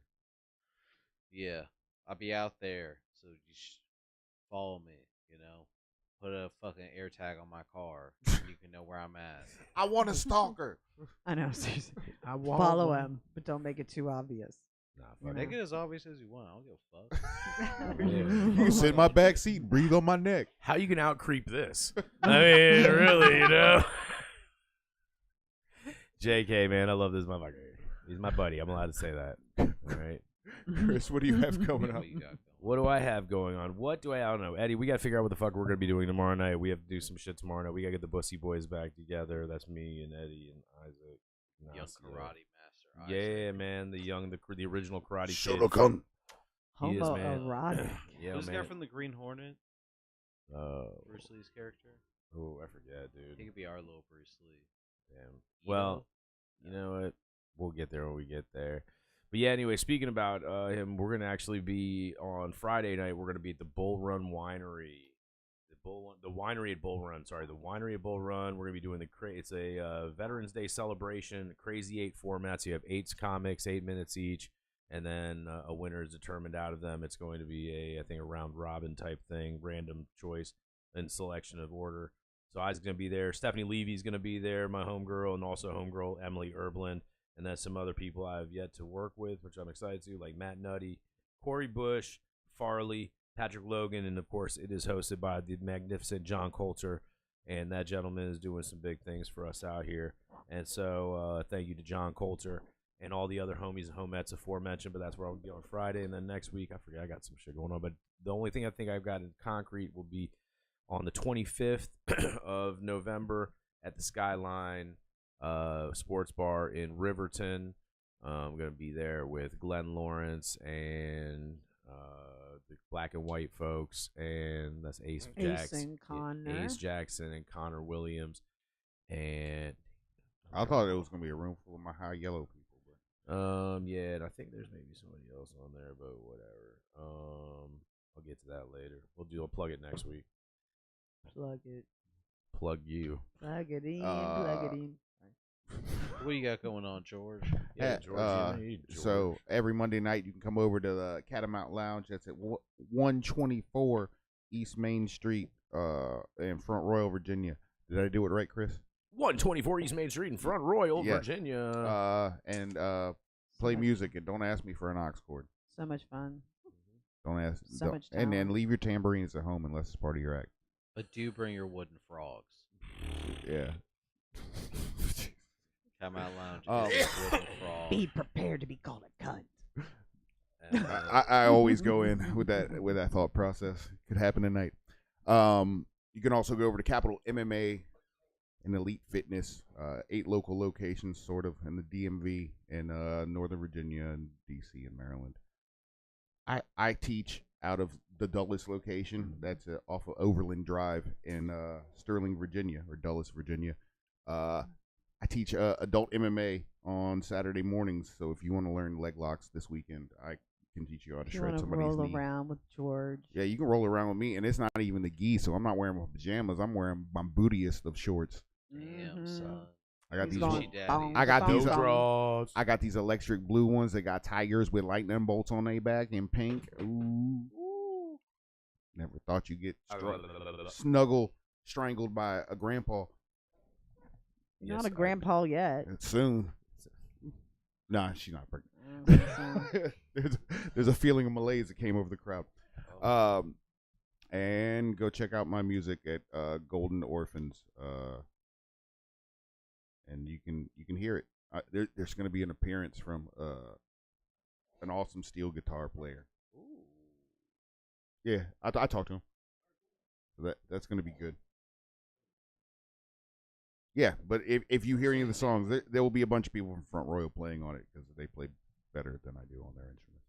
Yeah, I'll be out there, so you follow me. You know, put a fucking air tag on my car, and you can know where I'm at. I want a stalker. I know. Seriously. I want Follow one. him, but don't make it too obvious. Nah, You fuck know. Make it as obvious as you want. I don't give a fuck. You can sit in my back seat and breathe on my neck. How you can out creep this? I mean, really, you know. JK, man, I love this motherfucker. He's my buddy. I'm allowed to say that. All right. Chris, what do you have coming up? What you got going? What do I have going on? I don't know. Eddie, we got to figure out what the fuck we're going to be doing tomorrow night. We have to do some shit tomorrow night. We got to get the Bussy Boys back together. That's me and Eddie and Isaac. Young Nastia. karate master. Yeah, Isaac. man. The original karate kid. Shotokan. He is, man. Homoerotic. Yeah, Who's the man. guy from the Green Hornet? Bruce Lee's character. Oh, I forget, dude. He could be our little Bruce Lee. Damn. Well, you know what? We'll get there when we get there. But yeah, anyway, speaking about him, we're gonna actually be on Friday night. We're gonna be at the Bull Run Winery, the winery at Bull Run. Sorry, the winery at Bull Run. We're gonna be doing it's a Veterans Day celebration. Crazy 8 formats. You have 8 comics, 8 minutes each, and then a winner is determined out of them. It's going to be I think a round robin type thing, random choice and selection of order. So Isaac's gonna be there. Stephanie Levy's gonna be there, my homegirl, and also homegirl Emily Erblin. And then some other people I have yet to work with, which I'm excited to, like Matt Nutty, Corey Bush, Farley, Patrick Logan, and of course it is hosted by the magnificent John Coulter. And that gentleman is doing some big things for us out here. And so thank you to John Coulter and all the other homies and homettes aforementioned. But that's where I'll be on Friday. And then next week, I forget, I got some shit going on. But the only thing I think I've got in concrete will be on the 25th of November at the Skyline sports bar in Riverton. I'm gonna be there with Glenn Lawrence and the Black and White folks, and that's Ace Jackson, Connor. Ace Jackson, and Connor Williams. And I thought it was gonna be a room full of my high yellow people, but yeah, and I think there's maybe somebody else on there, but whatever. I'll get to that later. I'll plug it next week. Plug it. Plug you. Plug it in. Plug it in. What you got going on, George? Yeah, George. So every Monday night you can come over to the Catamount Lounge. That's at 124 East Main Street in Front Royal, Virginia. Did I do it right, Chris? 124 East Main Street in Front Royal, Yeah. Virginia. And play music, and don't ask me for an aux cord. So much fun. Don't ask. So much and then talent. leave your tambourines at home unless it's part of your act. But do bring your wooden frogs. Yeah. Come out lounge. Oh. Wooden frog. Be prepared to be called a cunt. And, I always go in with that thought process. Could happen tonight. You can also go over to Capital MMA and Elite Fitness, 8 local locations, sort of, in the DMV in Northern Virginia and DC and Maryland. I teach out of the Dulles location. That's off of Overland Drive in Sterling, Virginia, or Dulles, Virginia. I teach adult MMA on Saturday mornings. So if you want to learn leg locks this weekend, I can teach you how to shred somebody's roll knee. around with George. Yeah, you can roll around with me, and it's not even the gi, so I'm not wearing my pajamas. I'm wearing my bootiest of shorts. Damn, son. I got He's these. going Daddy. I got these. draws. I got these electric blue ones that got tigers with lightning bolts on their back in pink. Ooh. Never thought you'd get strangled by a grandpa. Not a grandpa yet. Soon. Nah, she's not pregnant. there's a feeling of malaise that came over the crowd. And go check out my music at Golden Orphans. And you can hear it. There's going to be an appearance from an awesome steel guitar player. Yeah, I talked to him. So that's going to be good. Yeah, but if you hear any of the songs, there will be a bunch of people from Front Royal playing on it because they play better than I do on their instruments.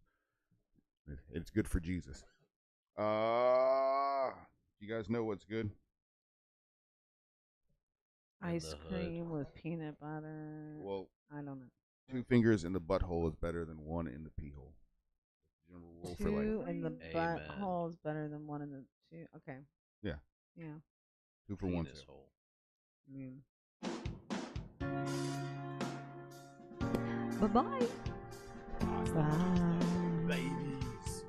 It's good for Jesus. You guys know what's good? Ice cream with peanut butter. Well, I don't know. 2 fingers in the butthole is better than 1 in the pee hole. General rule for life. 2 in the butthole is better than 1 in the 2. Okay. Yeah. Yeah. 2 for 1. Hole. Bye-bye. Bye. Babies.